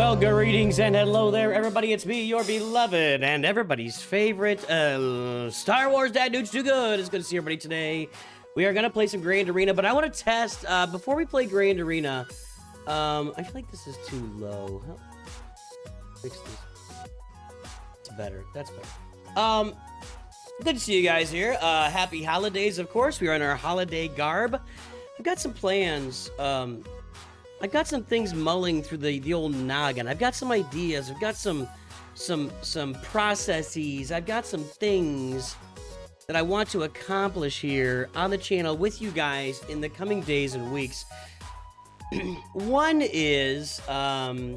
Well, greetings and hello there, everybody. It's me, your beloved and everybody's favorite Star Wars Dad Dudes Do Good. It's good to see everybody today. We are going to play some Grand Arena, but I want to test, before we play Grand Arena, I feel like this is too low. Fix this. It's better. That's better. Good to see you guys here. Happy holidays, of course. We are in our holiday garb. I've got some plans. I've got some things mulling through the old noggin. I've got some ideas. I've got some processes. I've got some things that I want to accomplish here on the channel with you guys in the coming days and weeks. One is, I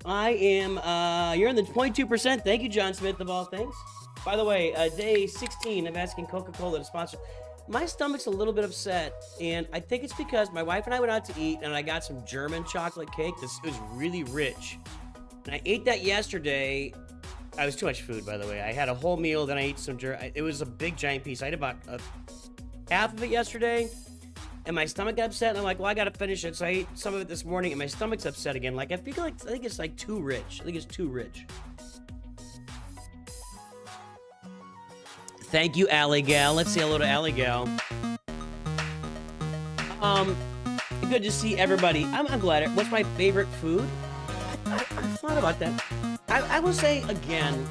am, you're in the 22%. Thank you, John Smith of all things. By the way, day 16 of asking Coca-Cola to sponsor. My stomach's a little bit upset, and I think it's because my wife and I went out to eat, and I got some German chocolate cake. It was really rich. And I ate that yesterday. I was too much food, by the way. I had a whole meal, then I ate some it was a big, giant piece. I ate about half of it yesterday, and my stomach got upset, and I'm like, well, I gotta finish it. So I ate some of it this morning, and my stomach's upset again. Like, I think it's like too rich. I think it's too rich. Thank you, Alley Gal. Let's say hello to Alley Gal. Good to see everybody. I'm glad. What's my favorite food? I thought about that. I will say again,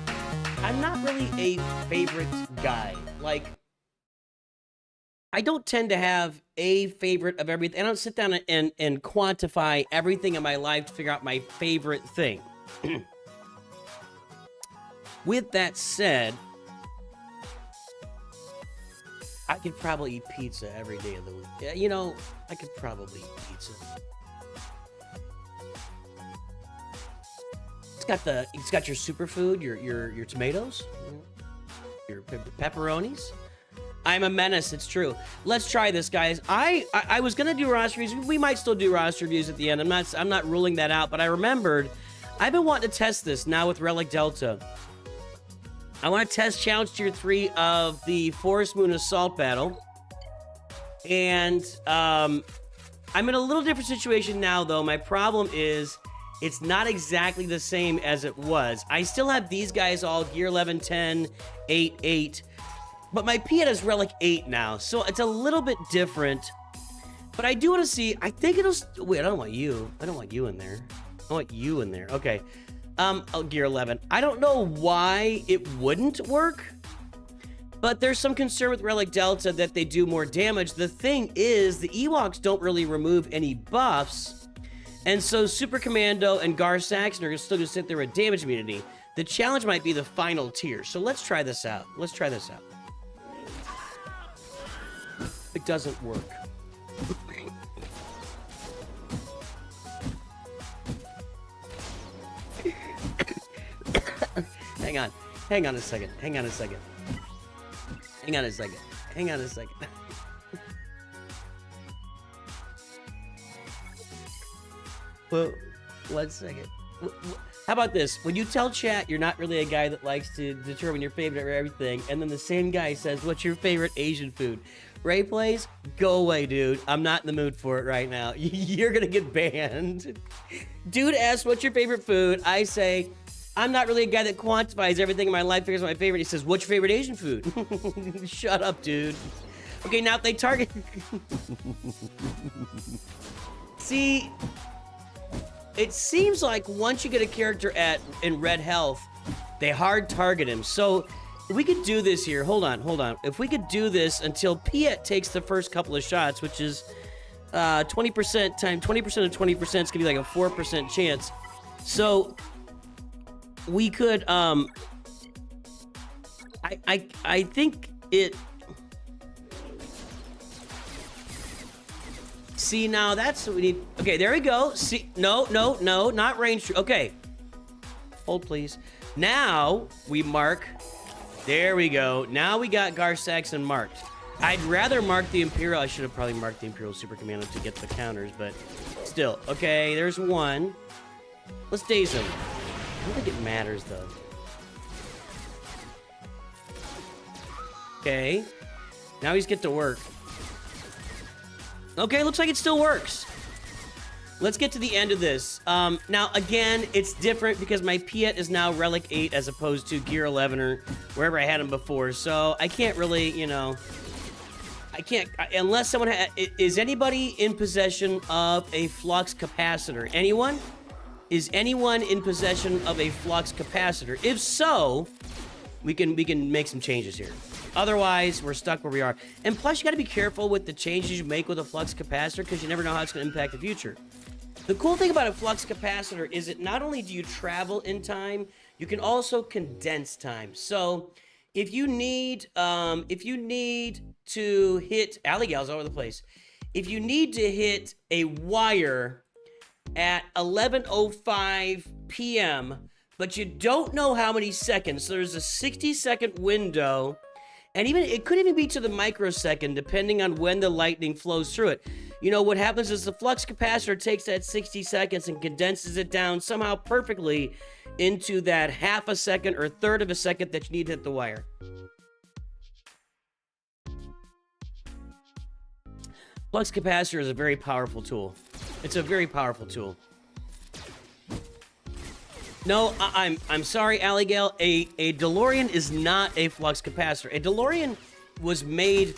I'm not really a favorite guy. Like, I don't tend to have a favorite of everything. I don't sit down and quantify everything in my life to figure out my favorite thing. With that said, I could probably eat pizza every day of the week. Yeah, you know, I could probably eat pizza. It's got your superfood, your tomatoes, your pepperonis. I'm a menace. It's true. Let's try this, guys. I was gonna do roster reviews. We might still do roster reviews at the end. I'm not ruling that out. But I remembered I've been wanting to test this now with Relic Delta. I want to test challenge tier 3 of the Forest Moon Assault battle. And I'm in a little different situation now, though. My problem is it's not exactly the same as it was. I still have these guys all gear 11, 10, 8, 8. But my Piet is Relic 8 now, so it's a little bit different. But I do want to see, I think it'll... Wait, I don't want you. I don't want you in there. I want you in there. Okay. Gear 11. I don't know why it wouldn't work, but there's some concern with Relic Delta that they do more damage. The thing is, the Ewoks don't really remove any buffs, and so Super Commando and Gar Saxon are still going to sit there with damage immunity. The challenge might be the final tier, so let's try this out. Let's try this out. It doesn't work. Hang on a second. Well, 1 second. How about this? When you tell chat you're not really a guy that likes to determine your favorite of everything, and then the same guy says, what's your favorite Asian food? Ray plays, go away, dude. I'm not in the mood for it right now. You're gonna get banned. Dude asks, what's your favorite food? I say, I'm not really a guy that quantifies everything in my life, figures out my favorite. He says, what's your favorite Asian food? Shut up, dude. Okay, now if they target... See, it seems like once you get a character in red health, they hard target him. So if we could do this here, hold on. If we could do this until Piet takes the first couple of shots, which is 20% times 20% of 20%, it's gonna be like a 4% chance. So we could, I think it... See, now that's what we need. Okay, there we go. See, no, not range. Okay. Hold, please. Now we mark. There we go. Now we got Gar Saxon marked. I'd rather mark the Imperial. I should have probably marked the Imperial Super Commando to get the counters, but still. Okay, there's one. Let's daze him. I don't think it matters, though. Okay. Now he's get to work. Okay, looks like it still works. Let's get to the end of this. Now, again, it's different because my Piet is now Relic 8 as opposed to Gear 11 or wherever I had him before. So I can't really, you know... I can't... Unless someone... Is anybody in possession of a flux capacitor? Anyone? Is anyone in possession of a flux capacitor? If so, we can make some changes here. Otherwise, we're stuck where we are. And plus, you got to be careful with the changes you make with a flux capacitor because you never know how it's going to impact the future. The cool thing about a flux capacitor is that not only do you travel in time, you can also condense time. So if you need to hit alley-gals all over the place, if you need to hit a wire at 11:05 p.m., but you don't know how many seconds, so there's a 60-second window, and even it could even be to the microsecond, depending on when the lightning flows through it. You know, what happens is the flux capacitor takes that 60 seconds and condenses it down somehow perfectly into that half a second or third of a second that you need to hit the wire. Flux capacitor is a very powerful tool. It's a very powerful tool. No, I'm sorry, Alley-Gal. A DeLorean is not a flux capacitor. A DeLorean was made...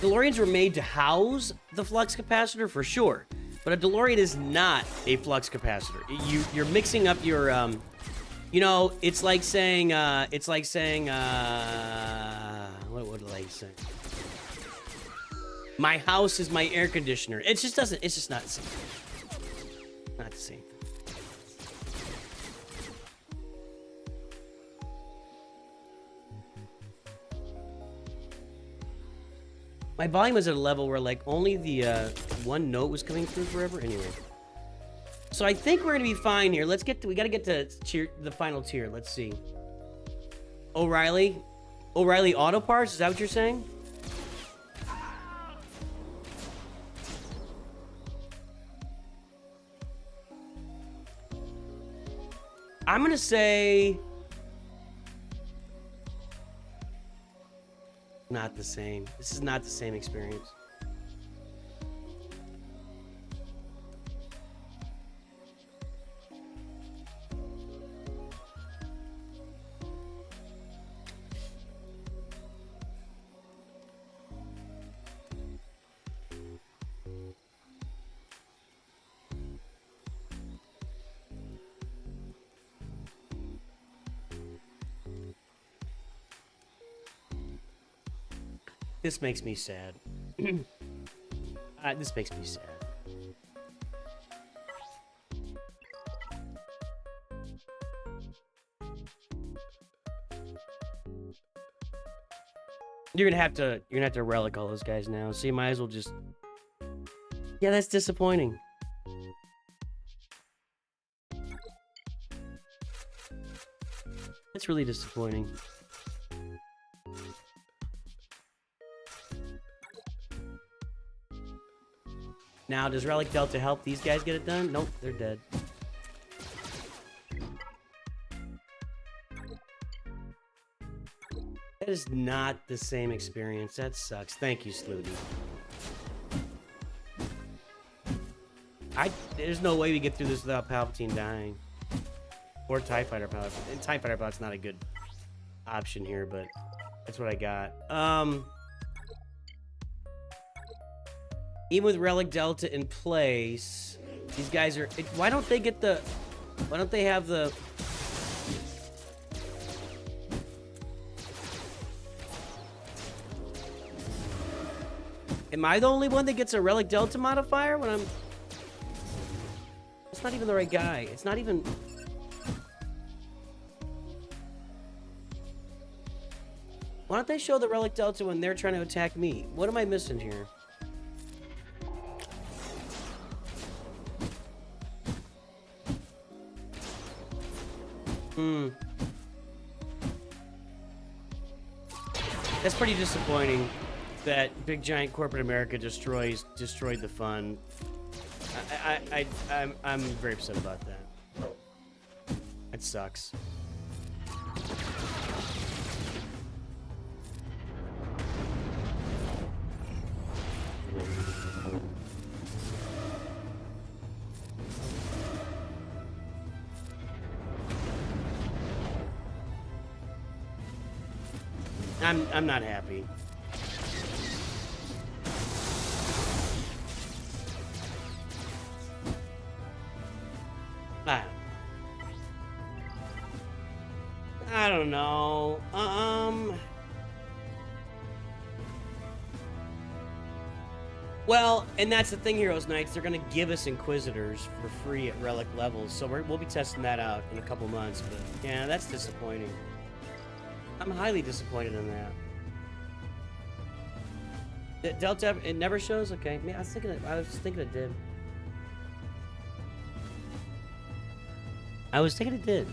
DeLoreans were made to house the flux capacitor for sure, but a DeLorean is not a flux capacitor. You're mixing up your, you know, it's like saying, what would I say? My house is my air conditioner. It just doesn't, it's just not the same. Not the same. My volume was at a level where, like, only the one note was coming through forever. Anyway. So I think we're going to be fine here. Let's get to... We got to get to the final tier. Let's see. O'Reilly? O'Reilly Auto Parts? Is that what you're saying? I'm going to say... Not the same. This is not the same experience. This makes me sad. This makes me sad. You're gonna have to relic all those guys now. So you might as well just... Yeah, that's disappointing. That's really disappointing. Now, does Relic Delta help these guys get it done? Nope, they're dead. That is not the same experience. That sucks. Thank you, Slooty. There's no way we get through this without Palpatine dying. Or TIE Fighter Pilot. And TIE Fighter Pilot's not a good option here, but that's what I got. Even with Relic Delta in place, these guys are... Why don't they get the... Why don't they have the... Am I the only one that gets a Relic Delta modifier when I'm... It's not even the right guy. It's not even... Why don't they show the Relic Delta when they're trying to attack me? What am I missing here? That's pretty disappointing that big giant corporate America destroyed the fun. I'm very upset about that. It sucks. I'm not happy. I don't know. Well, and that's the thing, Heroes Knights. They're gonna give us Inquisitors for free at Relic levels, so we'll be testing that out in a couple months. But yeah, that's disappointing. I'm highly disappointed in that. Delta, it never shows. Okay, I was thinking it did. I was thinking it did.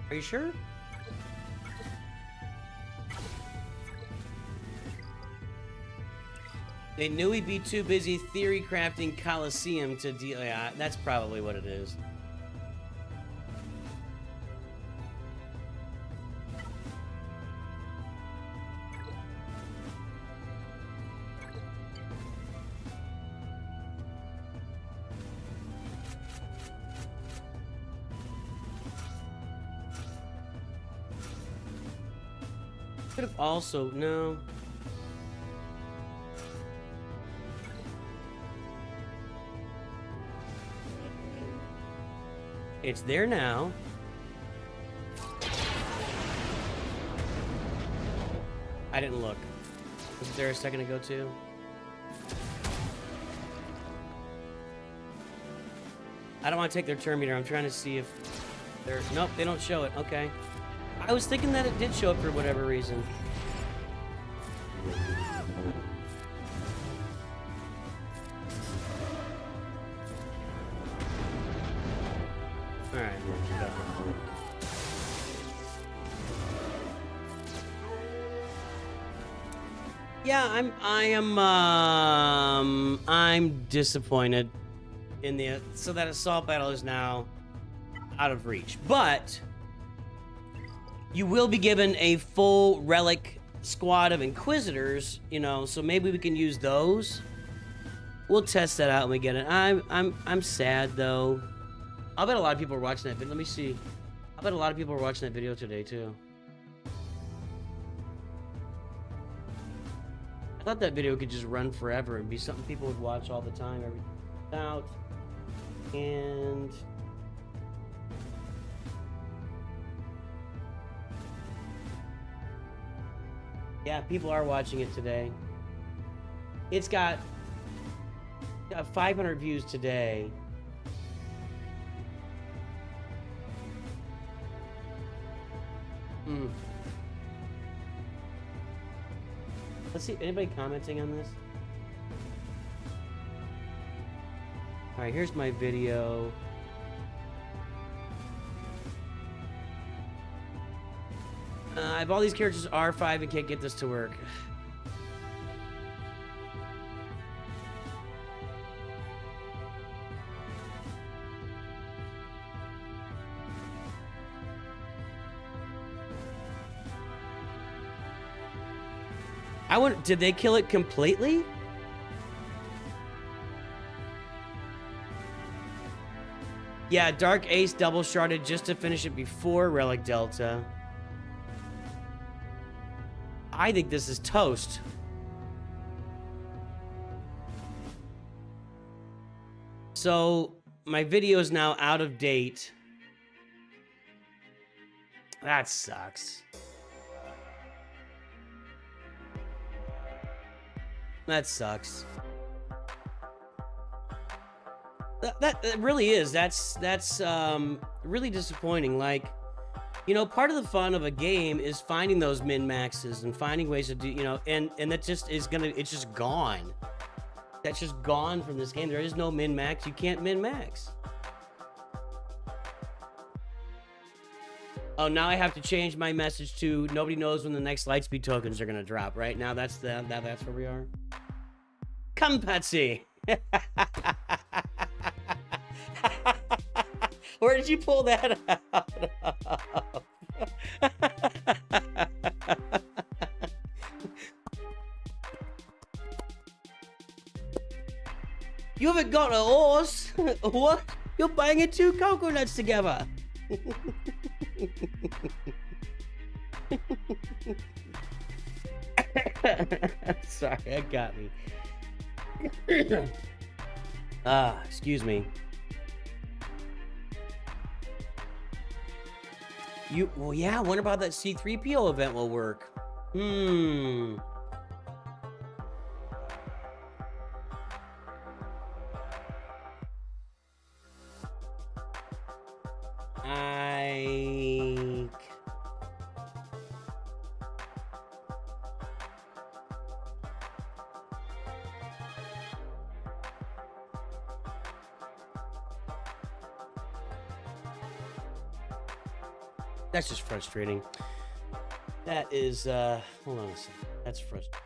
Are you sure? They knew he'd be too busy theory crafting Coliseum to deal. Yeah, that's probably what it is. Could have also no. It's there now. I didn't look. Was it there a second ago too? I don't want to take their turn meter. I'm trying to see if they're... Nope, they don't show it. Okay. I was thinking that it did show up for whatever reason. Alright, yeah, I'm disappointed in the so that assault battle is now out of reach. But you will be given a full relic squad of Inquisitors, you know, so maybe we can use those. We'll test that out when we get it. I'm sad though. I'll bet a lot of people are watching that video. Let me see. I bet a lot of people are watching that video today too. I thought that video could just run forever and be something people would watch all the time, every out. And yeah, people are watching it today. It's got 500 views today. Let's see, anybody commenting on this? Alright, here's my video. I have all these characters R5 and can't get this to work. Did they kill it completely? Yeah, Dark Ace double sharded just to finish it before Relic Delta. I think this is toast. So, my video is now out of date. That sucks. That sucks. That really is. That's really disappointing. Like, you know, part of the fun of a game is finding those min-maxes and finding ways to do, you know, and that just is gonna, it's just gone. That's just gone from this game. There is no min-max. You can't min-max. Oh, now I have to change my message to nobody knows when the next Lightspeed tokens are gonna drop. Right now, that's that's where we are. Come, Patsy. Where did you pull that out of? You haven't got a horse. What? You're banging two coconuts together. Sorry, that got me. Excuse me. Well, yeah, I wonder about that C3PO event will work. That's just frustrating. That is, hold on a second. That's frustrating.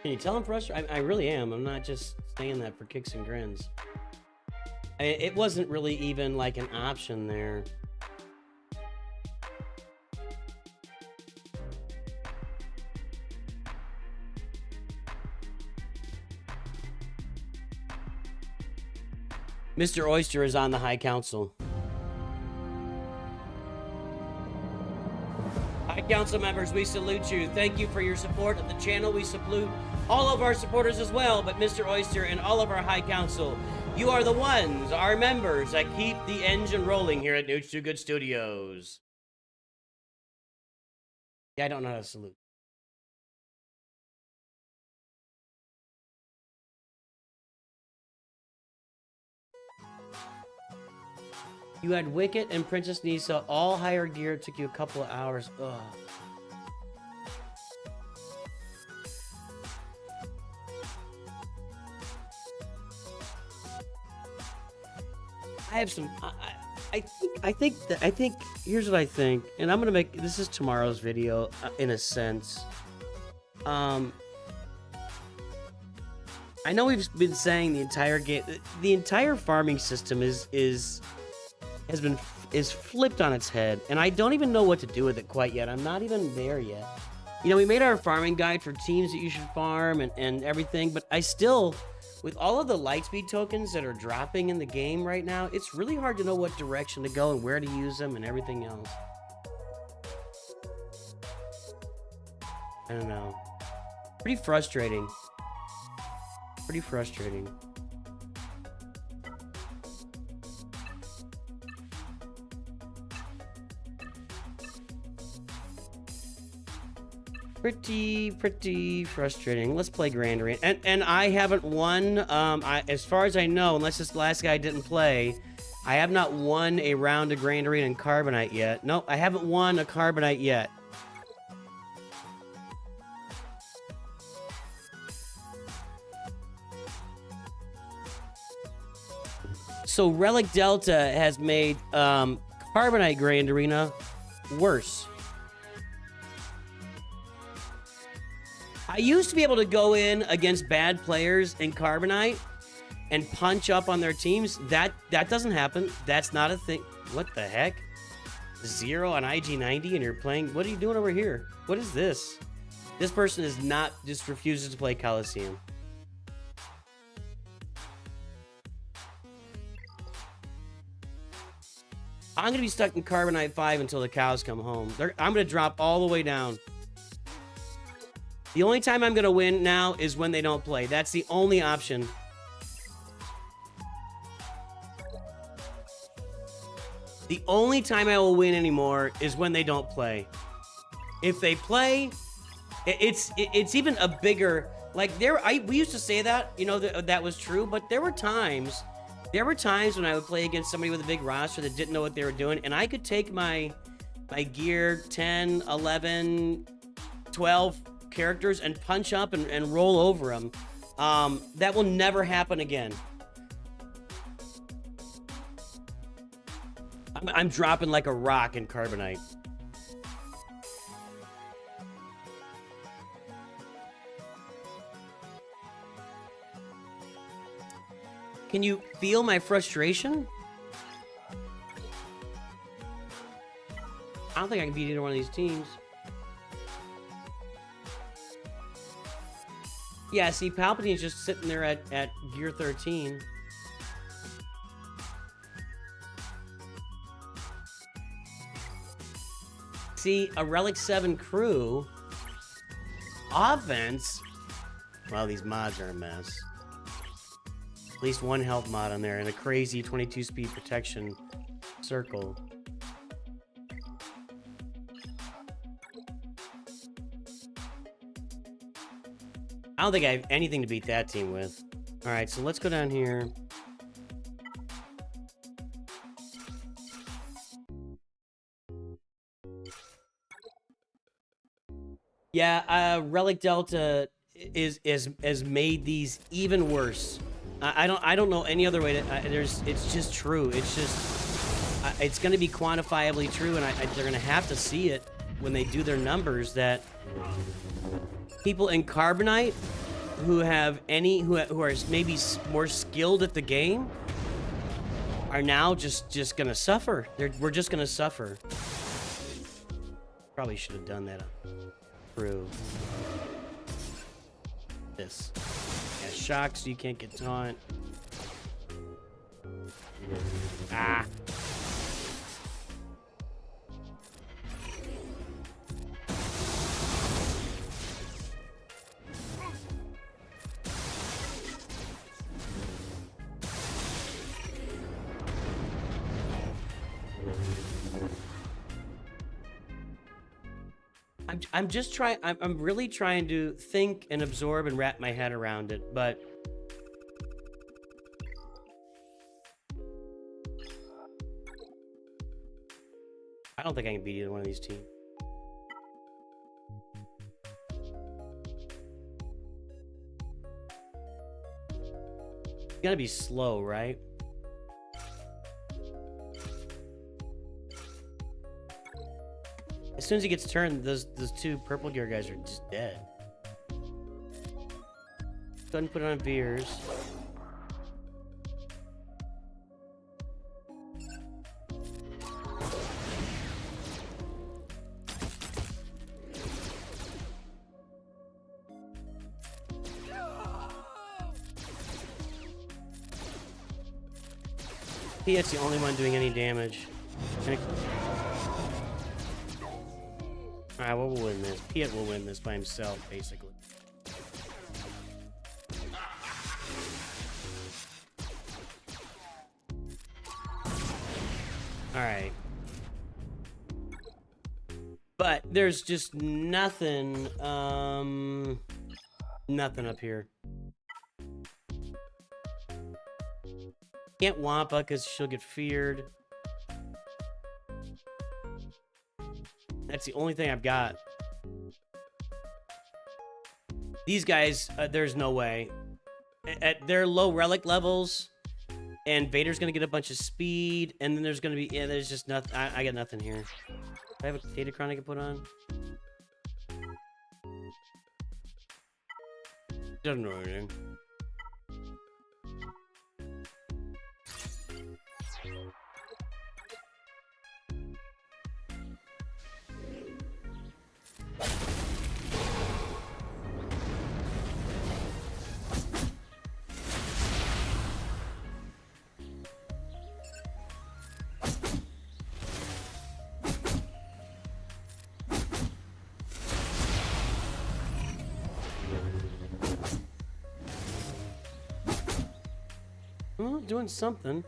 Can you tell I'm frustrated? I really am. I'm not just saying that for kicks and grins. It wasn't really even like an option there. Mr. Oyster is on the High Council. High Council members, we salute you. Thank you for your support of the channel. We salute all of our supporters as well, but Mr. Oyster and all of our High Council, you are the ones, our members, that keep the engine rolling here at Nooch Too Good Studios. Yeah, I don't know how to salute. You had Wicket and Princess Nisa all higher gear. It took you a couple of hours. Ugh. I have some. I think here's what I think, and I'm gonna make this is tomorrow's video in a sense. I know we've been saying the entire game, the entire farming system is flipped on its head, and I don't even know what to do with it quite yet. I'm not even there yet. You know, we made our farming guide for teams that you should farm and everything, but I still, with all of the lightspeed tokens that are dropping in the game right now, it's really hard to know what direction to go and where to use them and everything else. I don't know. Pretty frustrating. Pretty frustrating. Pretty frustrating. Let's play Grand Arena. And I haven't won, as far as I know, unless this last guy didn't play, I have not won a round of Grand Arena in Carbonite yet. Nope, I haven't won a Carbonite yet. So Relic Delta has made Carbonite Grand Arena worse. I used to be able to go in against bad players in Carbonite and punch up on their teams. That doesn't happen. That's not a thing. What the heck? 0 on IG90 and you're playing... What are you doing over here? What is this? This person is not... Just refuses to play Coliseum. I'm going to be stuck in Carbonite 5 until the cows come home. I'm going to drop all the way down. The only time I'm going to win now is when they don't play. That's the only option. The only time I will win anymore is when they don't play. If they play, it's even a bigger... Like, we used to say that, you know, that was true, but there were times when I would play against somebody with a big roster that didn't know what they were doing, and I could take my gear 10, 11, 12... characters and punch up and roll over them. That will never happen again. I'm dropping like a rock in Carbonite. Can you feel my frustration? I don't think I can beat either one of these teams. Yeah, see, Palpatine's just sitting there at gear 13. See, a Relic 7 crew offense. Well, these mods are a mess. At least one health mod on there and a crazy 22 speed protection circle. I don't think I have anything to beat that team with. All right, so let's go down here. Yeah, Relic Delta has made these even worse. I don't know any other way to. It's just true. It's just it's going to be quantifiably true, and they're going to have to see it when they do their numbers that people in Carbonite who have who are maybe more skilled at the game are now just going to suffer. We're just going to suffer. Probably should have done that. Through this. Yeah, shock so you can't get taunt. Ah. I'm just trying. I'm really trying to think and absorb and wrap my head around it, but I don't think I can beat either one of these teams. You gotta be slow, right? As soon as he gets turned, those two purple gear guys are just dead. Go ahead and put it on Veers. Piet's the only one doing any damage. Alright, well, we'll win this. Piet will win this by himself, basically. Alright. But there's just nothing, nothing up here. Can't Wampa because she'll get feared. That's the only thing I've got. These guys, there's no way. At their low relic levels, and Vader's gonna get a bunch of speed, and then there's gonna be, yeah, there's just nothing. I got nothing here. Do I have a Datacron I can put on? Doesn't know anything. Well, doing something.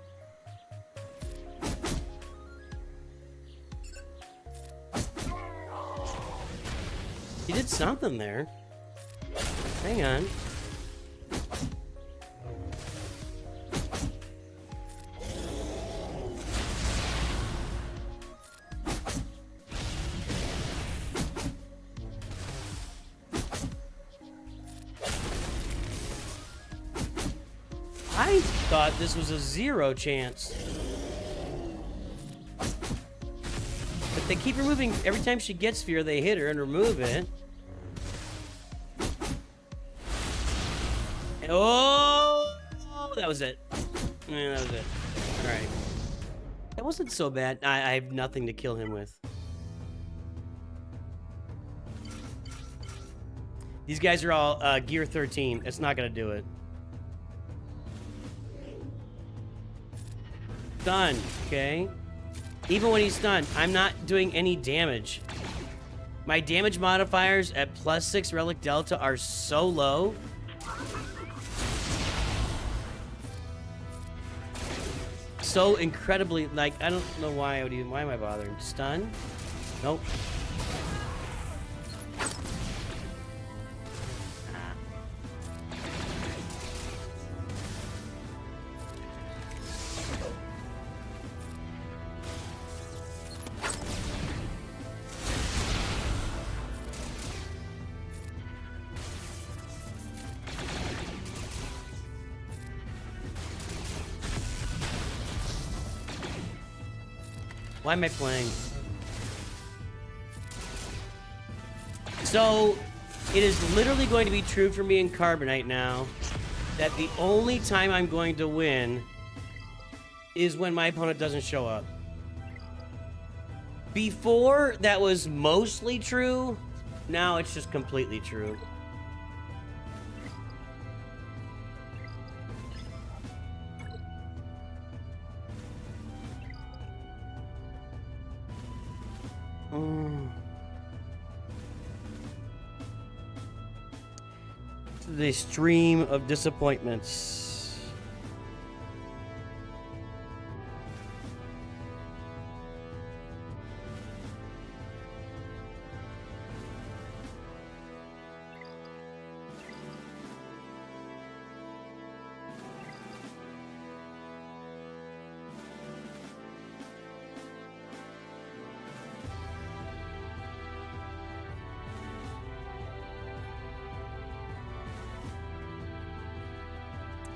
He did something there. Hang on. I thought this was a 0 chance. But they keep removing, every time she gets fear, they hit her and remove it. Oh, that was it. Yeah, that was it. All right. That wasn't so bad. I have nothing to kill him with. These guys are all gear 13. It's not gonna do it. Stunned, okay? Even when he's stunned, I'm not doing any damage. My damage modifiers at +6 Relic Delta are so low. So incredibly, like, I don't know why I would even, why am I bothering? Stun? Nope. Why am I playing? So, it is literally going to be true for me in Carbonite now that the only time I'm going to win is when my opponent doesn't show up. Before, that was mostly true. Now it's just completely true. The stream of disappointments.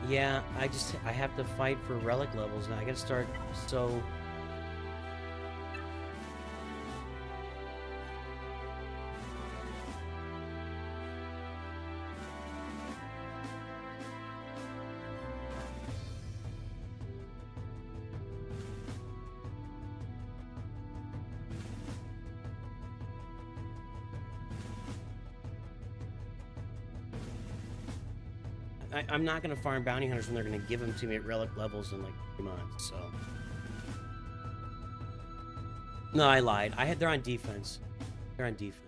Yeah, I have to fight for relic levels now. I gotta start, so... I'm not going to farm bounty hunters when they're going to give them to me at relic levels in like 3 months, so... No, I lied. They're on defense. They're on defense.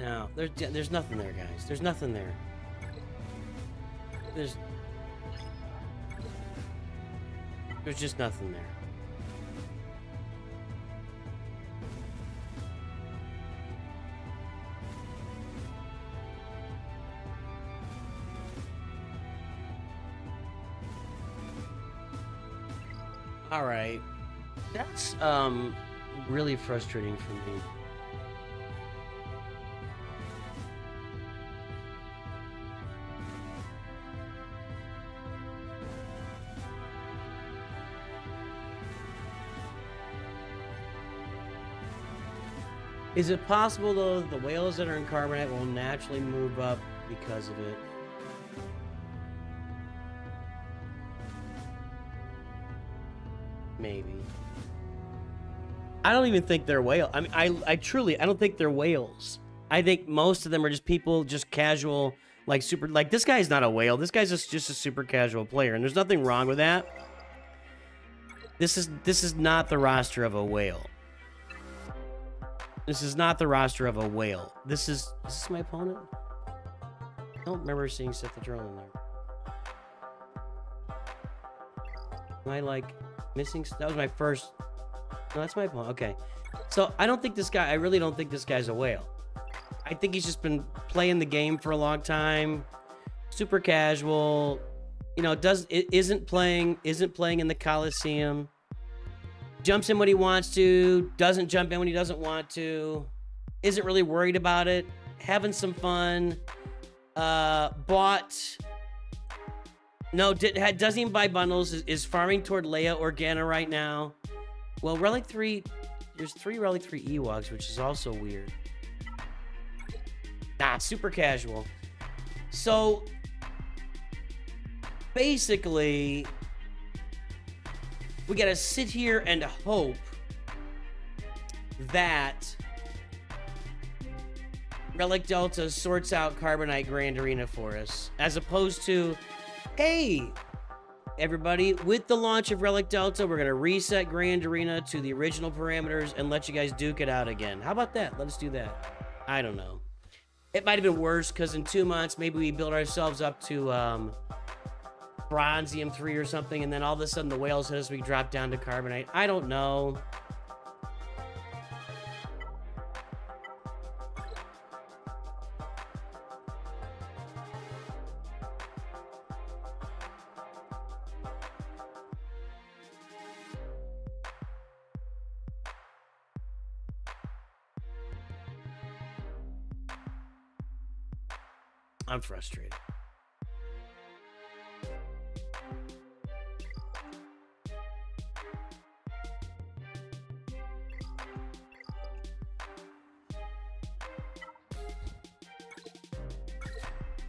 No, there's nothing there, guys. There's nothing there. There's just nothing there. All right. That's really frustrating for me. Is it possible, though, the whales that are in Carbonite will naturally move up because of it? Maybe. I don't even think they're whales. I mean, I truly, I don't think they're whales. I think most of them are just people, just casual, like super, like this guy's not a whale. This guy's just a super casual player, and there's nothing wrong with that. This is not the roster of a whale. This is not the roster of a whale. Is this my opponent? I don't remember seeing Seth the Drone in there. Am I like missing? That was my first. No, that's my opponent. Okay. So I don't think this guy, I really don't think this guy's a whale. I think he's just been playing the game for a long time. Super casual. You know, isn't playing in the Coliseum. Jumps in when he wants to, doesn't jump in when he doesn't want to, isn't really worried about it, having some fun, bought No, doesn't even buy bundles. Is farming toward Leia Organa right now. Well, Relic 3... There's 3 Relic 3 Ewoks, which is also weird. Nah, super casual. So... Basically... We gotta sit here and hope that Relic Delta sorts out Carbonite Grand Arena for us, as opposed to, hey, everybody, with the launch of Relic Delta, we're gonna reset Grand Arena to the original parameters and let you guys duke it out again. How about that? Let us do that. I don't know. It might have been worse, because in 2 months, maybe we build ourselves up to, Bronzium 3 or something, and then all of a sudden the whales hit us, we drop down to Carbonite. I don't know. I'm frustrated.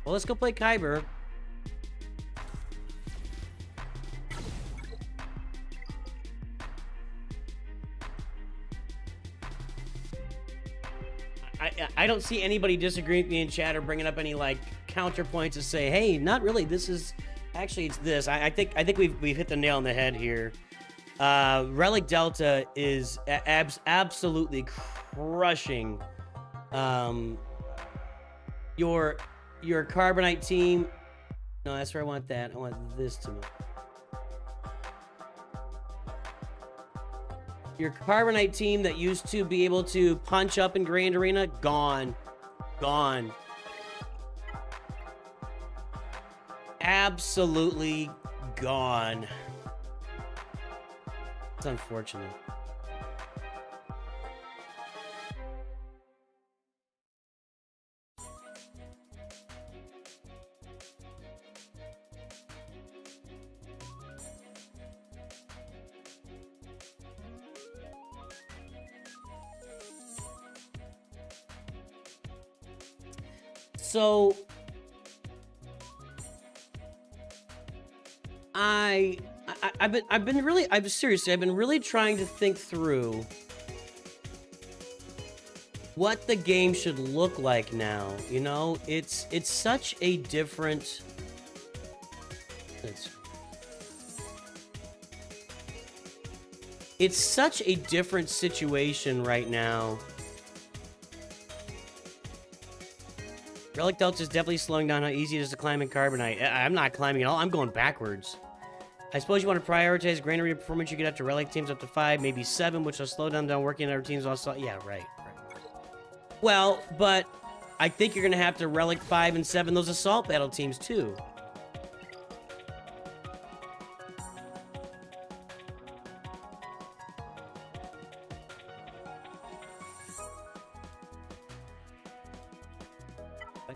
Well, let's go play Kyber. I don't see anybody disagreeing with me in chat or bringing up any like counterpoints to say, hey, not really. This is actually it's this. I think we've hit the nail on the head here. Relic Delta is absolutely crushing your Carbonite team. No, that's where I want that. I want this to move. Your Carbonite team that used to be able to punch up in Grand Arena, gone. Gone. Absolutely gone. It's unfortunate. So I've been really trying to think through what the game should look like now. You know, it's such a different it's such a different situation right now. Relic Delta is definitely slowing down how easy it is to climb in Carbonite. I'm not climbing at all. I'm going backwards. I suppose you want to prioritize Grand Arena performance. You get up to Relic teams up to 5, maybe 7, which will slow down working on other teams. Also, yeah, right. Well, but I think you're going to have to Relic 5 and 7 those assault battle teams too.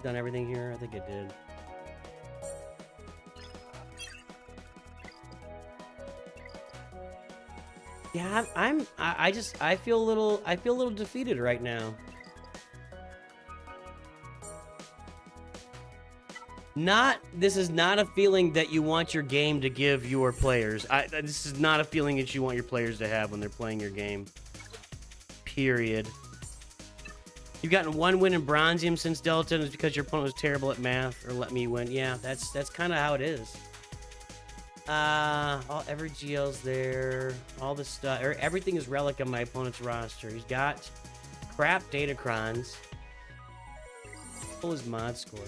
Done everything here? I think it did. Yeah, I feel a little defeated right now. This is not a feeling that you want your game to give your players. This is not a feeling that you want your players to have when they're playing your game. Period. You've gotten 1 win in Bronzium since Delta, and it's because your opponent was terrible at math, or let me win. Yeah, that's kind of how it is. Every GL's there. All the stuff. Everything is Relic on my opponent's roster. He's got crap Datacrons. Pull his mod score.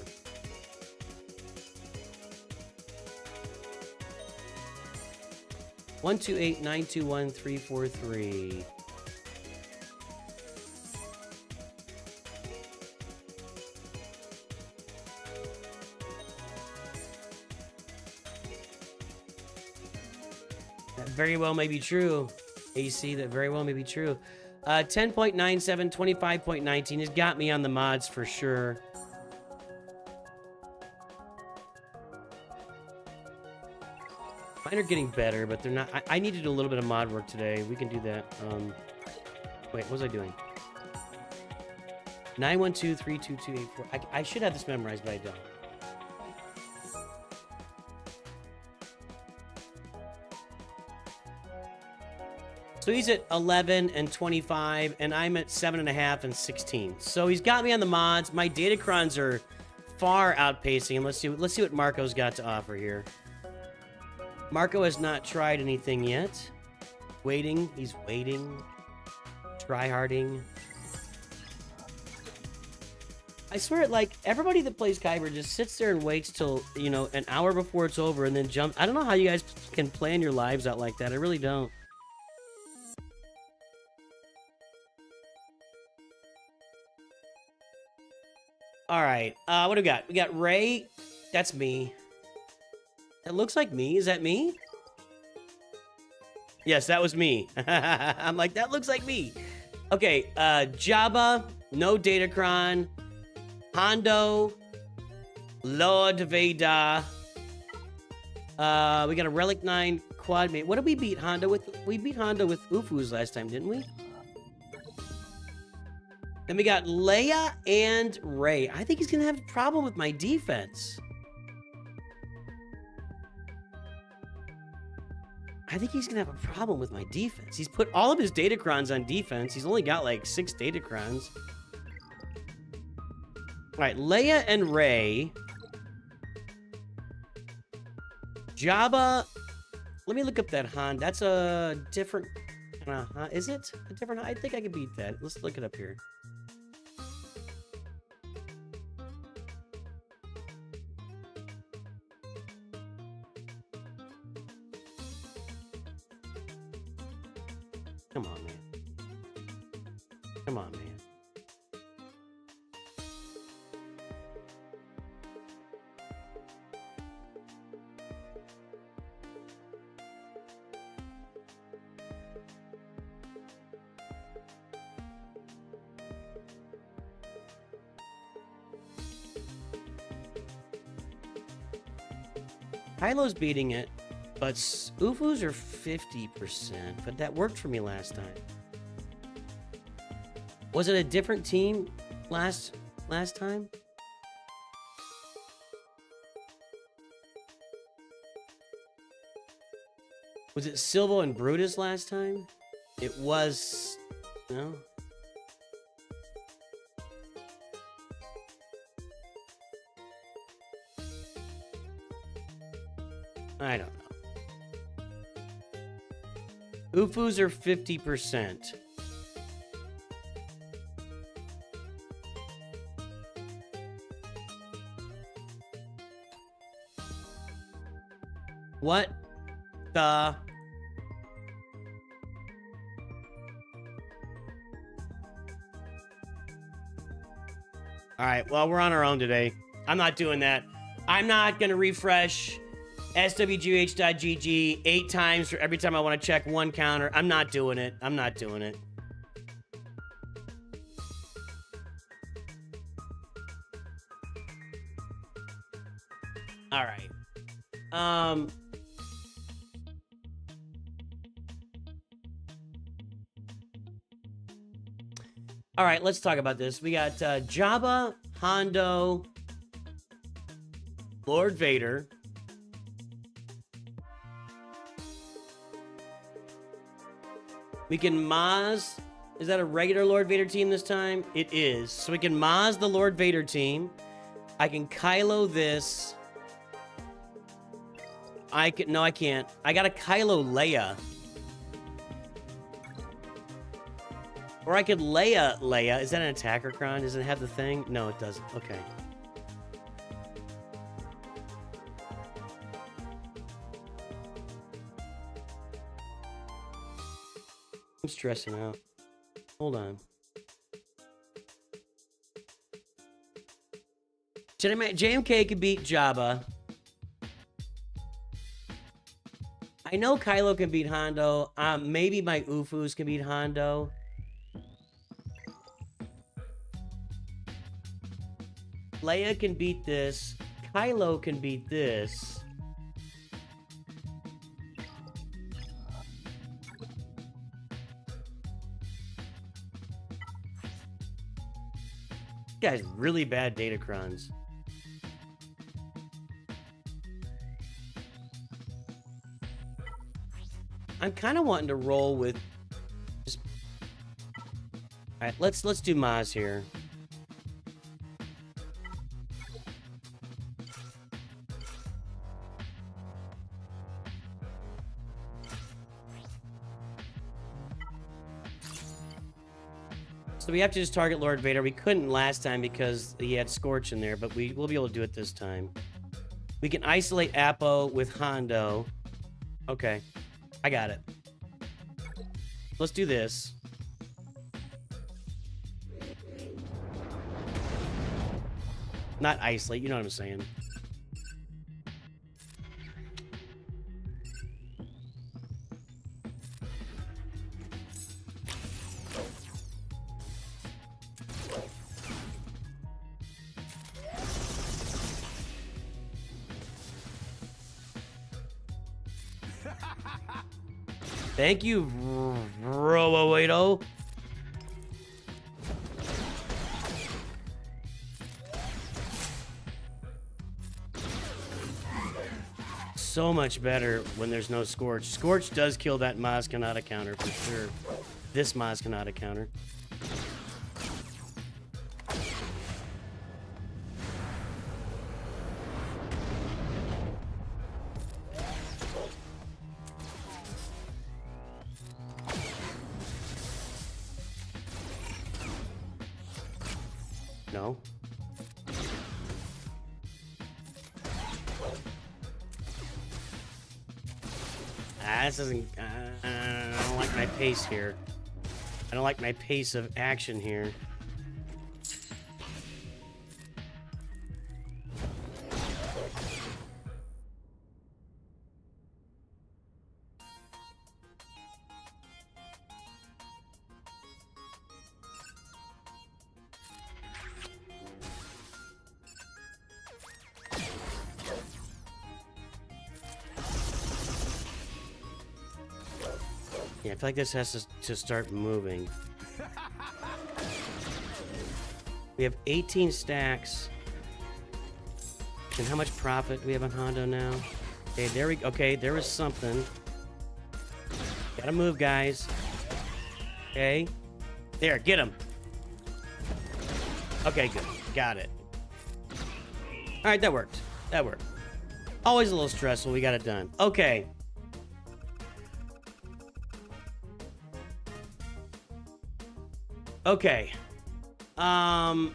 One, 2, 8, 9, 2, 1, 3, 4, 3. Very well may be true. AC, that very well may be true. 10.97, 25.19 has got me on the mods for sure. Mine are getting better, but they're not. I need to do a little bit of mod work today. We can do that. Wait, what was I doing? 912-322-84. I should have this memorized, but I don't. So he's at 11 and 25, and I'm at 7.5 and 16. So he's got me on the mods. My datacrons are far outpacing him. Let's see what Marco's got to offer here. Marco has not tried anything yet. Waiting. He's waiting. Tryharding. I swear, like, everybody that plays Kyber just sits there and waits till, you know, an hour before it's over and then jumps. I don't know how you guys can plan your lives out like that. I really don't. All right. What do we got? We got Ray. That's me. That looks like me. Is that me? Yes, that was me. I'm like, that looks like me. Okay. Jabba. No Datacron. Hondo. Lord Vader. We got a Relic 9 quad mate. What did we beat Hondo with? We beat Hondo with Ufus last time, didn't we? Then we got Leia and Ray. I think he's going to have a problem with my defense. I think he's going to have a problem with my defense. He's put all of his Datacrons on defense. He's only got like 6 Datacrons. All right, Leia and Ray. Jabba. Let me look up that Han. That's a different... is it a different... I think I can beat that. Let's look it up here. Come on, man. Come on, man. Kylo's beating it, but Ufus are 50%, but that worked for me last time. Was it a different team last time? Was it Silvo and Brutus last time? It was... No? I don't know. Ufus are 50%. What the... All right, well, we're on our own today. I'm not doing that. I'm not going to refresh SWGOH.GG 8 times for every time I want to check one counter. I'm not doing it. I'm not doing it. All right. All right, let's talk about this. We got Jabba, Hondo, Lord Vader. We can Maz. Is that a regular Lord Vader team this time? It is. So we can Maz the Lord Vader team. I can Kylo this. I can... No, I can't. I got a Kylo Leia. Or I could Leia. Is that an attacker cron? Does it have the thing? No, it doesn't. Okay. I'm stressing out. Hold on. JMK could beat Jabba. I know Kylo can beat Hondo. Maybe my Ufus can beat Hondo. Leia can beat this. Kylo can beat this. guy's really bad datacrons. I'm kind of wanting to roll with just... All right, let's do Maz here. So we have to just target Lord Vader. We couldn't last time because he had Scorch in there, but we'll be able to do it this time. We can isolate Apo with Hondo. Okay, I got it. Let's do this. Not isolate, you know what I'm saying. Thank you, Roboito. So much better when there's no Scorch. Scorch does kill that Maz Kanata counter for sure. This Maz Kanata counter. No. This doesn't... I don't like my pace here. I don't like my pace of action here. Yeah, I feel like this has to start moving. We have 18 stacks. And how much profit do we have on Hondo now? Okay, there we go. Okay, there was something. Gotta move, guys. Okay. There, get him. Okay, good. Got it. Alright, that worked. That worked. Always a little stressful. We got it done. Okay. Okay. I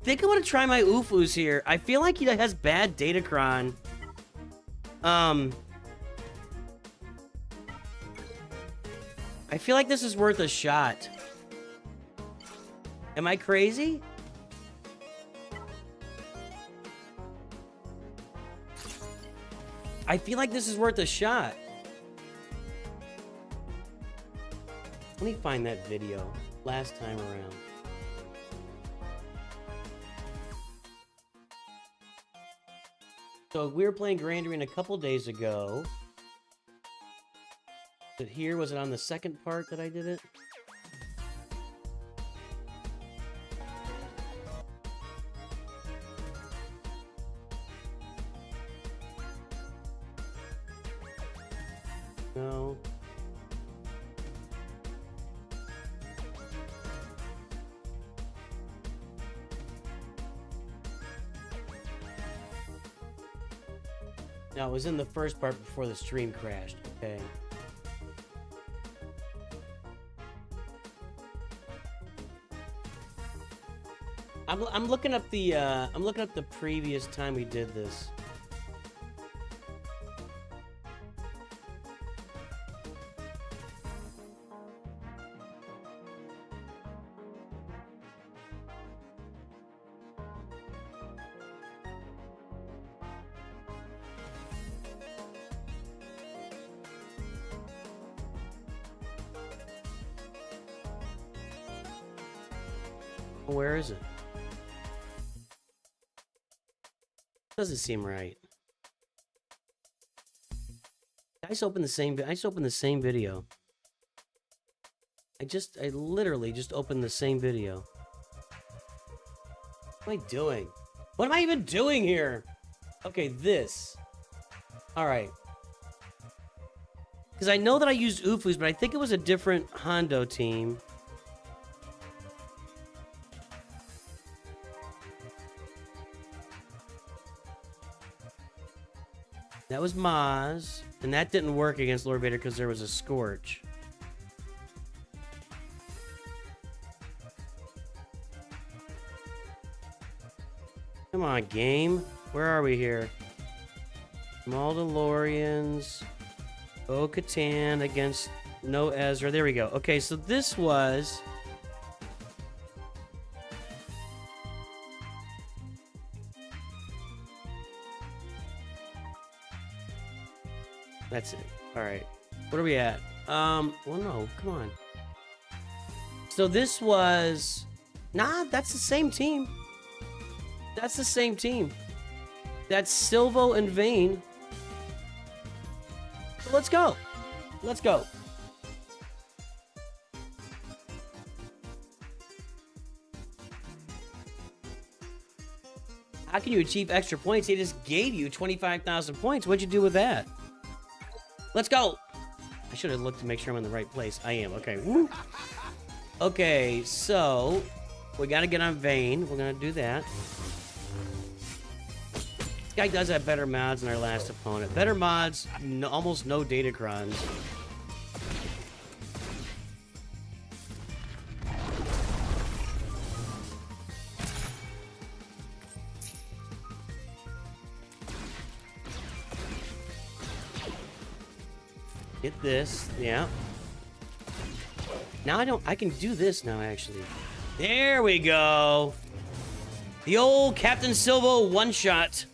think I want to try my Ufus here. I feel like he has bad datacron. I feel like this is worth a shot. Am I crazy? I feel like this is worth a shot. Let me find that video last time around. So we were playing Grand Arena a couple days ago. But here, was it on the second part that I did it? No. No, it was in the first part before the stream crashed. Okay. I'm looking up the previous time we did this. Where is it? Doesn't seem right. I just opened the same video. I literally just opened the same video. What am I doing? What am I even doing here? Okay, this. All right. Because I know that I used Ufus, but I think it was a different Hondo team. That was Maz, and that didn't work against Lord Vader because there was a Scorch. Come on, game. Where are we here? Mandalorians. Bo-Katan against no Ezra. There we go. Okay, so this was... That's it. All right. What are we at? Well, no. Come on. So this was... Nah, that's the same team. That's the same team. That's Silvo and Vane. Let's go. Let's go. How can you achieve extra points? They just gave you 25,000 points. What'd you do with that? Let's go. I should have looked to make sure I'm in the right place. I am. Okay. Woo. Okay, so we got to get on Vane. We're going to do that. This guy does have better mods than our last opponent. Better mods, no, almost no Datacrons. Get this, yeah. Now I can do this now, actually. There we go. The old Captain Silvo one-shot.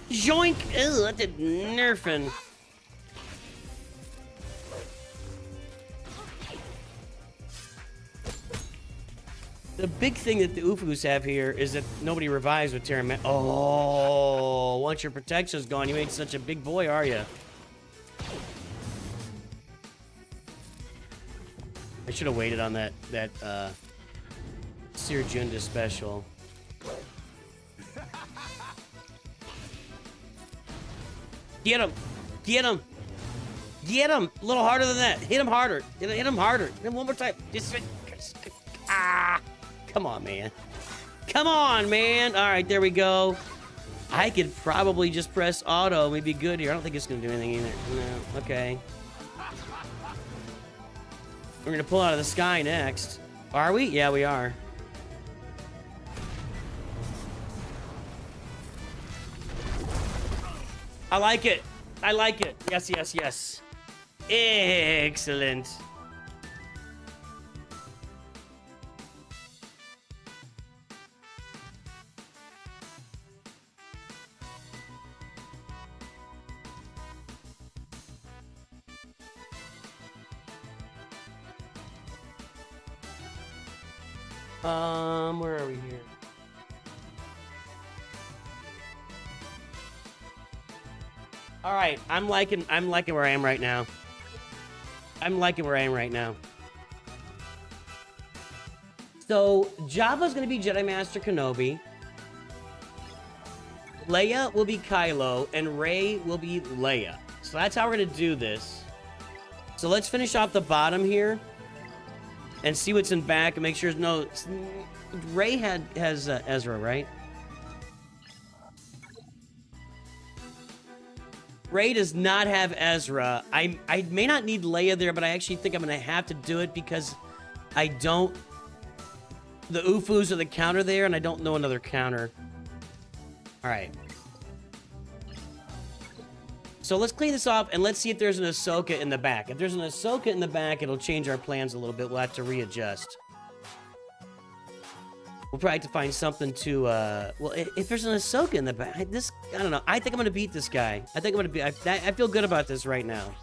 Joink! Ew, that did nerfing. The big thing that the Ufus have here is that nobody revives with Terra. Oh, once your protection's gone, you ain't such a big boy, are you? I should have waited on that Sir Junda special. Get him! Get him! Get him! A little harder than that. Hit him harder. Hit him harder. Hit him one more time. Ah! Come on, man. Come on, man. All right, there we go. I could probably just press auto. We'd be good here. I don't think it's going to do anything either. No. Okay. We're going to pull out of the sky next. Are we? Yeah, we are. I like it. I like it. Yes, yes, yes. Excellent. Where are we here? All right, I'm liking where I am right now. I'm liking where I am right now. So Jabba's gonna be Jedi Master Kenobi. Leia will be Kylo, and Rey will be Leia. So that's how we're gonna do this. So let's finish off the bottom here and see what's in back and make sure there's no... Rey has Ezra, right? Rey does not have Ezra. I may not need Leia there, but I actually think I'm going to have to do it because I don't... The Ufus are the counter there, and I don't know another counter. All right. So let's clean this up, and let's see if there's an Ahsoka in the back. If there's an Ahsoka in the back, it'll change our plans a little bit. We'll have to readjust. We'll probably have to find something to, well, if there's an Ahsoka in the back, I don't know. I think I'm going to beat this guy. I think I'm going to beat, I feel good about this right now.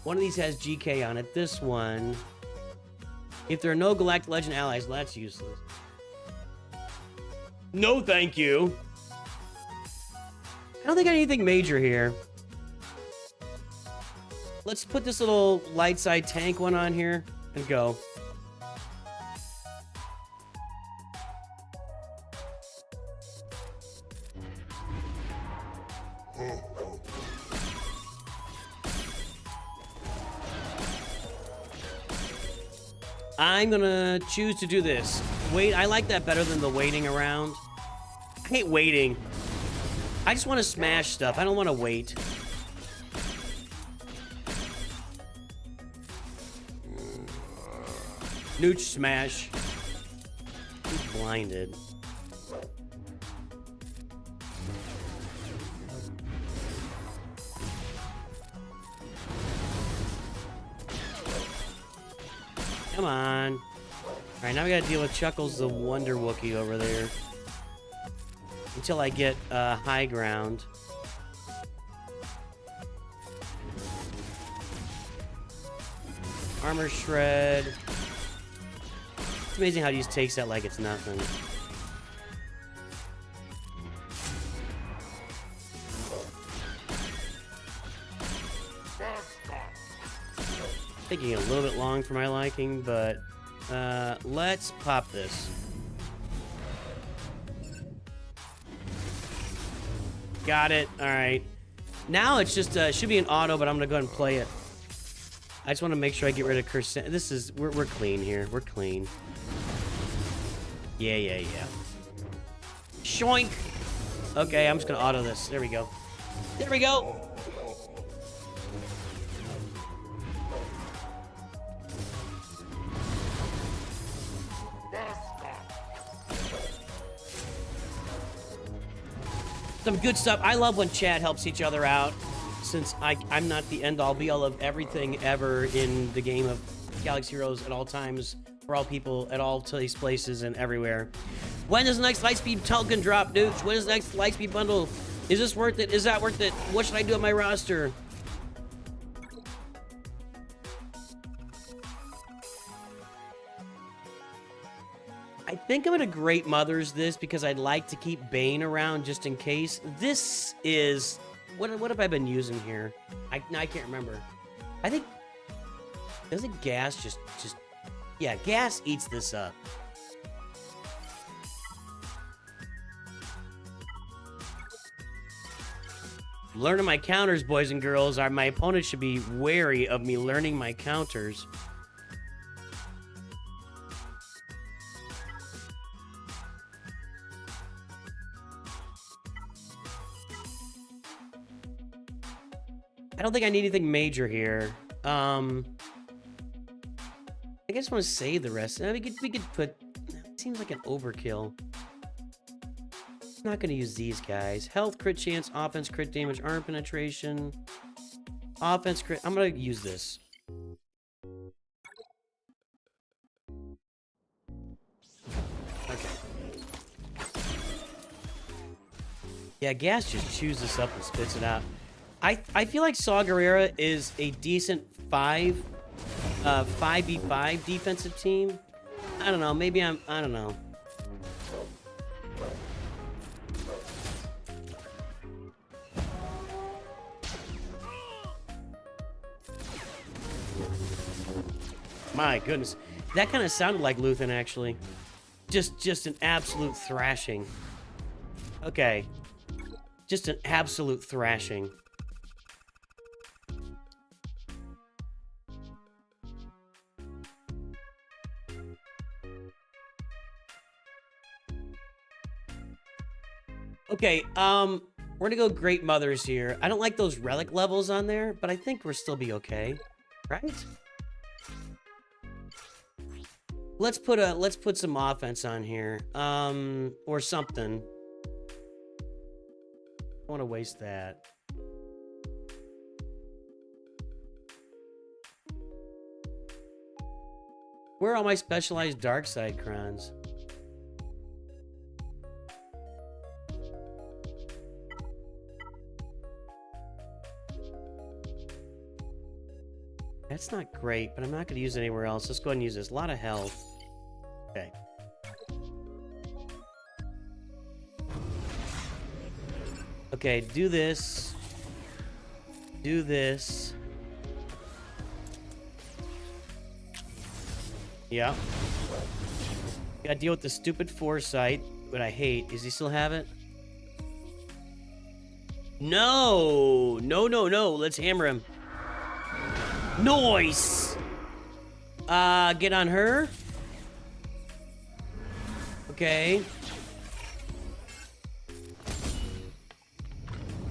One of these has GK on it. This one, if there are no Galactic Legend allies, well, that's useless. No, thank you. I don't think I got anything major here. Let's put this little light side tank one on here and go. I'm gonna choose to do this. Wait, I like that better than the waiting around. I hate waiting. I just want to smash stuff. I don't want to wait. Nooch smash. He's blinded. Come on. Alright, now we gotta deal with Chuckles the Wonder Wookiee over there. Until I get high ground. Armor Shred. It's amazing how he just takes that like it's nothing. Taking a little bit long for my liking, but let's pop this. Got it. All right. Now it's just should be an auto, but I'm gonna go ahead and play it. I just want to make sure I get rid of curse. This is we're clean here. We're clean. Yeah. Shoink. Okay, I'm just gonna auto this. There we go. There we go. Some good stuff. I love when chat helps each other out, since I'm not the end-all, be-all of everything ever in the game of Galaxy Heroes at all times, for all people, at all places, and everywhere. When is the next Lightspeed token drop, dudes? When is the next Lightspeed bundle? Is this worth it? Is that worth it? What should I do on my roster? I think I'm gonna Great Mothers this because I'd like to keep Bane around just in case. This is... What have I been using here? I can't remember. I think... Doesn't Gas just... Yeah, Gas eats this up. Learning my counters, boys and girls. My opponent should be wary of me learning my counters. I don't think I need anything major here. I just want to save the rest. We could put... It seems like an overkill. I'm not going to use these guys. Health, crit chance, offense, crit damage, arm penetration. Offense, crit... I'm going to use this. Okay. Yeah, Gas just chews this up and spits it out. I feel like Saw Gerrera is a decent 5v5 defensive team. I don't know. Maybe I don't know. My goodness. That kind of sounded like Luthen, actually. Just an absolute thrashing. Okay. Just an absolute thrashing. Okay, we're gonna go Great Mothers here. I don't like those relic levels on there, but I think we'll still be okay, right? Let's put some offense on here, or something. I want to waste that. Where are all my specialized dark side crons? That's not great, but I'm not going to use it anywhere else. Let's go ahead and use this. A lot of health. Okay. Okay, do this. Do this. Yeah. Gotta deal with the stupid foresight, what I hate. Does he still have it? No! No, no, no. Let's hammer him. Nice! Get on her. Okay.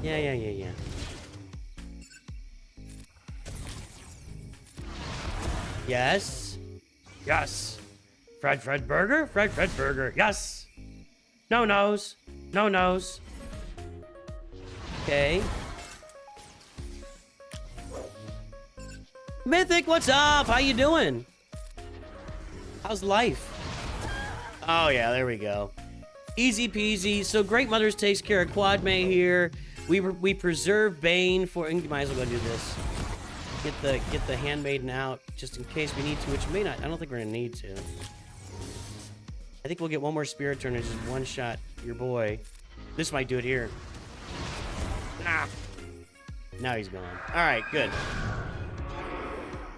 Yeah. Yes. Yes. Fred Burger? Fred Burger. Yes. No nose. No nose. Okay. Mythic, what's up? How you doing? How's life? Oh, yeah, there we go. Easy peasy. So Great Mothers takes care of Quad May here. We preserve Bane for... You might as well go do this. Get the Handmaiden out just in case we need to, which may not... I don't think we're going to need to. I think we'll get one more Spirit turn and just one-shot your boy. This might do it here. Ah. Now he's gone. All right, good.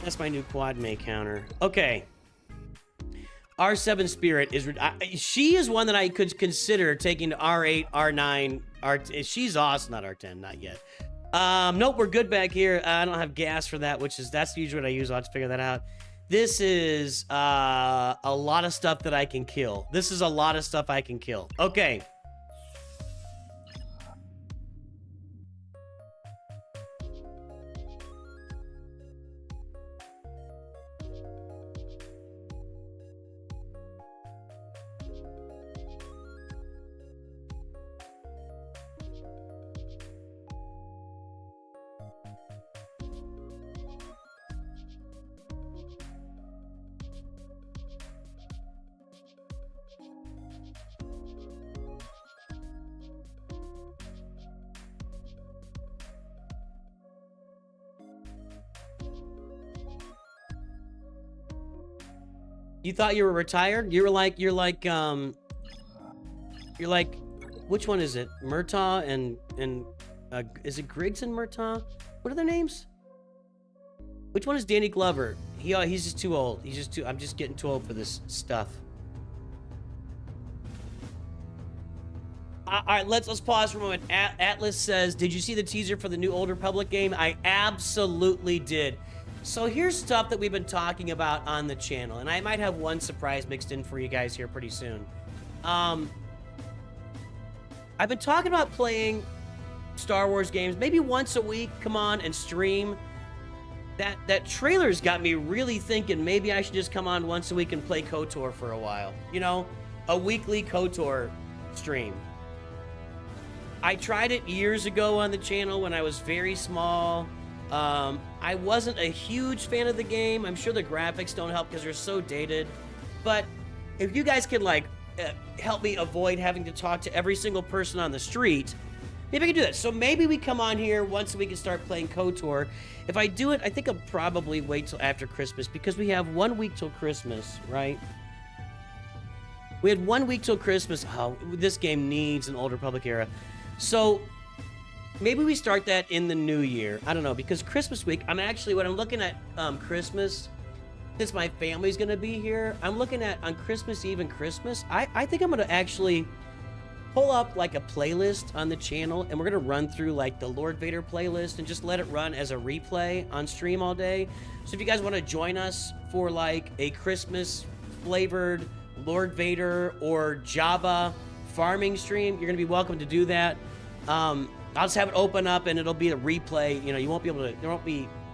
That's my new Quad May counter. Okay. R7 Spirit is... she is one that I could consider taking to R8, R9, she's awesome. Not R10, not yet. Nope, we're good back here. I don't have gas for that, that's usually what I use. I'll have to figure that out. This is a lot of stuff that I can kill. Okay. You thought you were retired? You're like, which one is it? Murtaugh and is it Griggs and Murtaugh? What are their names? Which one is Danny Glover? He's just too old. I'm just getting too old for this stuff. All right, let's pause for a moment. Atlas says, did you see the teaser for the new Old Republic game? I absolutely did. So here's stuff that we've been talking about on the channel, and I might have one surprise mixed in for you guys here pretty soon. I've been talking about playing Star Wars games maybe once a week, come on, and stream. That trailer's got me really thinking maybe I should just come on once a week and play KOTOR for a while. You know, a weekly KOTOR stream. I tried it years ago on the channel when I was very small. I wasn't a huge fan of the game. I'm sure the graphics don't help because they're so dated. But if you guys can, like, help me avoid having to talk to every single person on the street, maybe I can do that. So maybe we come on here once a week and start playing KOTOR. If I do it, I think I'll probably wait till after Christmas because we have 1 week till Christmas, right? We had 1 week till Christmas. Oh, this game needs an Old Republic era. So... maybe we start that in the new year. I don't know, because Christmas week, when I'm looking at Christmas, since my family's going to be here, I'm looking at on Christmas Eve and Christmas, I think I'm going to actually pull up like a playlist on the channel, and we're going to run through like the Lord Vader playlist and just let it run as a replay on stream all day. So if you guys want to join us for like a Christmas flavored Lord Vader or Jabba farming stream, you're going to be welcome to do that. I'll just have it open up and it'll be a replay. You know, you won't be able to,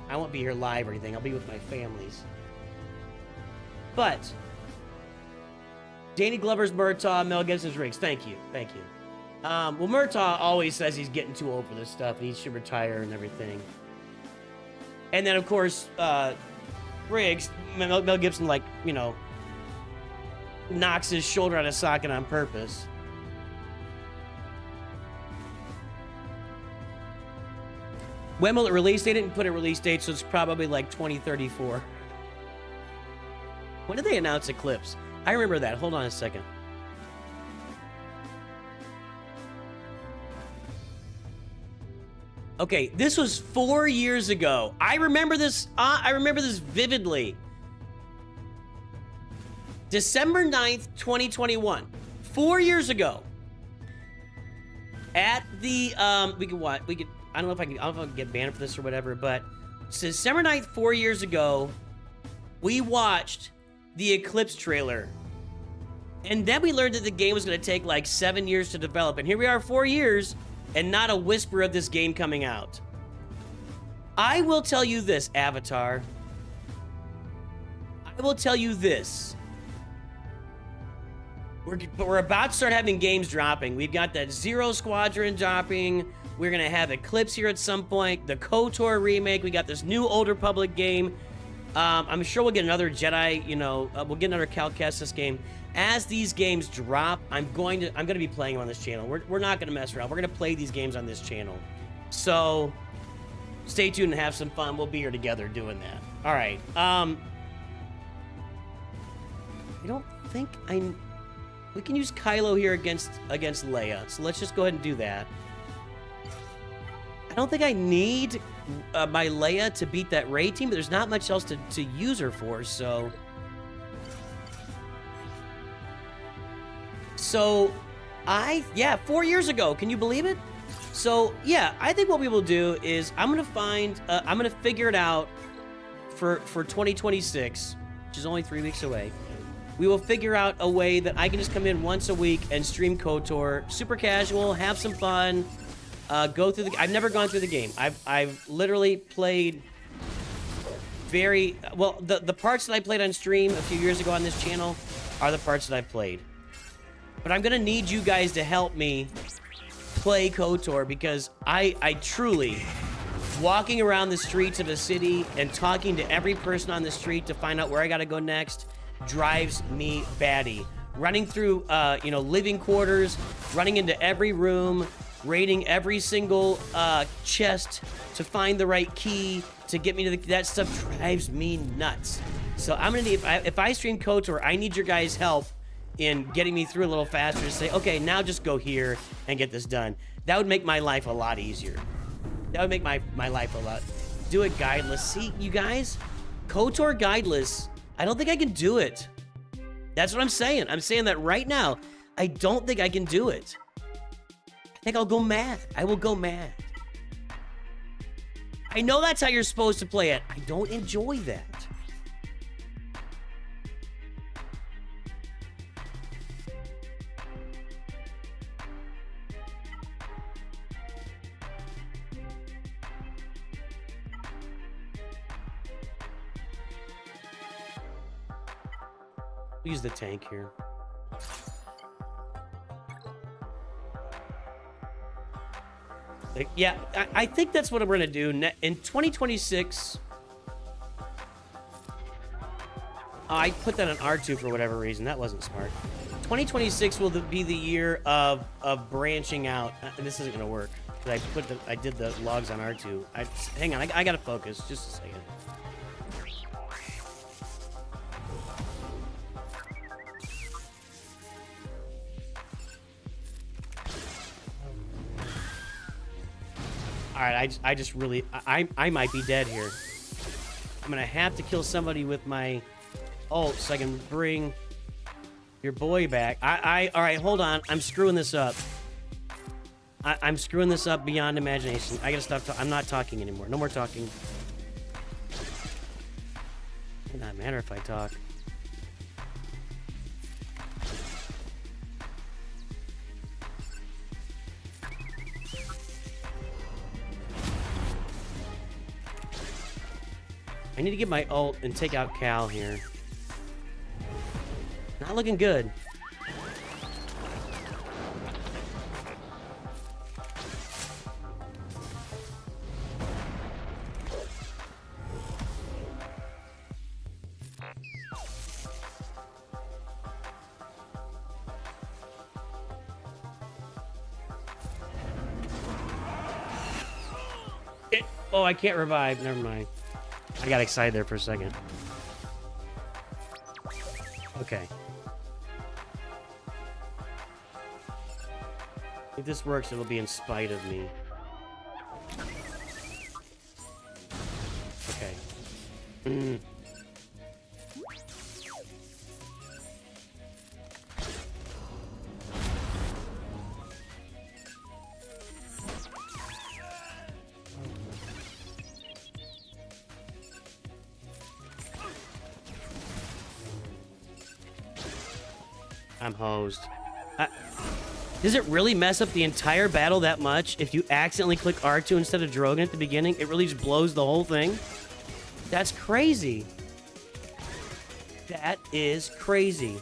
I won't be here live or anything. I'll be with my families. But, Danny Glover's Murtaugh, Mel Gibson's Riggs. Thank you. Well, Murtaugh always says he's getting too old for this stuff and he should retire and everything. And then, of course, Riggs, Mel Gibson, like, you know, knocks his shoulder out of socket on purpose. When will it release? They didn't put a release date, so it's probably like 2034. When did they announce Eclipse? I remember that. Hold on a second. Okay, this was 4 years ago. I remember this vividly. December 9th, 2021. 4 years ago. At the, I don't know if I can get banned for this or whatever, but December 9th, 4 years ago, we watched the Eclipse trailer. And then we learned that the game was going to take like 7 years to develop. And here we are 4 years and not a whisper of this game coming out. I will tell you this, Avatar. I will tell you this. We're about to start having games dropping. We've got that Zero Squadron dropping. We're going to have Eclipse here at some point. The KOTOR remake. We got this new Old Republic game. I'm sure we'll get another Jedi, you know, we'll get another Cal Kestis game. As these games drop, I'm going to be playing them on this channel. We're not going to mess around. We're going to play these games on this channel. So stay tuned and have some fun. We'll be here together doing that. All right. I don't think we can use Kylo here against Leia. So let's just go ahead and do that. I don't think I need my Leia to beat that Rey team, but there's not much else to use her for, so... yeah, 4 years ago. Can you believe it? So, yeah, I think what we will do is I'm going to figure it out for 2026, which is only 3 weeks away. We will figure out a way that I can just come in once a week and stream KOTOR. Super casual, have some fun, go through I've never gone through the game. I've literally played the parts that I played on stream a few years ago on this channel are the parts that I've played. But I'm going to need you guys to help me play KOTOR because I truly, walking around the streets of a city and talking to every person on the street to find out where I got to go next drives me batty. Running through, living quarters, running into every room, raiding every single chest to find the right key to get me to that stuff drives me nuts. So I'm going to need, if I stream KOTOR, I need your guys' help in getting me through a little faster to say, okay, now just go here and get this done. That would make my life a lot easier. That would make my life a lot. Do it guideless. See, you guys, KOTOR guideless, I don't think I can do it. That's what I'm saying. I'm saying that right now. I don't think I can do it. I think I'll go mad. I will go mad. I know that's how you're supposed to play it. I don't enjoy that. Use the tank here. Yeah, I think that's what we're gonna do in 2026. I put that on R2 for whatever reason. That wasn't smart. 2026 will be the year of branching out. This isn't gonna work. I did the logs on R2. Hang on, I gotta focus. Just a second. All right, I just really, I might be dead here. I'm gonna have to kill somebody with my ult so I can bring your boy back. All right, hold on. I'm screwing this up. I'm screwing this up beyond imagination. I gotta stop. I'm not talking anymore. No more talking. It doesn't matter if I talk. I need to get my ult and take out Cal here. Not looking good. Oh, I can't revive. Never mind. I got excited there for a second. Okay. If this works, it'll be in spite of me. Okay. I'm hosed. Does it really mess up the entire battle that much if you accidentally click R2 instead of Drogon at the beginning? It really just blows the whole thing? That's crazy. That is crazy.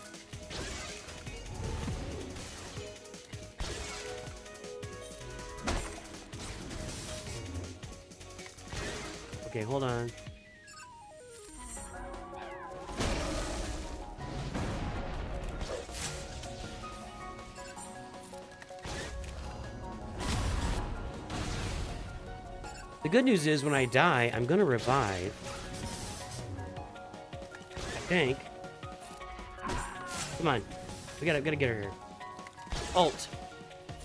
Okay, hold on. The good news is when I die, I'm gonna revive. I think. Come on. We gotta get her here. Ult.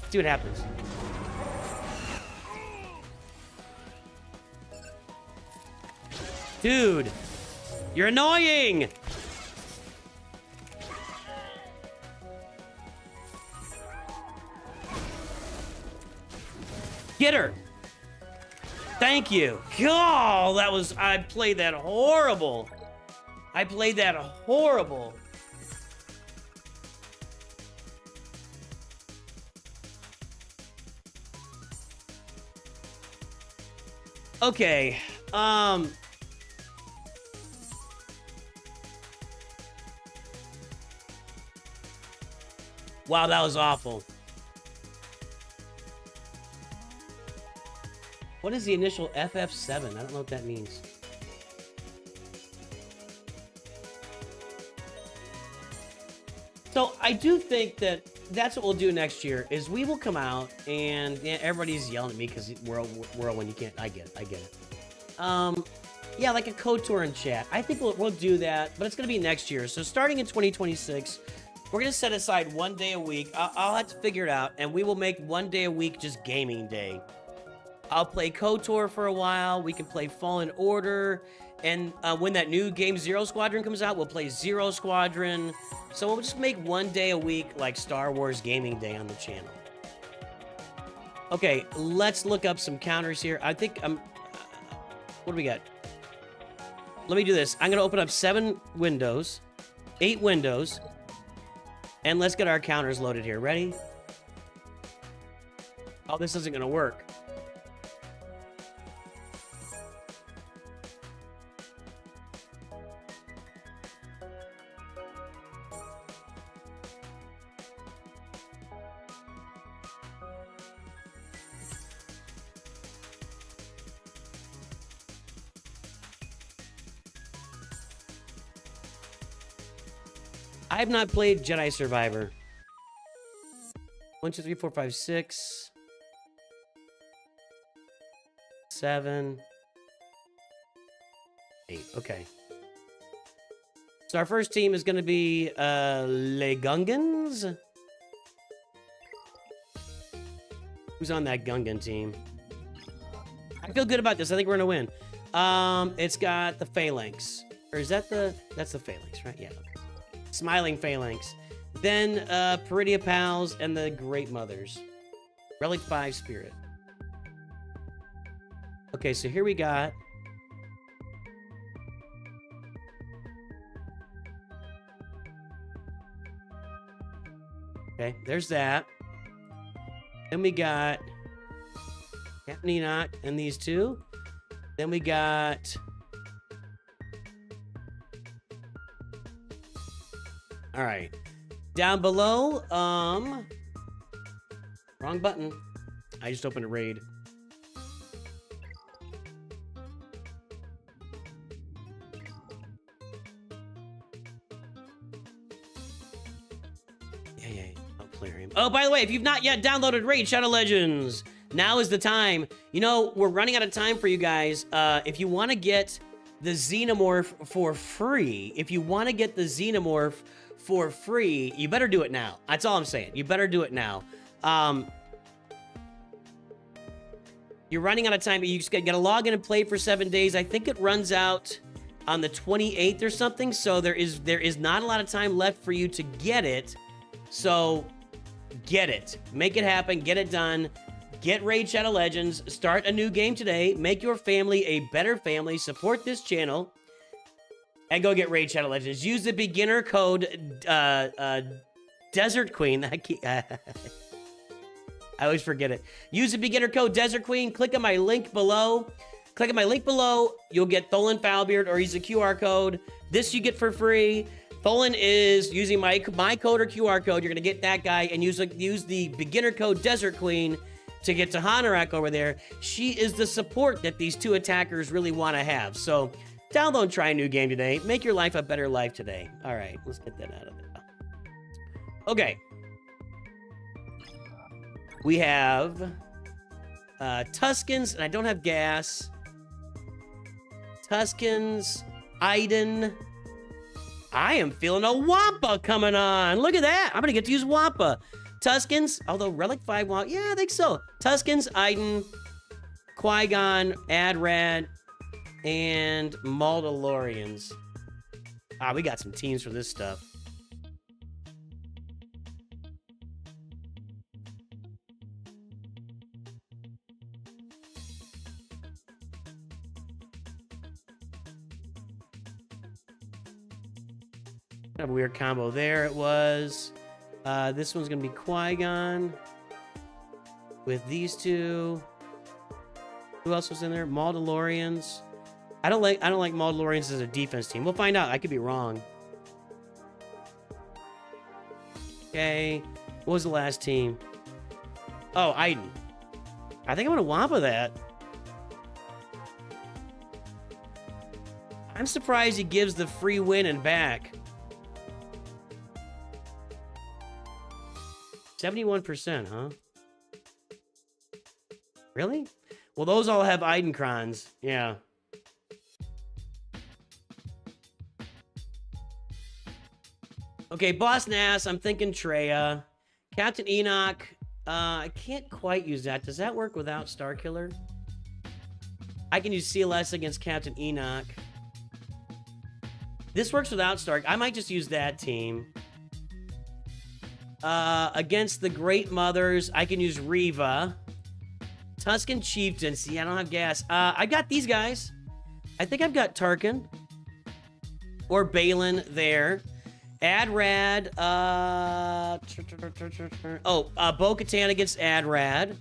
See what happens. Dude! You're annoying! Get her! Thank you. God, that was... I played that horrible. I played that horrible. Okay. Wow, that was awful. What is the initial FF7? I don't know what that means. So I do think that that's what we'll do next year is we will come out and everybody's yelling at me because Whirlwind, you can't. I get it. Yeah, like a KOTOR in chat. I think we'll do that, but it's going to be next year. So starting in 2026, we're going to set aside 1 day a week. I'll have to figure it out, and we will make 1 day a week just gaming day. I'll play KOTOR for a while. We can play Fallen Order. And when that new game Zero Squadron comes out, we'll play Zero Squadron. So we'll just make 1 day a week like Star Wars Gaming Day on the channel. Okay, let's look up some counters here. I think what do we got? Let me do this. I'm going to open up 7 windows, 8 windows, and let's get our counters loaded here. Ready? Oh, this isn't going to work. I have not played Jedi Survivor. 1, 2, 3, 4, 5, 6, 7, 8. Okay. So our first team is going to be Le Gungans. Who's on that Gungan team? I feel good about this. I think we're going to win. It's got the Phalanx. Or is that the... That's the Phalanx, right? Yeah. Smiling Phalanx. Then Peridia Pals and the Great Mothers. Relic 5 Spirit. Okay, so here we got... Okay, there's that. Then we got Captain Enoch and these two. Then we got... All right. Down below, wrong button. I just opened a raid. Yeah. I'll clear him. Oh, by the way, if you've not yet downloaded Raid Shadow Legends, now is the time. You know, we're running out of time for you guys. If you want to get the Xenomorph for free, for free, you better do it now. That's all I'm saying. You better do it now. You're running out of time, but you just gotta log in and play for 7 days. I think it runs out on the 28th or something, so there is not a lot of time left for you to get it. So get it. Make it happen. Get it done. Get Raid Shadow Legends. Start a new game today. Make your family a better family. Support this channel. And go get Raid Shadow Legends. Use the beginner code Desert Queen. I always forget it. Use the beginner code Desert Queen. Click on my link below. Click on my link below. You'll get Tholen Foulbeard or use the QR code. This you get for free. Tholen is using my code or QR code. You're going to get that guy and use the beginner code Desert Queen to get Tuhanarak over there. She is the support that these two attackers really want to have. So download and try a new game today. Make your life a better life today. All right, let's get that out of there. Okay. We have Tuskens, and I don't have gas. Tuskens, Iden. I am feeling a Wampa coming on. Look at that. I'm going to get to use Wampa. Tuskens, although Relic 5 Wampa. Yeah, I think so. Tuskens, Iden, Qui-Gon, Adrad, and Mandalorians. Ah, we got some teams for this stuff. Kind of a weird combo there. It was. This one's gonna be Qui-Gon with these two. Who else was in there? Mandalorians. I don't like Mandalorians as a defense team. We'll find out. I could be wrong. Okay. What was the last team? Oh, Iden. I think I'm gonna Wampa that. I'm surprised he gives the free win and back. 71%, huh? Really? Well, those all have Idencrons. Yeah. Okay, Boss Nass, I'm thinking Treya. Captain Enoch, I can't quite use that. Does that work without Starkiller? I can use CLS against Captain Enoch. This works without Stark. I might just use that team. Against the Great Mothers, I can use Reva. Tusken Chieftain. See, I don't have gas. I got these guys. I think I've got Tarkin. Or Balin there. Adrad. Bo-Katan against Adrad.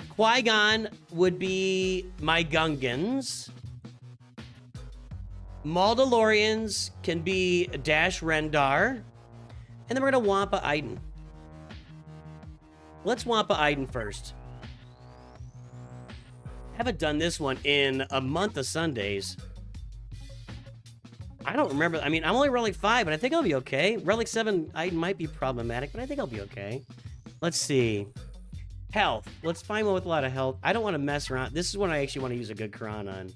Qui-Gon would be my Gungans. Mandalorians can be Dash Rendar. And then we're going to Wampa Iden. Let's Wampa Iden first. Haven't done this one in a month of Sundays. I don't remember. I mean, I'm only Relic 5, but I think I'll be okay. Relic 7, Iden might be problematic, but I think I'll be okay. Let's see. Health. Let's find one with a lot of health. I don't want to mess around. This is when I actually want to use a good Quran on.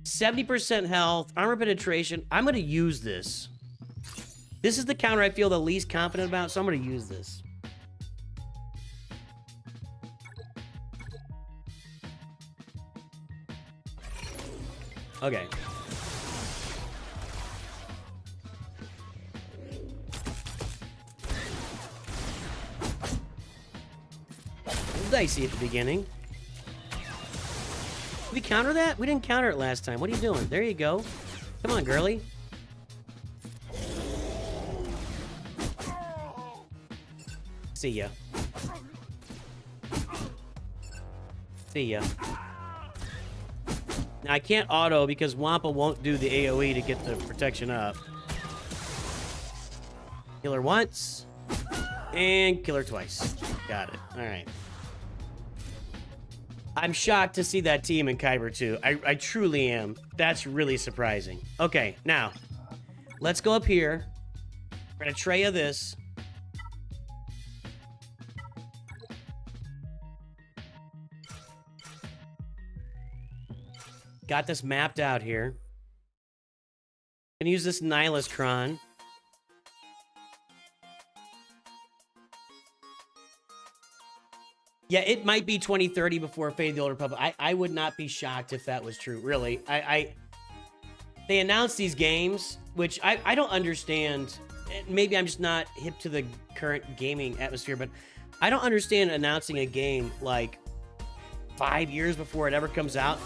70% health. Armor penetration. I'm going to use this. This is the counter I feel the least confident about, so I'm going to use this. Okay. It was dicey at the beginning. Did we counter that? We didn't counter it last time. What are you doing? There you go. Come on, girly. See ya. See ya. Now, I can't auto because Wampa won't do the AoE to get the protection up. Kill her once. And kill her twice. Got it. Alright. I'm shocked to see that team in Kyber too. I truly am. That's really surprising. Okay, now. Let's go up here. We're going to Treya this. Got this mapped out here. Gonna use this Nihilus Kron. Yeah, it might be 2030 before Fate of the Old Republic. I would not be shocked if that was true, really. They announced these games, which I don't understand. Maybe I'm just not hip to the current gaming atmosphere, but I don't understand announcing a game like 5 years before it ever comes out.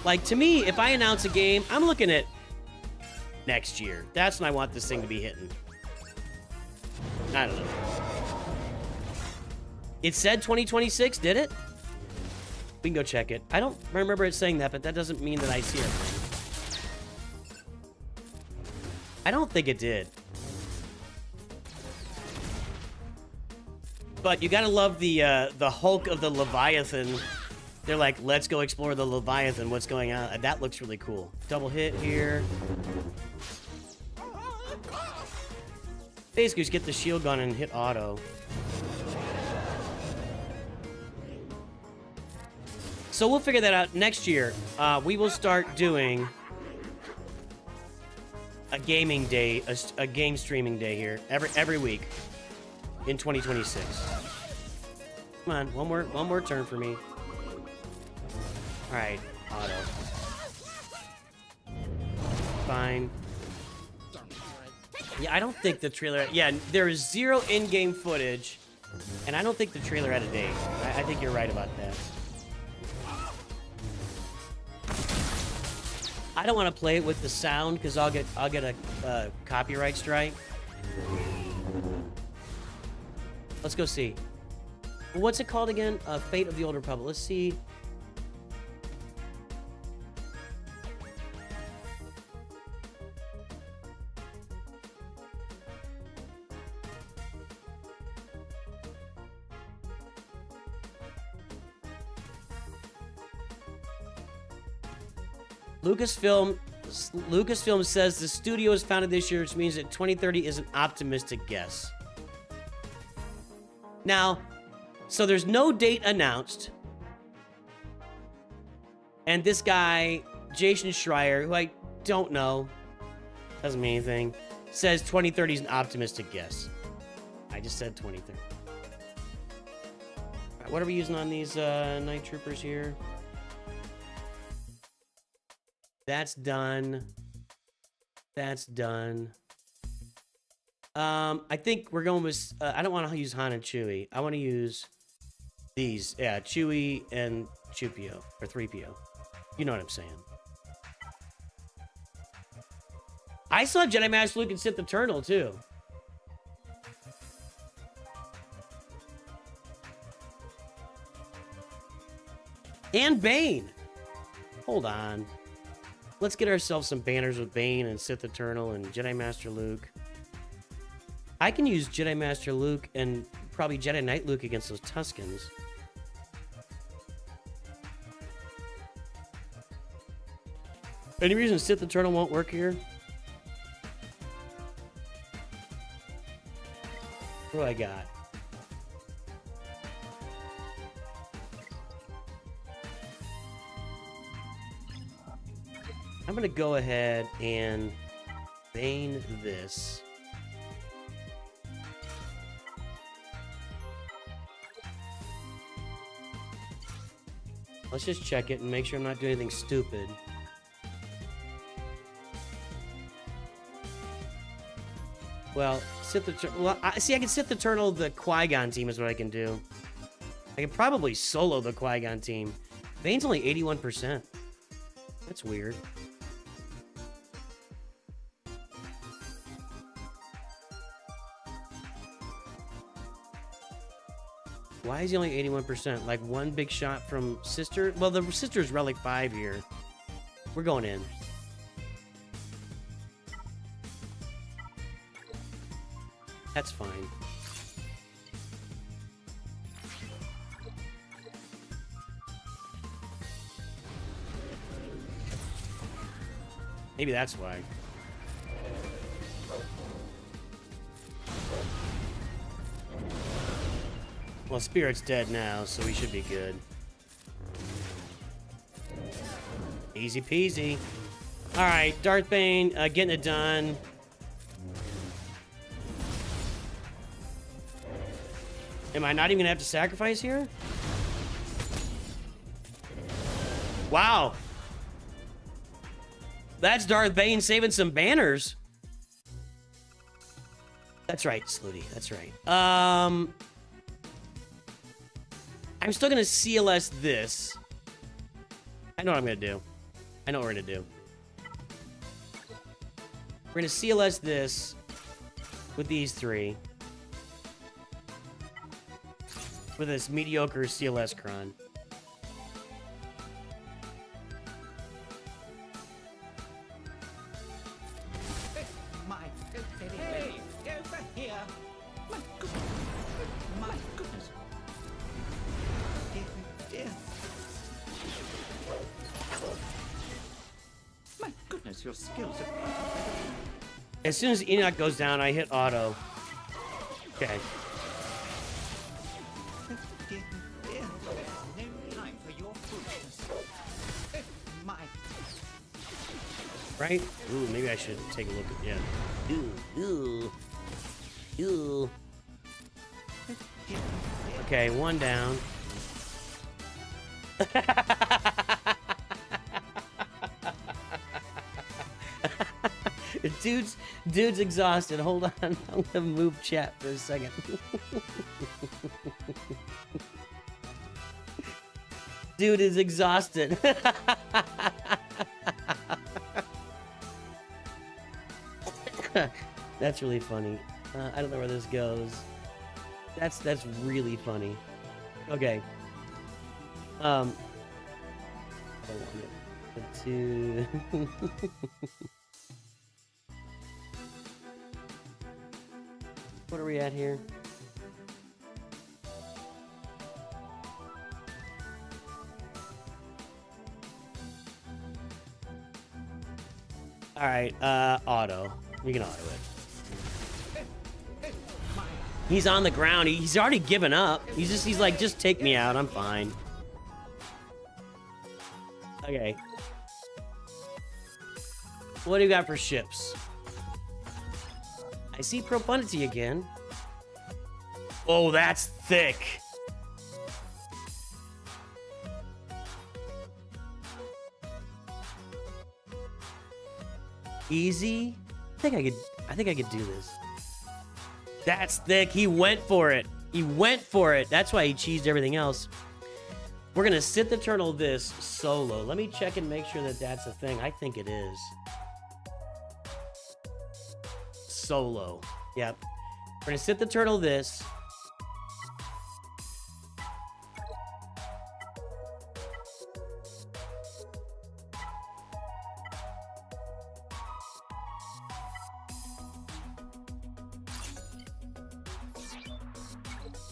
Like, to me, if I announce a game, I'm looking at next year. That's when I want this thing to be hitting. I don't know. It said 2026, did it? We can go check it. I don't remember it saying that, but that doesn't mean that I see it. I don't think it did. But you gotta love the Hulk of the Leviathan. They're like, let's go explore the Leviathan. What's going on? That looks really cool. Double hit here. Basically, just get the shield gun and hit auto. So we'll figure that out next year. We will start doing a gaming day, a game streaming day here every week in 2026. Come on, one more turn for me. All right, auto. Fine. Yeah, I don't think the trailer... Yeah, there is 0 in-game footage, and I don't think the trailer had a date. I think you're right about that. I don't want to play it with the sound, because I'll get a copyright strike. Let's go see. What's it called again? Fate of the Old Republic. Let's see... Lucasfilm says the studio is founded this year, which means that 2030 is an optimistic guess. Now, so there's no date announced. And this guy, Jason Schreier, who I don't know, doesn't mean anything, says 2030 is an optimistic guess. I just said 2030. All right, what are we using on these Night Troopers here? That's done. That's done. I think we're going with... I don't want to use Han and Chewie. I want to use these. Yeah, Chewie and Chupio. Or 3PO. You know what I'm saying. I saw Jedi Master Luke and Sith Eternal, too. And Bane. Hold on. Let's get ourselves some banners with Bane and Sith Eternal and Jedi Master Luke. I can use Jedi Master Luke and probably Jedi Knight Luke against those Tuskens. Any reason Sith Eternal won't work here? What do I got? I'm going to go ahead and Bane this. Let's just check it and make sure I'm not doing anything stupid. Well, Sith Eternal... Well, I can Sith Eternal the Qui-Gon team is what I can do. I can probably solo the Qui-Gon team. Bane's only 81%. That's weird. Why is he only 81%? Like one big shot from Sister? Well, the Sister's Relic 5 here. We're going in. That's fine. Maybe that's why. Well, Spirit's dead now, so we should be good. Easy peasy. Alright, Darth Bane, getting it done. Am I not even gonna have to sacrifice here? Wow. That's Darth Bane saving some banners. That's right, Slutty. That's right. I'm still gonna CLS this. I know what I'm gonna do. I know what we're gonna do. We're gonna CLS this with these three. With this mediocre CLS Kron. Hey, over here. My goodness. My goodness. Dear. My goodness, your skills are... As soon as Enoch goes down, I hit auto. Okay. Dear. No time for your foolishness. My... Right? Ooh, maybe I should take a look at... Yeah. Ooh. Okay, one down. Dude's exhausted. Hold on. I'm gonna move chat for a second. Dude is exhausted. That's really funny. I don't know where this goes. That's really funny. Okay. I don't want it to. What are we at here? All right, auto. We can auto it. He's on the ground. He's already given up. He's like, just take me out. I'm fine. Okay. What do you got for ships? I see Profundity again. Oh, that's thick. Easy. I think I could do this. That's thick. He went for it. He went for it. That's why he cheesed everything else. We're gonna sit the turtle this solo. Let me check and make sure that that's a thing. I think it is. Solo. Yep. We're gonna sit the turtle this.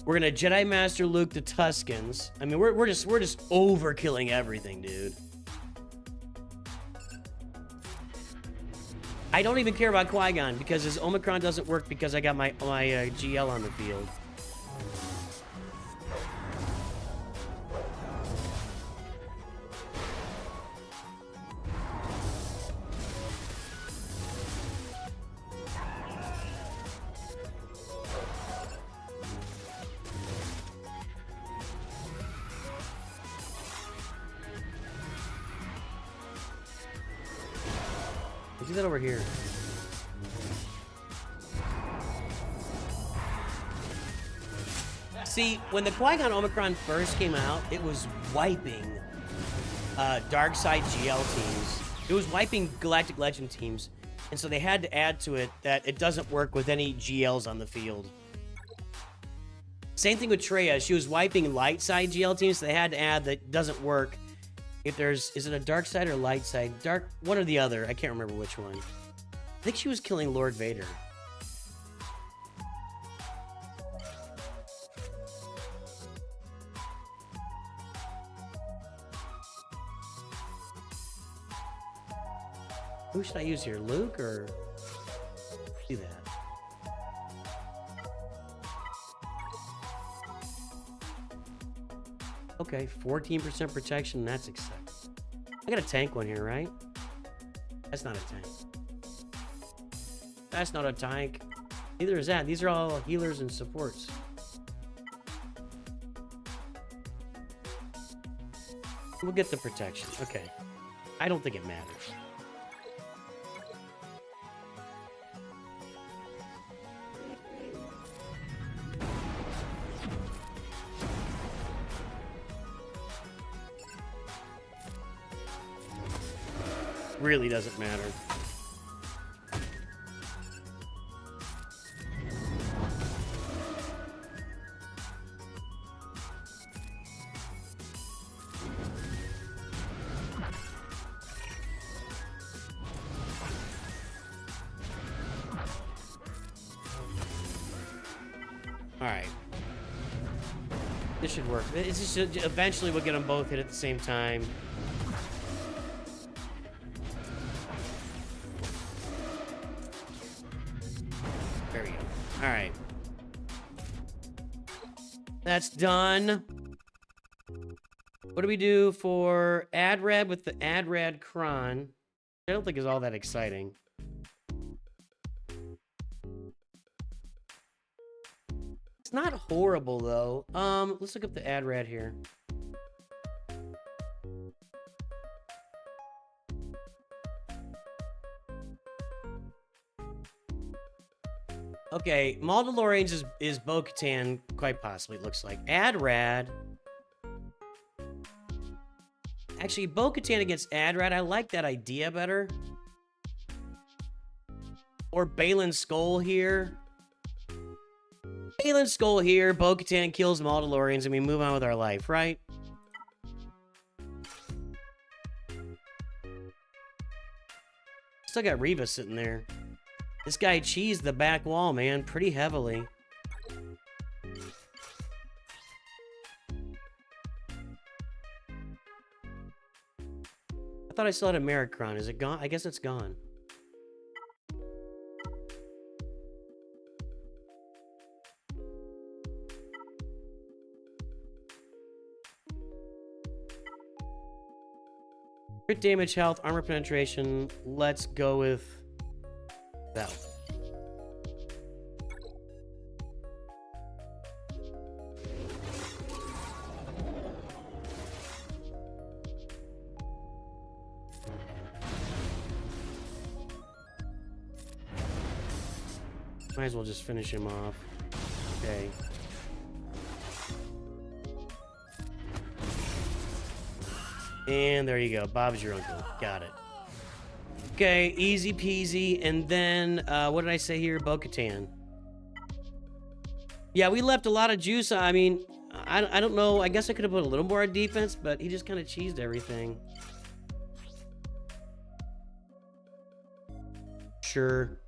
We're gonna Jedi Master Luke the Tuscans. I mean, we're just overkilling everything, dude. I don't even care about Qui-Gon because his Omicron doesn't work because I got my GL on the field. Do that over here. See, when the Qui-Gon Omicron first came out, it was wiping Dark Side GL teams. It was wiping Galactic Legend teams. And so they had to add to it that it doesn't work with any GLs on the field. Same thing with Traya. She was wiping light side GL teams, so they had to add that it doesn't work if there's, is it a dark side or light side? Dark, one or the other. I can't remember which one. I think she was killing Lord Vader. Who should I use here? Luke or do that? Okay, 14% protection. That's exciting. I got a tank one here, right? That's not a tank. That's not a tank. Neither is that. These are all healers and supports. We'll get the protection. Okay. I don't think it matters. Really doesn't matter. Alright. This should work. It's just, eventually we'll get them both hit at the same time. There we go. Alright. That's done. What do we do for Adrad with the Adrad Kron? I don't think it's all that exciting. It's not horrible though. Let's look up the Adrad here. Okay, Mandalorians is Bo-Katan, quite possibly, it looks like. Adrad. Actually, Bo-Katan against Adrad, I like that idea better. Or Balin Skull here. Balin Skull here, Bo-Katan kills Mandalorians, and we move on with our life, right? Still got Reva sitting there. This guy cheesed the back wall, man, pretty heavily. I thought I still had a Maricron. Is it gone? I guess it's gone. Crit damage, health, armor penetration. Let's go with that one. Might as well just finish him off. Okay. And there you go. Bob's your uncle. Got it. Okay, easy peasy. And then, what did I say here? Bo-Katan. Yeah, we left a lot of juice. I mean, I don't know. I guess I could have put a little more on defense, but he just kind of cheesed everything. Sure.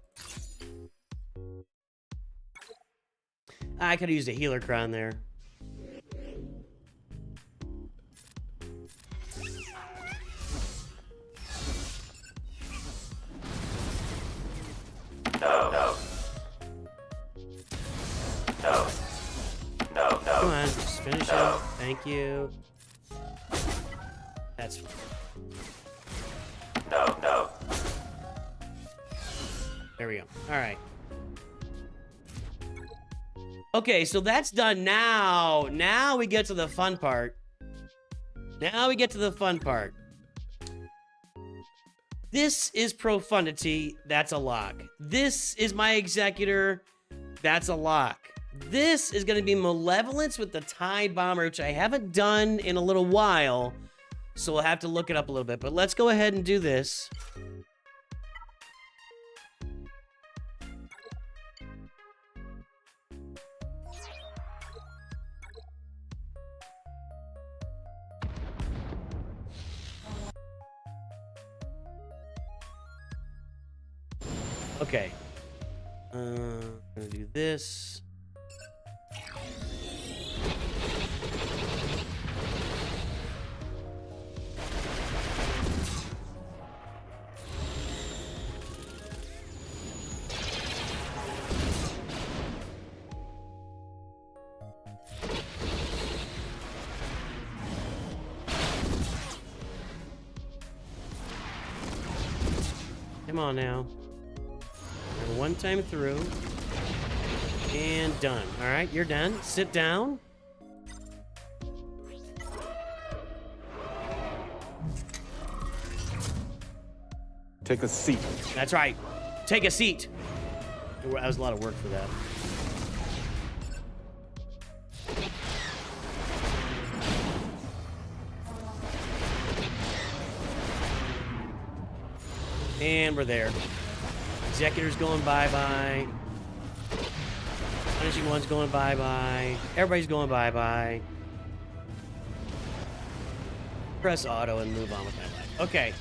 I could have used a healer crown there. Come on, just finish him. Thank you. That's fine. There we go. All right. Okay, so that's done now. Now we get to the fun part. This is Profundity. That's a lock. This is my Executor. That's a lock. This is going to be Malevolence with the TIE Bomber, which I haven't done in a little while. So we'll have to look it up a little bit. But let's go ahead and do this. Okay. I'm gonna do this. Come on now. One time through. And done. All right, you're done. Sit down. Take a seat. That's right. Take a seat. That was a lot of work for that. And we're there. Executor's going bye-bye. Punishing one's going bye-bye. Everybody's going bye-bye. Press auto and move on with my life. Okay.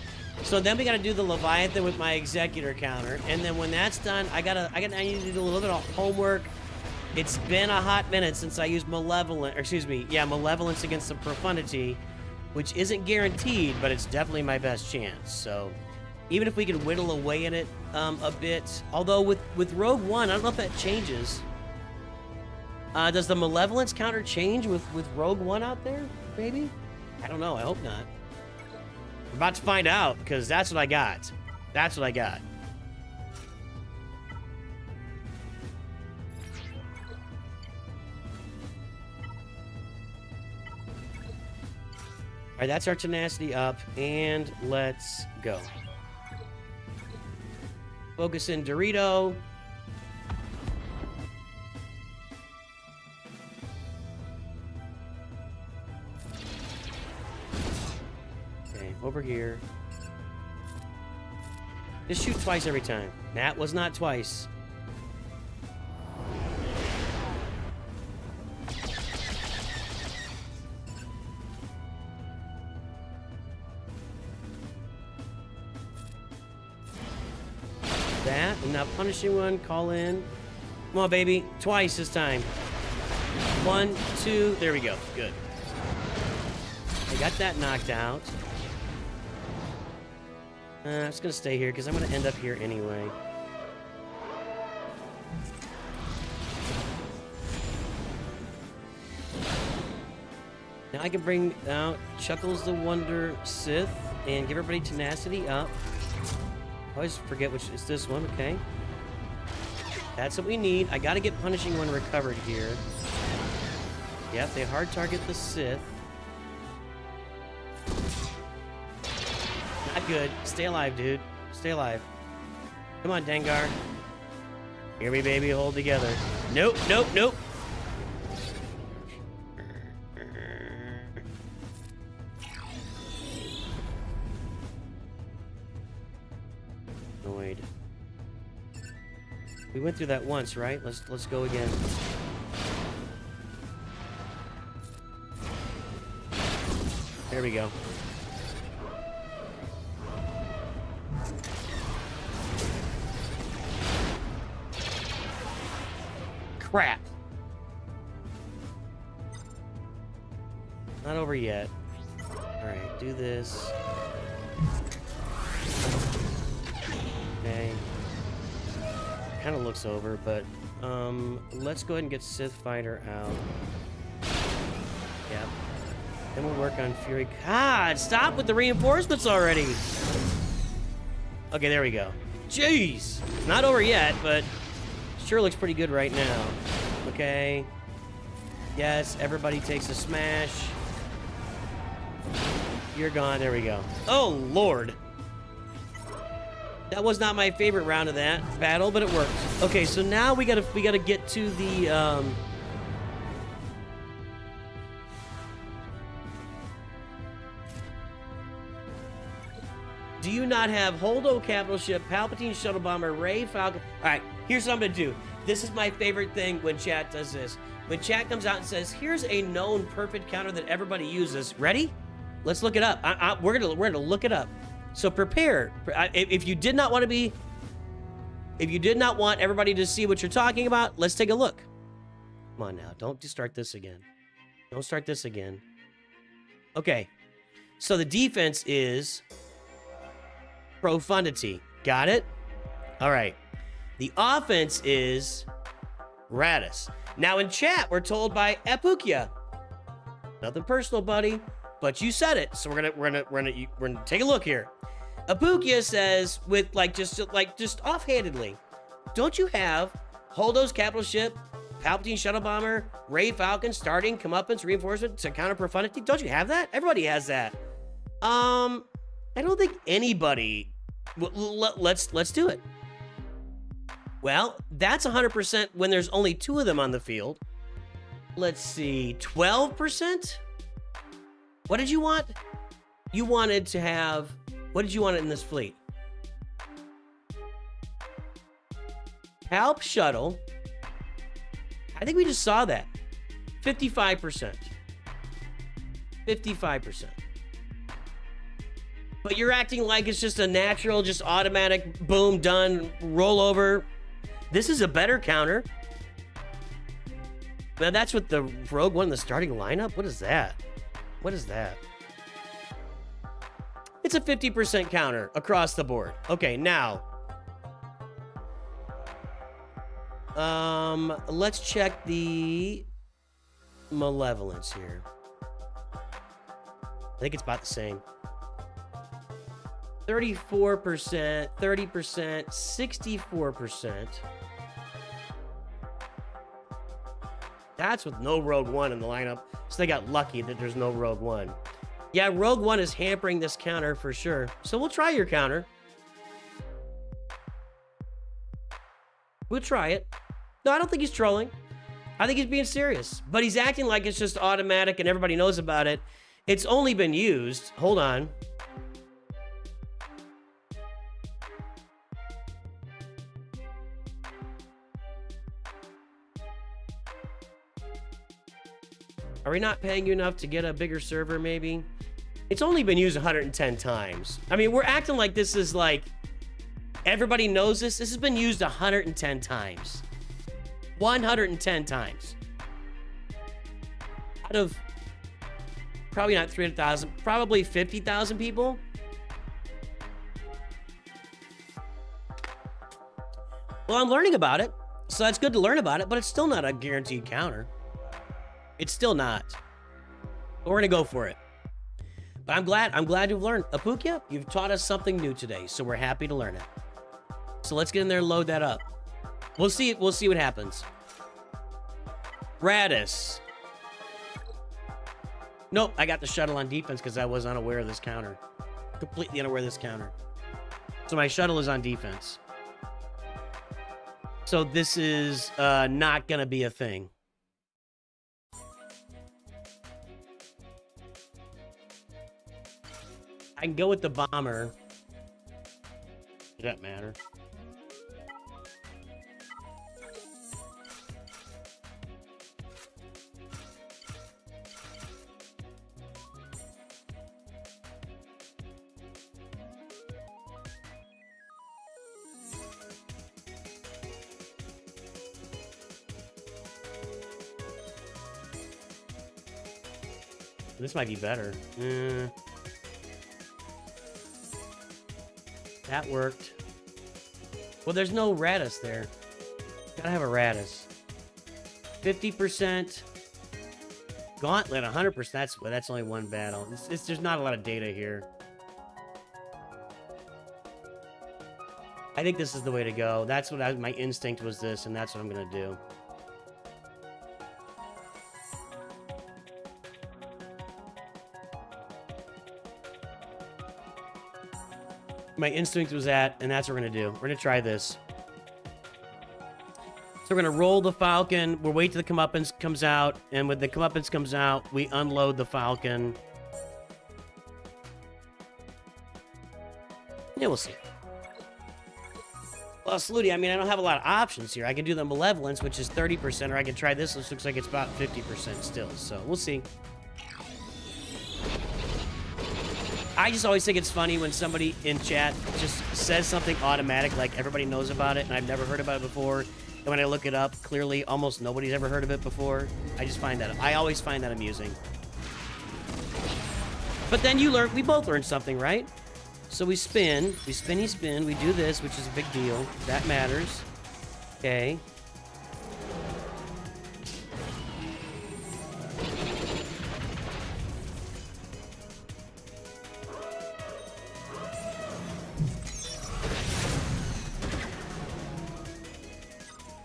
So then we gotta do the Leviathan with my Executor counter. And then when that's done, I need to do a little bit of homework It's been a hot minute since I used Malevolent, or excuse me, yeah, Malevolence against the Profundity, which isn't guaranteed, but it's definitely my best chance. So even if we can whittle away at it a bit, although with Rogue One, I don't know if that changes. Does the Malevolence counter change with Rogue One out there, maybe? I don't know, I hope not. We're about to find out, because that's what I got. That's what I got. All right, that's our tenacity up, and let's go. Focus in Dorito. Okay, over here. Just shoot twice every time. That was not twice. That, and now punishing one, call in. Come on, baby. Twice this time. 1, 2, there we go. Good. I got that knocked out. I'm just gonna stay here, because I'm gonna end up here anyway. Now I can bring out Chuckles the Wonder Sith, and give everybody tenacity up. I always forget which is this one, okay. That's what we need. I gotta get punishing one recovered here. Yep, they hard target the Sith. Not good. Stay alive, dude. Stay alive. Come on, Dengar. Here we baby, hold together. Nope, nope, nope. Annoyed. We went through that once, right? Let's go again. There we go. Crap. Not over yet. Alright, do this. Okay. Kind of looks over, but let's go ahead and get Sith Fighter out. Yep. Then we'll work on Fury. God, stop with the reinforcements already. Okay, there we go. Jeez. It's not over yet, but sure looks pretty good right now. Okay. Yes, everybody takes a smash. You're gone. There we go. Oh, Lord. That was not my favorite round of that battle, but it worked. Okay, so now we gotta get to the do you not have Holdo capital ship, Palpatine shuttle bomber, Rey Falcon? All right, here's what I'm gonna do. This is my favorite thing when chat does this. When chat comes out and says, "Here's a known perfect counter that everybody uses." Ready? Let's look it up. We're gonna look it up. So prepare. If you did not want everybody to see what you're talking about, let's take a look. Come on now, don't start this again. Don't start this again. Okay. So the defense is Profundity. Got it? All right. The offense is Radis. Now in chat, we're told by Epukia. Nothing personal, buddy, but you said it, so we're gonna take a look here. Epukia says, with just offhandedly, don't you have Holdo's capital ship, Palpatine shuttle bomber, Rey Falcon starting comeuppance reinforcement to counter Profundity? Don't you have that? Everybody has that. I don't think anybody. Let's do it. Well, that's 100% when there's only 2 of them on the field. Let's see, 12%? What did you want? You wanted to have, what did you want in this fleet? Palp shuttle. I think we just saw that. 55%. 55%. But you're acting like it's just a natural, just automatic, boom, done, roll over. This is a better counter. But that's with the Rogue One in the starting lineup? What is that? What is that? It's a 50% counter across the board. Okay, now. Let's check the malevolence here. I think it's about the same. 34%, 30%, 64%. That's with no Rogue One in the lineup. So they got lucky that there's no Rogue One. Yeah, Rogue One is hampering this counter for sure. So we'll try your counter. We'll try it. No, I don't think he's trolling. I think he's being serious. But he's acting like it's just automatic and everybody knows about it. It's only been used. Hold on. Are we not paying you enough to get a bigger server, maybe? It's only been used 110 times. I mean, we're acting like this is like... Everybody knows this. This has been used 110 times. 110 times. Out of... Probably not 300,000. Probably 50,000 people. Well, I'm learning about it. So that's good to learn about it, but it's still not a guaranteed counter. It's still not. But we're gonna go for it. But I'm glad you've learned. Apukia, you've taught us something new today, so we're happy to learn it. So let's get in there and load that up. We'll see what happens. Radis. Nope, I got the shuttle on defense because I was unaware of this counter. Completely unaware of this counter. So my shuttle is on defense. So this is not gonna be a thing. I can go with the bomber. Does that matter? This might be better. That worked. Well, there's no Radis there. Gotta have a Radis. 50%. Gauntlet, 100%. That's only one battle. There's not a lot of data here. I think this is the way to go. That's what my instinct was this, and that's what I'm gonna do. My instinct was that, and that's what we're gonna do. We're gonna try this. So we're gonna roll the Falcon. We'll wait till the comeuppance comes out, and when the comeuppance comes out, we unload the Falcon. Yeah, we'll see. Well, Saluti, I mean, I don't have a lot of options here. I can do the Malevolence, which is 30%, or I can try this, which looks like it's about 50% still. So we'll see. I just always think it's funny when somebody in chat just says something automatic, like everybody knows about it, and I've never heard about it before. And when I look it up, clearly almost nobody's ever heard of it before. I always find that amusing. But then we both learned something, right? So we spin, we spin, we do this, which is a big deal. That matters. Okay.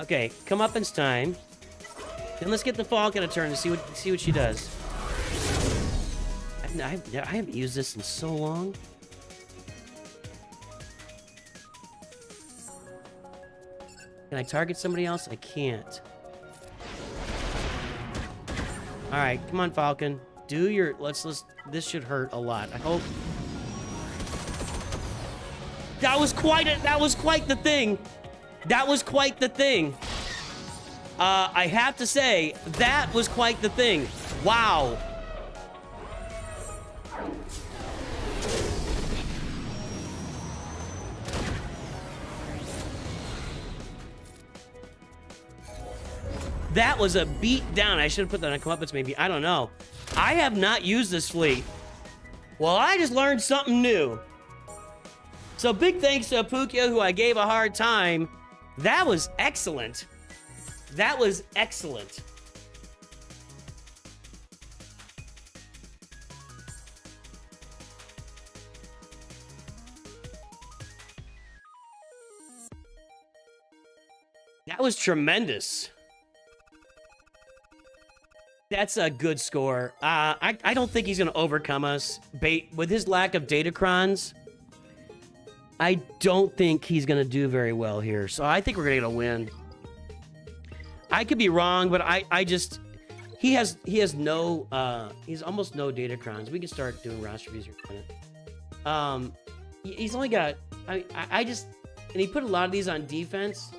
Okay, comeuppance time. Then let's get the Falcon a turn to see what she does. I haven't used this in so long. Can I target somebody else? I can't. All right, come on, Falcon. Do your this should hurt a lot. I hope. That was quite the thing. That was quite the thing. I have to say, that was quite the thing. Wow. That was a beat down. I should have put that on comeuppance maybe. I don't know. I have not used this fleet. Well, I just learned something new. So big thanks to Apukia, who I gave a hard time. That was excellent. That was excellent. That was tremendous. That's a good score. I don't think he's going to overcome us. With his lack of datacrons, I don't think he's going to do very well here. So I think we're going to get a win. I could be wrong, but I just... He has no... he's almost no datacrons. We can start doing roster views here in a minute. He's only got... I just... And he put a lot of these on defense.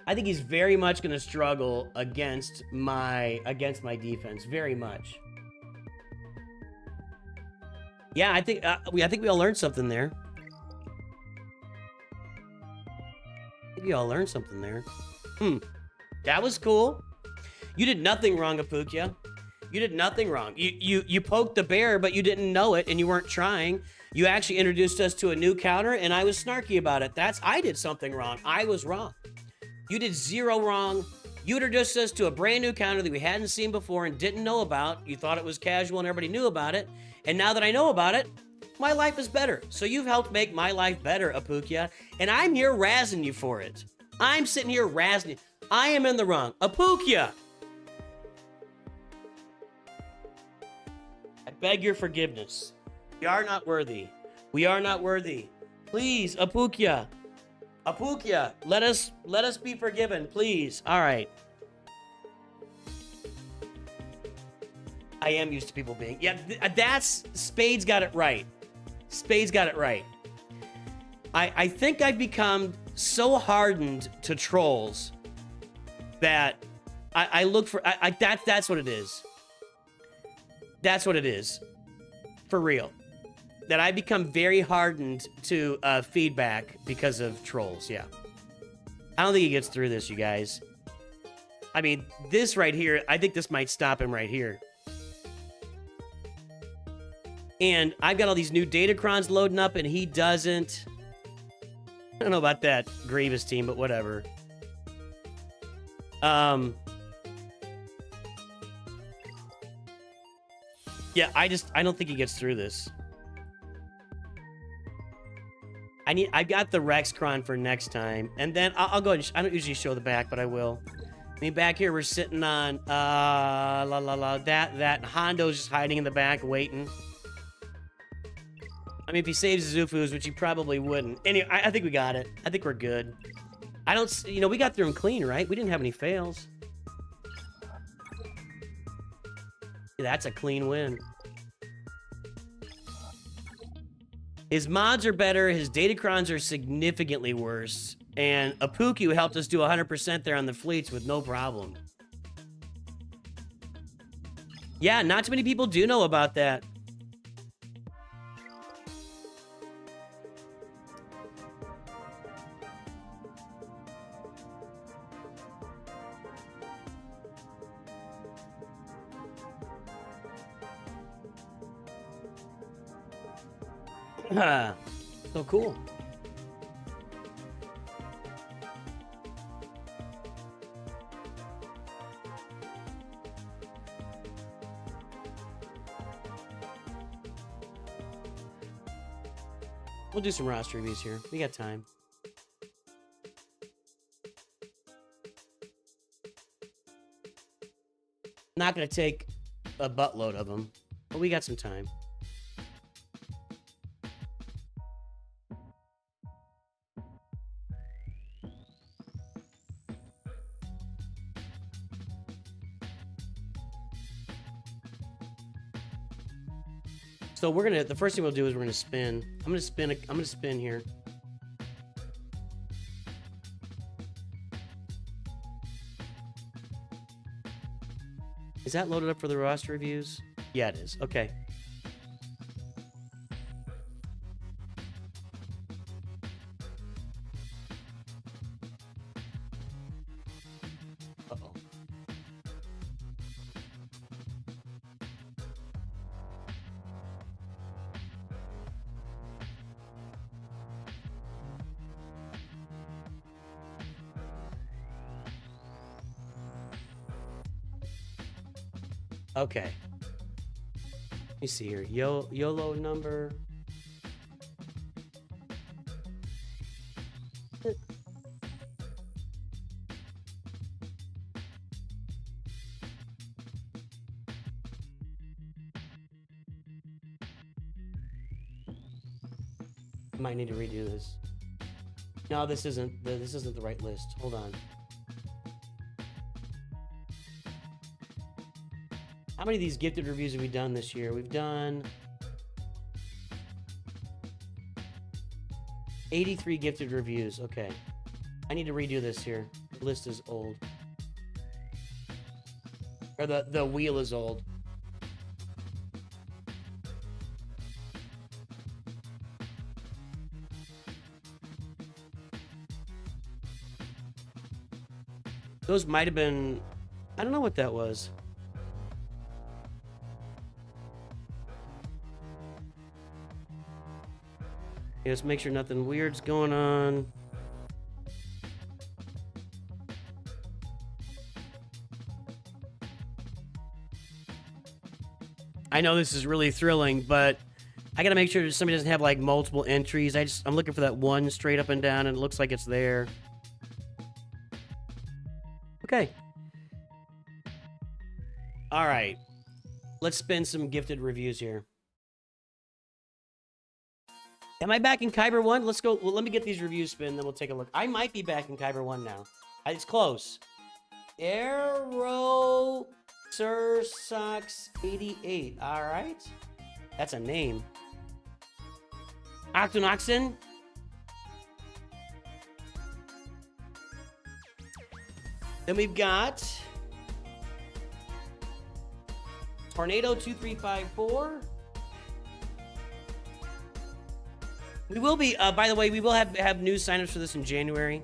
I think he's very much going to struggle against my defense, very much. Yeah, I think we all learned something there. I think we all learned something there. That was cool. You did nothing wrong, Apukia. You did nothing wrong. You poked the bear, but you didn't know it, and you weren't trying. You actually introduced us to a new counter, and I was snarky about it. I did something wrong. I was wrong. You did zero wrong. You introduced us to a brand new counter that we hadn't seen before and didn't know about. You thought it was casual and everybody knew about it. And now that I know about it, my life is better. So you've helped make my life better, Apukia. And I'm here razzing you for it. I'm sitting here razzing you. I am in the wrong. Apukia! I beg your forgiveness. We are not worthy. We are not worthy. Please, Apukia. Apukia, let us be forgiven, please. All right. I am used to people being... Yeah, that's... Spades got it right. Spades got it right. I think I've become so hardened to trolls that I look for... That's what it is. That's what it is. For real. That I become very hardened to feedback because of trolls, yeah. I don't think he gets through this, you guys. I mean, this right here, I think this might stop him right here. And I've got all these new datacrons loading up, and he doesn't. I don't know about that Grievous team, but whatever. Yeah, I don't think he gets through this. I got the Rexcron for next time, and then I'll go ahead. I don't usually show the back, but I will. I mean, back here we're sitting on that Hondo's just hiding in the back waiting. I mean, if he saves Zufus, which he probably wouldn't. Anyway, I think we got it. I think we're good. We got through him clean, right? We didn't have any fails. That's a clean win. His mods are better. His datacrons are significantly worse. And Apuku helped us do 100% there on the fleets with no problem. Yeah, not too many people do know about that. So cool. We'll do some roster reviews here. We got time. Not gonna take a buttload of them, but we got some time. So the first thing we'll do is we're gonna spin. I'm gonna spin here. Is that loaded up for the roster reviews? Yeah, it is. Okay. Okay. Let me see here. YOLO number. Might need to redo this. No, this isn't the right list. Hold on. How many of these gifted reviews have we done this year? We've done 83 gifted reviews. Okay. I need to redo this here. The list is old. Or the wheel is old. Those might have been... I don't know what that was. Okay, let's make sure nothing weird's going on. I know this is really thrilling, but I gotta make sure somebody doesn't have like multiple entries. I'm looking for that one straight up and down, and it looks like it's there. Okay. All right. Let's spin some gifted reviews here. Am I back in Kyber 1? Let's go. Well, let me get these reviews spin, then we'll take a look. I might be back in Kyber 1 now. It's close. Arrow Sir Socks 88. All right. That's a name. Octonoxen. Then we've got Tornado 2354. We will be, by the way, we will have new signups for this in January.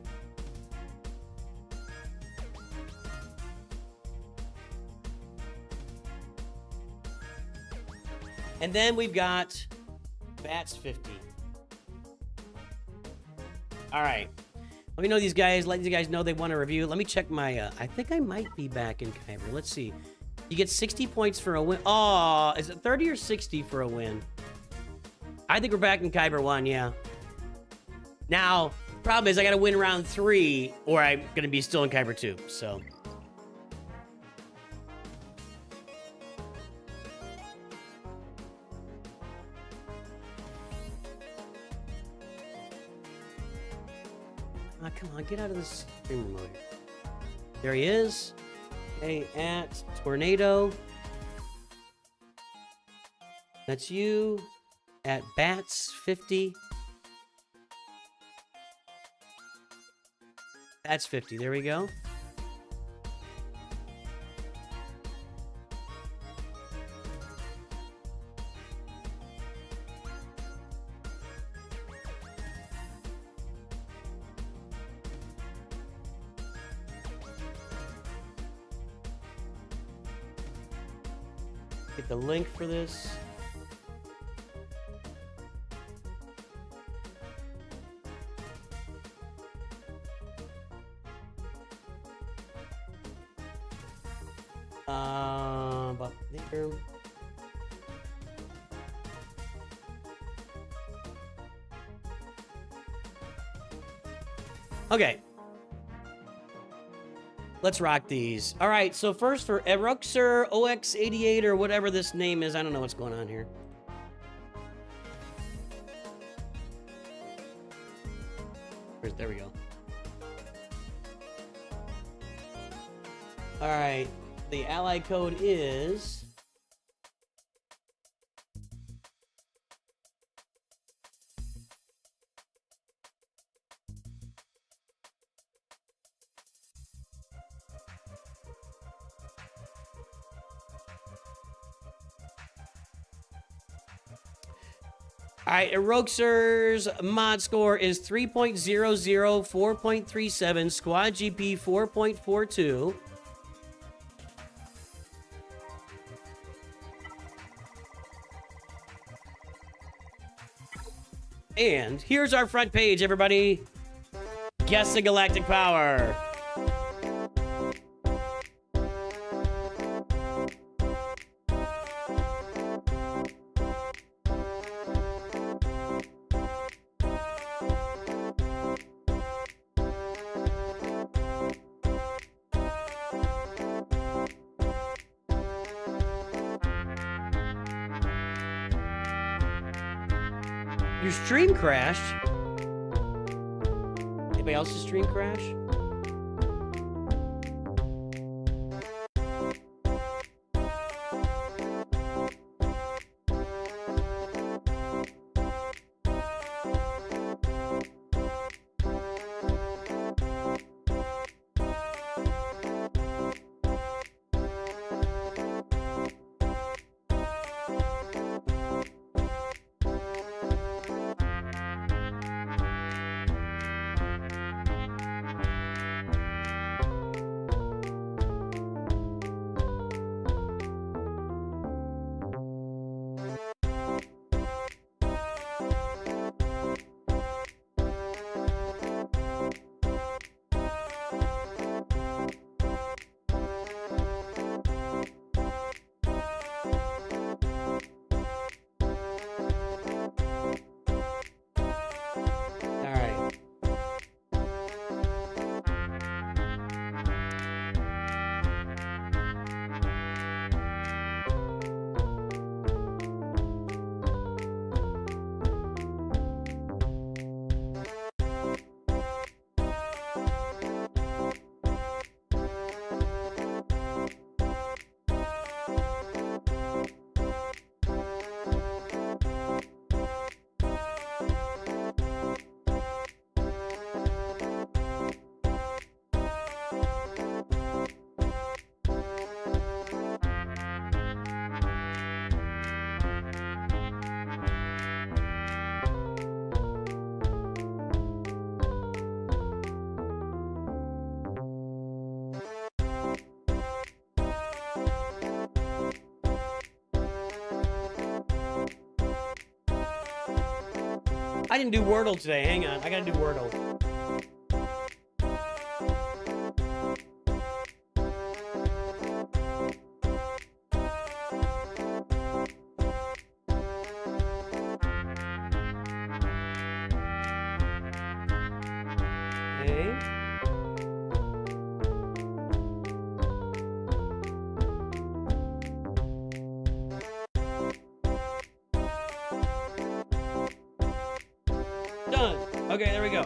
And then we've got Bats 50. All right. Let me know these guys. Let these guys know they want a review. Let me check my... I think I might be back in Kyber. Let's see. You get 60 points for a win. Oh, is it 30 or 60 for a win? I think we're back in Kyber 1, yeah. Now, problem is I got to win round 3 or I'm going to be still in Kyber 2, so... Come on, get out of this stream mode. There he is. Okay, at Tornado. That's you. At Bats 50. Bats 50. There we go. Get the link for this. About there. Okay. Let's rock these. All right, so first for Eruxer OX88 or whatever this name is. I don't know what's going on here. There we go. All right, the ally code is... All right, Eroxer's mod score is 3.00, 4.37, squad GP 4.42. And here's our front page, everybody. Guess the galactic power. Your stream crashed. Anybody else's stream crash? I didn't do Wordle today. Hang on. I gotta do Wordle. Okay. Done. Okay, there we go.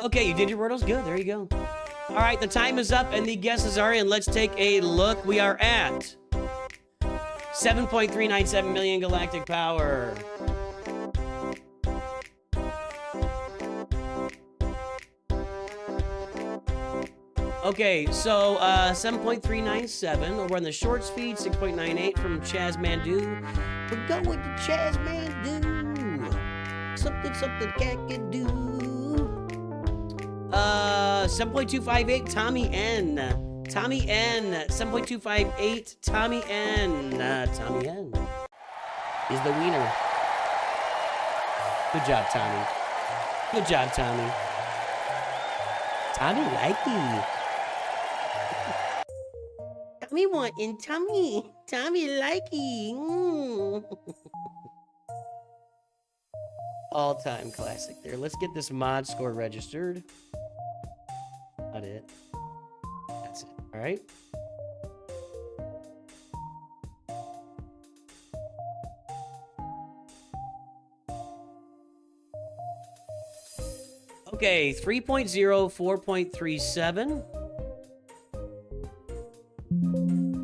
Okay, you did your Wordles? Good, there you go. All right, the time is up and the guesses are in. Let's take a look. We are at 7.397 million galactic power. Okay, so 7.397. We're on the short speed, 6.98 from Chaz Mandu. We're going to Chaz Mandu. Something cat can do. 7.258, Tommy N. Tommy N. 7.258, Tommy N. Tommy N is the wiener. Good job, Tommy. Good job, Tommy. Tommy likey. Tommy wanting Tommy. Tommy likey. All-time classic there. Let's get this mod score registered. Not it. That's it. All right. Okay, 3.0, 4.37.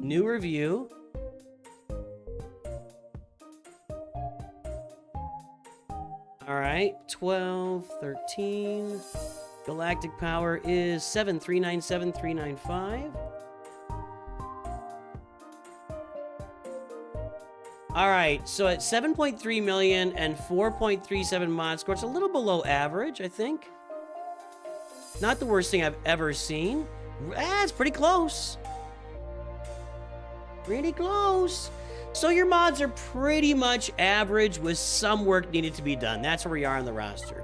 New review. All right, 12, 13. Galactic power is 7.397.395. All right, so at 7.3 million and 4.37 mod score, it's a little below average, I think. Not the worst thing I've ever seen. It's pretty close. Pretty close. So your mods are pretty much average with some work needed to be done. That's where we are on the roster.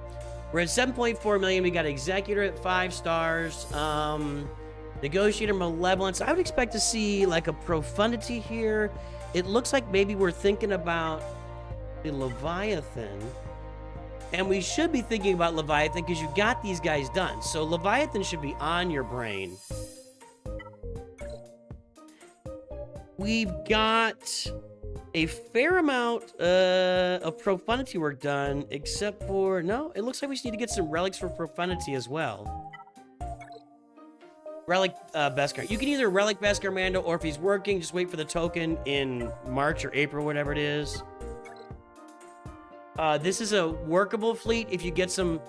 We're at 7.4 million. We got Executor at 5 stars. Negotiator, Malevolence. I would expect to see like a Profundity here. It looks like maybe we're thinking about the Leviathan. And we should be thinking about Leviathan because you got these guys done. So Leviathan should be on your brain. We've got a fair amount of Profundity work done, except for... No, it looks like we just need to get some relics for Profundity as well. Relic Beskar. You can either Relic Beskar Mando, or if he's working, just wait for the token in March or April, whatever it is. This is a workable fleet if you get some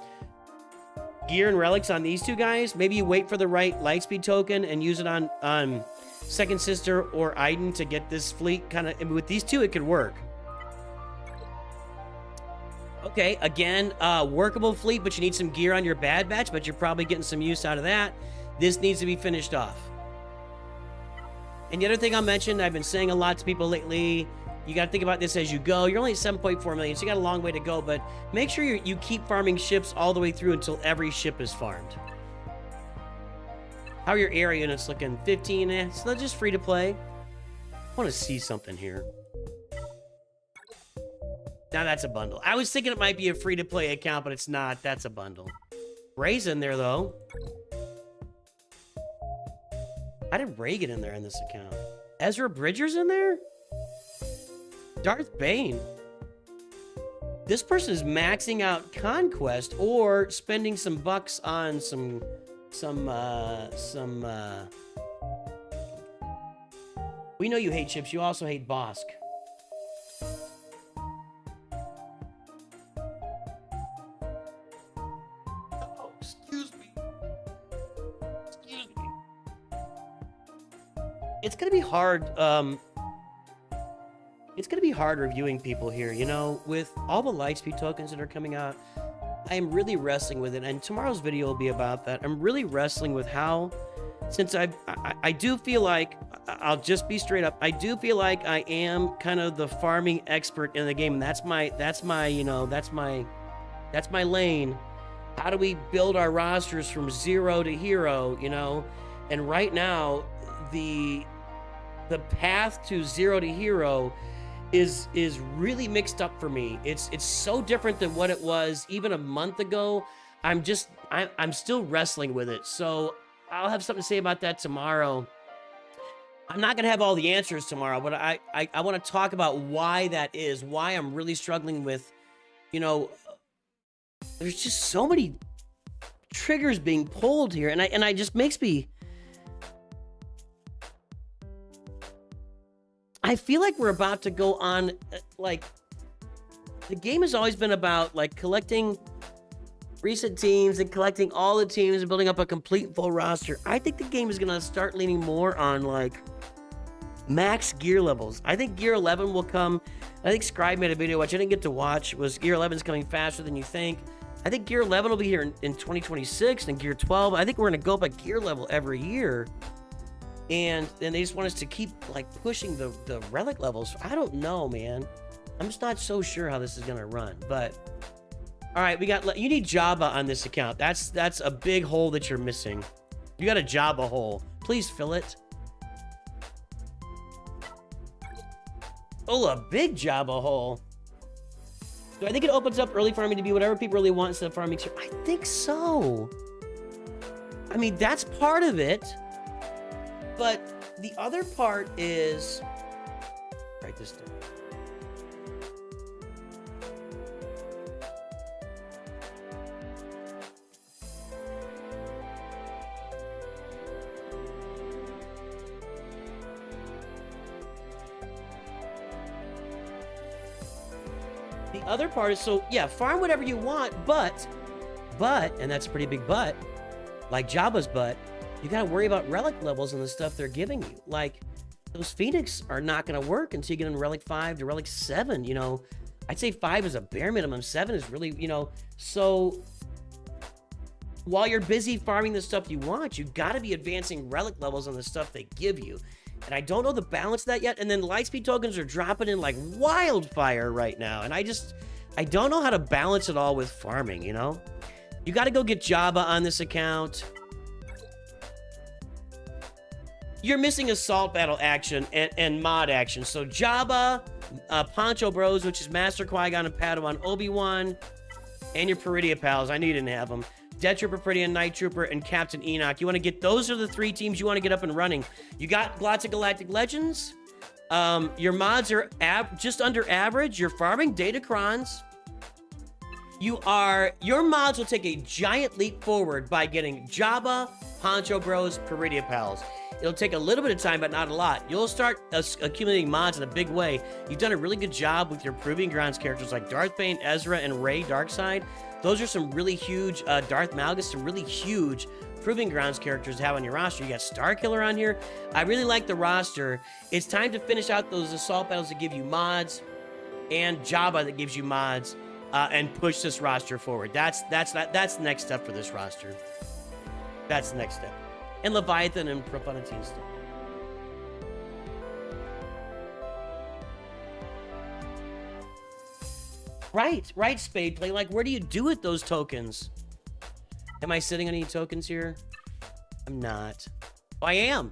gear and relics on these two guys. Maybe you wait for the right Lightspeed token and use it on Second Sister or Iden to get this fleet kind of... With these two, it could work. Okay, again, workable fleet, but you need some gear on your Bad Batch, but you're probably getting some use out of that. This needs to be finished off. And the other thing I'll mention, I've been saying a lot to people lately, you got to think about this as you go. You're only at 7.4 million, so you got a long way to go, but make sure you keep farming ships all the way through until every ship is farmed. How are your area units looking? 15, it's not just free to play. I want to see something here. Now that's a bundle. I was thinking it might be a free to play account, but it's not. That's a bundle. Ray's in there, though. How did Ray get in there in this account? Ezra Bridger's in there? Darth Bane. This person is maxing out Conquest or spending some bucks on some we know you hate chips. You also hate Bosk. Oh, excuse me. Excuse me. It's gonna be hard. It's going to be hard reviewing people here, you know, with all the Lightspeed tokens that are coming out. I am really wrestling with it, and tomorrow's video will be about that. I'm really wrestling with how, since I do feel like, I'll just be straight up, I do feel like I am kind of the farming expert in the game, and that's my lane. How do we build our rosters from 0 to hero, you know? And right now, the path to 0 to hero is really mixed up for me. It's so different than what it was even a month ago. I'm still wrestling with it. So I'll have something to say about that tomorrow. I'm not gonna have all the answers tomorrow, but I want to talk about why that is, why I'm really struggling with, you know, there's just so many triggers being pulled here, and I just makes me... I feel like we're about to go on, like, the game has always been about, like, collecting recent teams and collecting all the teams and building up a complete full roster. I think the game is going to start leaning more on, like, max gear levels. I think Gear 11 will come. I think Scribe made a video, which I didn't get to watch, was Gear 11 is coming faster than you think. I think Gear 11 will be here in 2026, and Gear 12. I think we're going to go up a gear level every year. And then they just want us to keep, like, pushing the relic levels. I don't know, man. I'm just not so sure how this is going to run. But, all right, you need Jabba on this account. That's a big hole that you're missing. You got a Jabba hole. Please fill it. Oh, a big Jabba hole. Do I think it opens up early farming to be whatever people really want instead of farming? I think so. I mean, that's part of it. But the other part is... Write this down. The other part is, so, yeah, farm whatever you want, but, and that's a pretty big but, like Jabba's butt, you gotta worry about relic levels and the stuff they're giving you. Like, those Phoenix are not gonna work until you get in Relic 5 to Relic 7, you know? I'd say 5 is a bare minimum, 7 is really, you know, so... While you're busy farming the stuff you want, you gotta be advancing relic levels on the stuff they give you. And I don't know the balance of that yet, and then Lightspeed tokens are dropping in like wildfire right now, and I don't know how to balance it all with farming, you know? You got to go get Jabba on this account. You're missing assault battle action and mod action. So Jabba, Poncho Bros, which is Master Qui-Gon and Padawan Obi-Wan, and your Peridia pals. I knew you didn't have them. Death Trooper, Peridia, Night Trooper, and Captain Enoch. You want to get, those are the 3 teams you want to get up and running. You got Galactic Galactic Legends. Your mods are just under average. You're farming Datacrons. Your mods will take a giant leap forward by getting Jabba, Poncho Bros, Peridia pals. It'll take a little bit of time, but not a lot. You'll start accumulating mods in a big way. You've done a really good job with your Proving Grounds characters like Darth Bane, Ezra, and Rey Darkseid. Those are some really huge, Darth Malgus, some really huge Proving Grounds characters to have on your roster. You got Starkiller on here. I really like the roster. It's time to finish out those assault battles that give you mods and Jabba that gives you mods and push this roster forward. That's the next step for this roster. That's the next step. And Leviathan and Profundity and stuff. Right, Spade Play. Like, where do you do with those tokens? Am I sitting on any tokens here? I'm not. Oh, I am.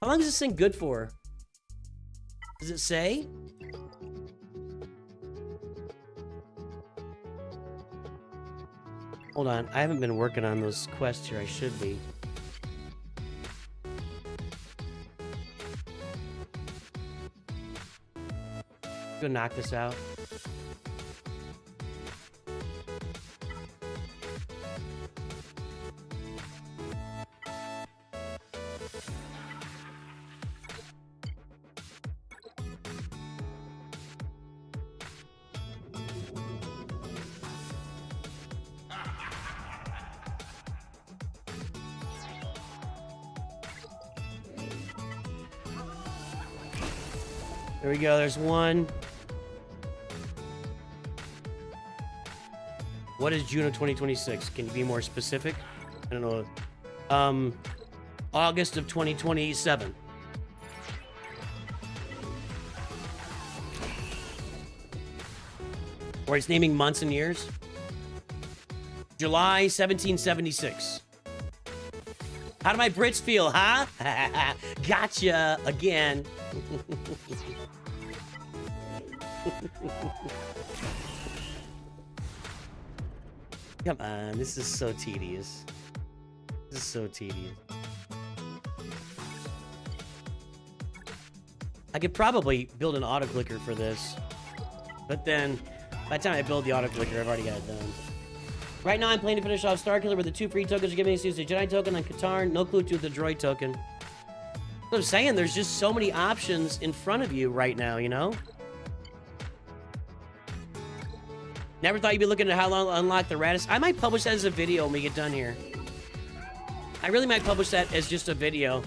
How long is this thing good for? Does it say? Hold on, I haven't been working on those quests here. I should be. Go knock this out. There we go, there's one. What is June of 2026? Can you be more specific? I don't know. August of 2027. Or he's naming months and years. July 1776. How do my Brits feel, huh? Gotcha again. Come on, this is so tedious. This is so tedious. I could probably build an auto-clicker for this. But then, by the time I build the auto-clicker, I've already got it done. Right now, I'm playing to finish off Starkiller with the 2 free tokens you're giving me. So the Jedi token on Katarn. No clue to the droid token. What I'm saying, there's just so many options in front of you right now, you know? Never thought you'd be looking at how long to unlock the Radis. I might publish that as a video when we get done here. I really might publish that as just a video.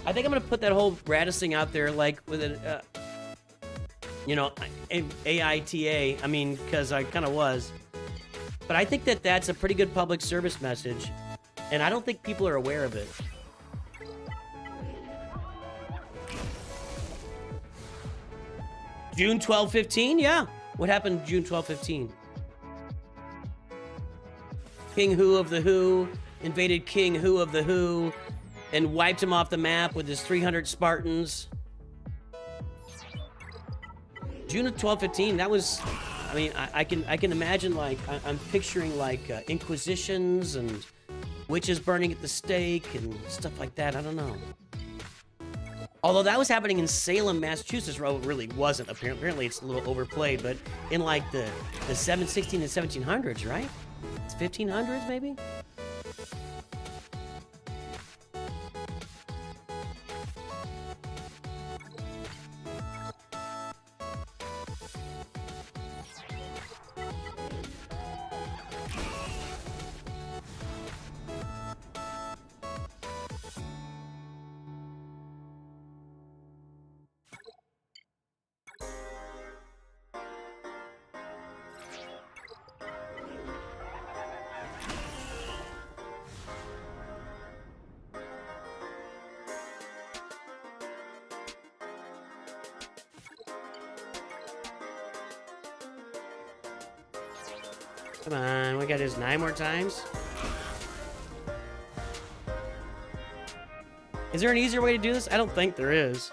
I think I'm going to put that whole Radis thing out there, like, with an, you know, AITA. I mean, because I kind of was. But I think that that's a pretty good public service message. And I don't think people are aware of it. June 12/15? Yeah. What happened June 12/15? King Hu of the Who invaded King Hu of the Who and wiped him off the map with his 300 Spartans. June of 12/15, that was... I mean, I can imagine, like, I'm picturing, like, inquisitions and witches burning at the stake and stuff like that. I don't know. Although that was happening in Salem, Massachusetts, well, it really wasn't. Apparently, it's a little overplayed, but in, like, the 716 and 1700s, right? It's 1500s, maybe? Come on, we got this 9 more times. Is there an easier way to do this? I don't think there is.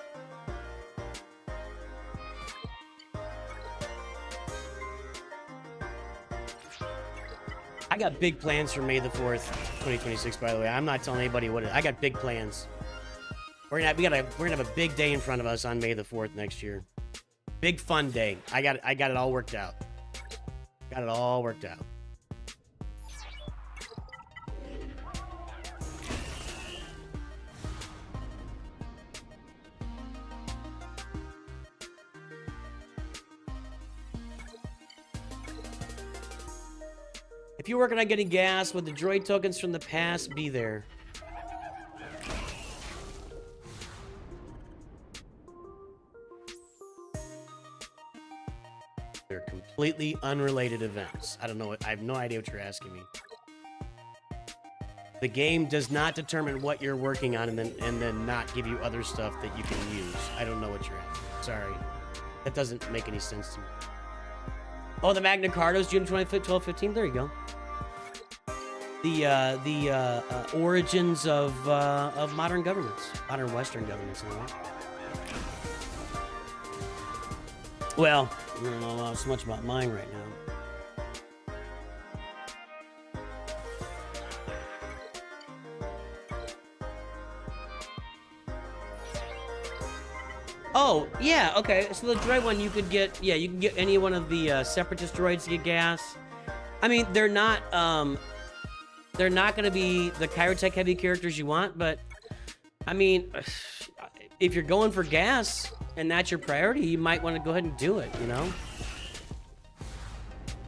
I got big plans for May the 4th, 2026, by the way. I'm not telling anybody what it is. I got big plans. We're gonna have a big day in front of us on May the 4th next year. Big fun day. I got it all worked out. Got it all worked out. If you're working on getting gas with the droid tokens from the past, be there. They're completely unrelated events. I don't know. I have no idea what you're asking me. The game does not determine what you're working on and then not give you other stuff that you can use. I don't know what you're asking. Sorry. That doesn't make any sense to me. Oh, the Magna Carta's June 25th, 12/15. There you go. The origins of modern governments, modern Western governments, anyway. Well, I don't know so much about mine right now. Oh, yeah, okay. So the droid one you could get, yeah, you can get any one of the separatist droids to get gas. I mean, they're not going to be the Kyrotech heavy characters you want, but I mean, if you're going for gas and that's your priority, you might want to go ahead and do it, you know?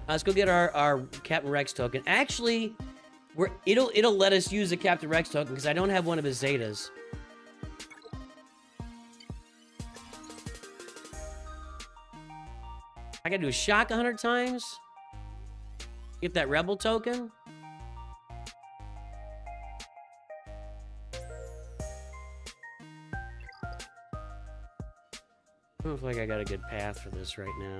Let's go get our Captain Rex token. Actually, it'll let us use the Captain Rex token because I don't have one of his Zetas. I gotta do a shock 100 times. Get that Rebel token. I don't feel like I got a good path for this right now.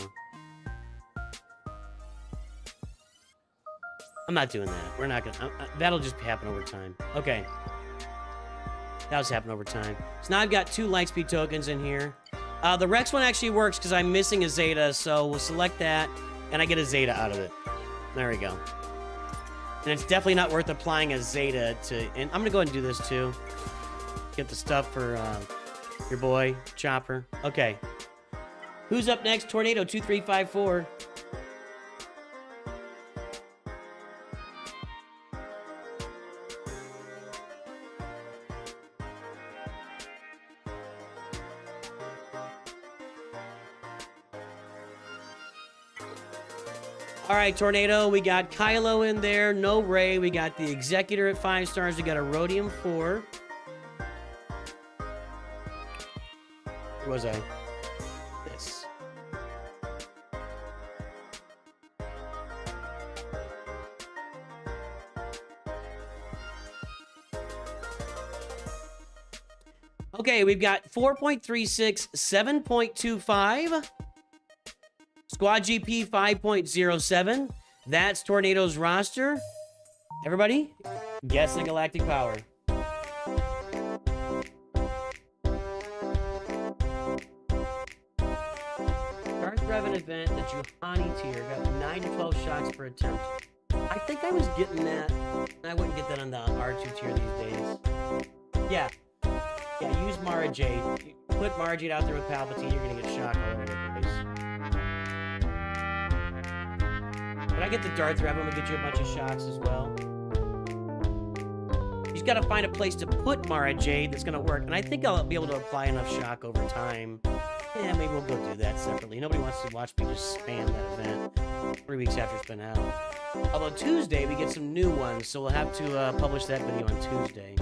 I'm not doing that. We're not gonna. That'll just happen over time. Okay. That'll just happen over time. So now I've got 2 Lightspeed tokens in here. The Rex one actually works because I'm missing a Zeta, so we'll select that, and I get a Zeta out of it. There we go. And it's definitely not worth applying a Zeta to... And I'm going to go ahead and do this, too. Get the stuff for your boy, Chopper. Okay. Who's up next? Tornado 2354. All right, Tornado, we got Kylo in there, no Rey. We got the Executor at 5 stars. We got a Rhodium 4. Where was I? This. Okay, we've got 4.36, 7.25. Squad GP 5.07. That's Tornado's roster. Everybody, guess the galactic power. Darth Revan event, the Juhani tier, got 9 to 12 shots per attempt. I think I was getting that. I wouldn't get that on the R2 tier these days. Yeah, use Mara Jade. Put Mara Jade out there with Palpatine, you're gonna get shocked all over the place. When I get the Darth Revan, we'll get you a bunch of shocks as well. You just gotta find a place to put Mara Jade that's gonna work. And I think I'll be able to apply enough shock over time. Yeah, maybe we'll go do that separately. Nobody wants to watch me just spam that event 3 weeks after it's been out. Although Tuesday, we get some new ones, so we'll have to publish that video on Tuesday.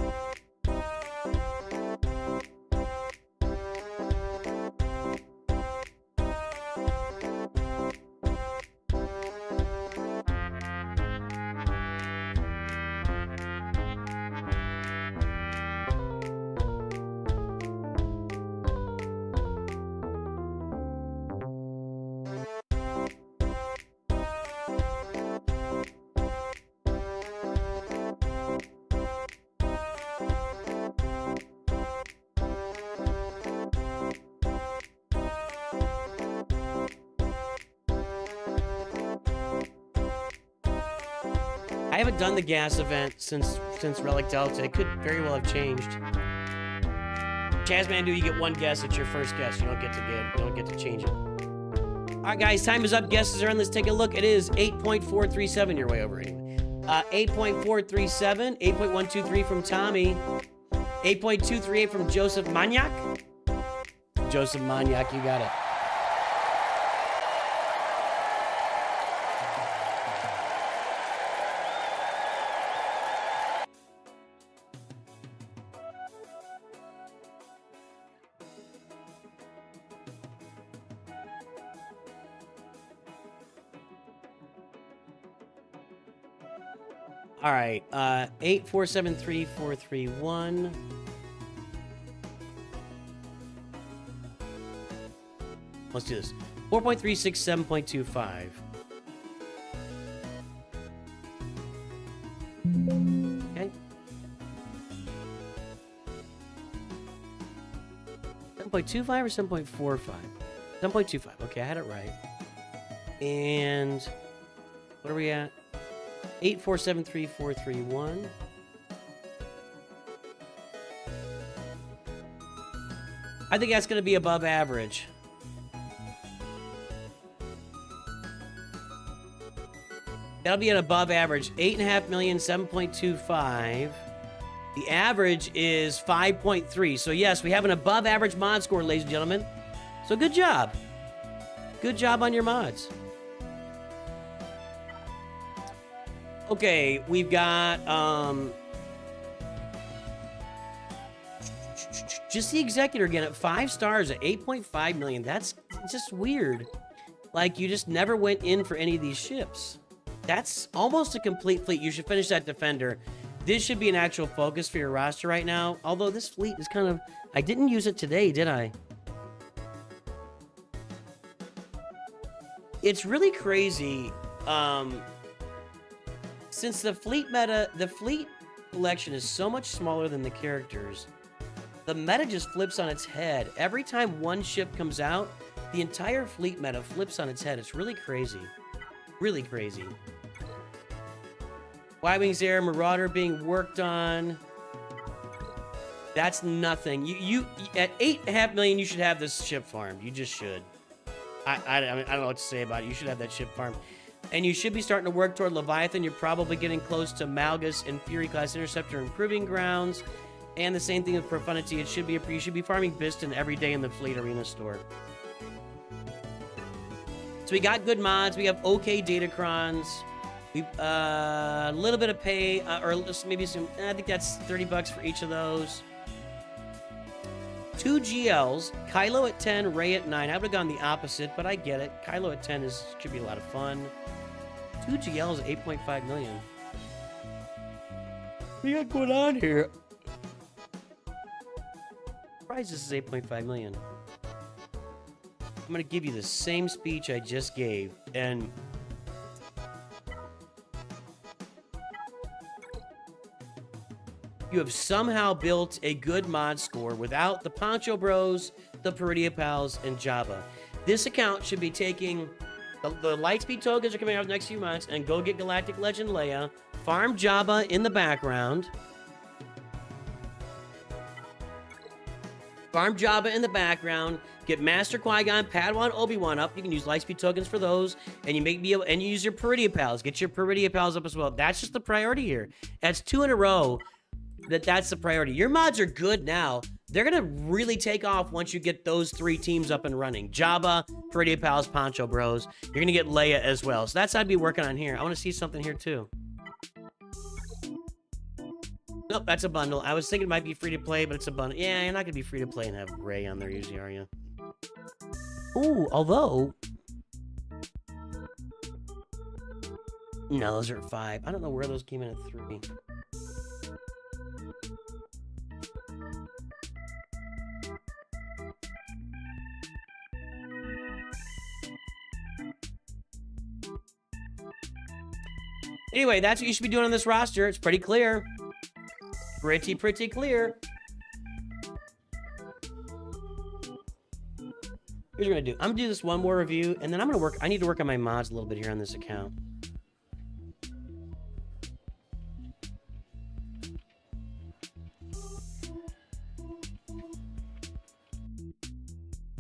I haven't done the gas event since Relic Delta. It could very well have changed. Chazmandu, you get one guess. It's your first guess. You don't get to change it. All right, guys, time is up. Guesses are on. Let's take a look. It is 8.437 your way over anyway. 8.437, 8.123 from Tommy, 8.238 from Joseph Maniac. Joseph Maniac, you got it. All right, 8473431. Let's do this. 4.36, 7.25. Okay. 7.25 or 7.45? 7.25. Okay, I had it right. And what are we at? 8473431. I think that's going to be above average. That'll be an above average. 8.5 million, 7.25. The average is 5.3. So yes, we have an above average mod score, ladies and gentlemen. So good job. Good job on your mods. Okay, we've got, just the Executor again at 5 stars at 8.5 million. That's just weird. Like, you just never went in for any of these ships. That's almost a complete fleet. You should finish that Defender. This should be an actual focus for your roster right now. Although this fleet is kind of, I didn't use it today, did I? It's really crazy. Since the fleet collection is so much smaller than the characters, the meta just flips on its head. Every time one ship comes out, the entire fleet meta flips on its head. It's really crazy. Really crazy. Y-Wings Air, Marauder being worked on. That's nothing. You at 8.5 million, you should have this ship farmed. You just should. I don't know what to say about it. You should have that ship farmed. And you should be starting to work toward Leviathan. You're probably getting close to Malgus and Fury Class Interceptor Improving Grounds. And the same thing with Profundity. You should be farming Biston every day in the Fleet Arena store. So we got good mods. We have okay Datacrons. We a little bit of pay, or maybe some. I think that's $30 for each of those. 2 GLs, Kylo at 10, Rey at 9. I would have gone the opposite, but I get it. Kylo at 10 should be a lot of fun. 2 GLs at 8.5 million. What do you got going on here? Surprised this is 8.5 million. I'm going to give you the same speech I just gave, and you have somehow built a good mod score without the Poncho Bros, the Peridia Pals, and Jabba. This account should be taking the Lightspeed tokens are coming out in the next few months, and go get Galactic Legend Leia, farm Jabba in the background. Farm Jabba in the background, get Master Qui-Gon, Padawan, Obi-Wan up. You can use Lightspeed tokens for those, and you use your Peridia Pals. Get your Peridia Pals up as well. That's just the priority here. That's 2 in a row. That's the priority. Your mods are good now. They're going to really take off once you get those 3 teams up and running. Jabba, Peridia Pals, Poncho Bros. You're going to get Leia as well. So that's what I'd be working on here. I want to see something here too. Nope, that's a bundle. I was thinking it might be free to play, but it's a bundle. Yeah, you're not going to be free to play and have Rey on there usually, are you? Ooh, although... No, those are at 5. I don't know where those came in at 3. Anyway, that's what you should be doing on this roster. It's pretty clear. Pretty clear. Here's what I'm gonna do. I'm gonna do this one more review, and then I'm gonna work. I need to work on my mods a little bit here on this account.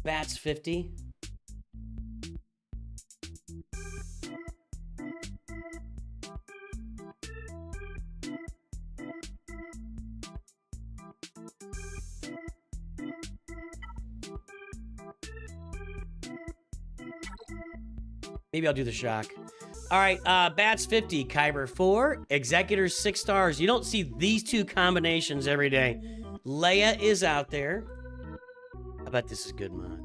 Bats 50. Maybe I'll do the shock. All right, Bats 50, Kyber 4, Executors 6 stars. You don't see these two combinations every day. Leia is out there. I bet this is good mod.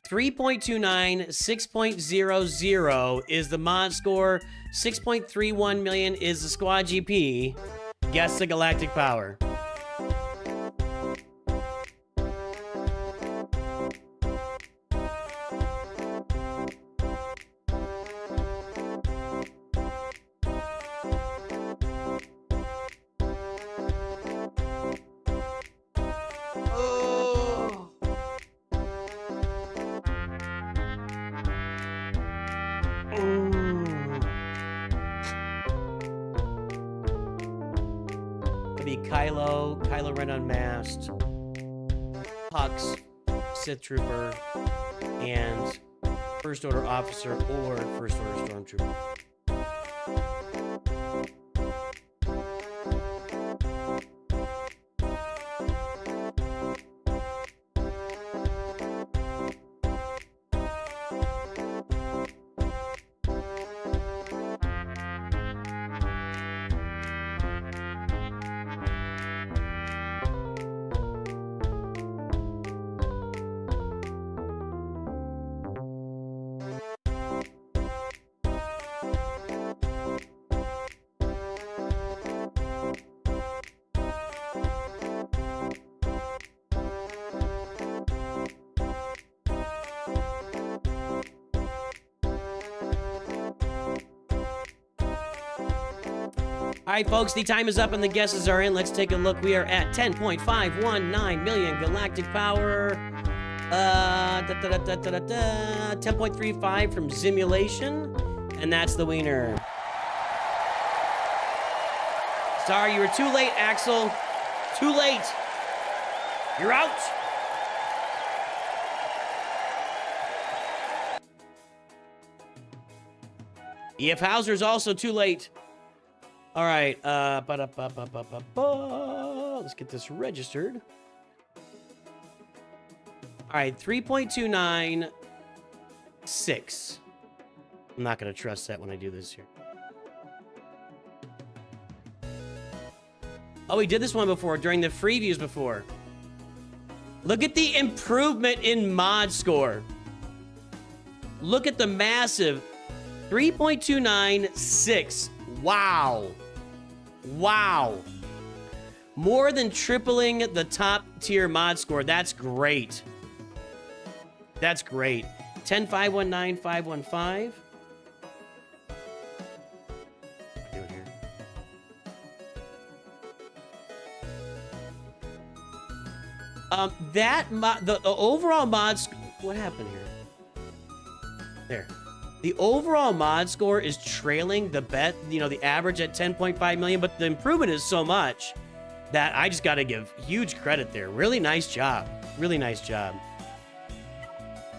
.29, 6.00 is the mod score. 6.31 million is the squad GP. Guess the galactic power. Kylo Ren unmasked, Hux, Sith Trooper, and First Order Officer or First Order Stormtrooper. All right, folks, the time is up and the guesses are in. Let's take a look. We are at 10.519 million galactic power. 10.35 from Simulation, and that's the wiener. Sorry, you were too late, Axel. Too late. You're out. E.F. Hauser's also too late. All right, let's get this registered. All right, 3.296. I'm not gonna trust that when I do this here. Oh, we did this one before, during the previews before. Look at the improvement in mod score. Look at the massive 3.296. Wow. Wow. More than tripling the top tier mod score. That's great. That's great. 10.519.515. What am I doing here? The overall mod score. What happened here? There. The overall mod score is trailing the the average at 10.5 million, but the improvement is so much that I just got to give huge credit there. Really nice job. Really nice job.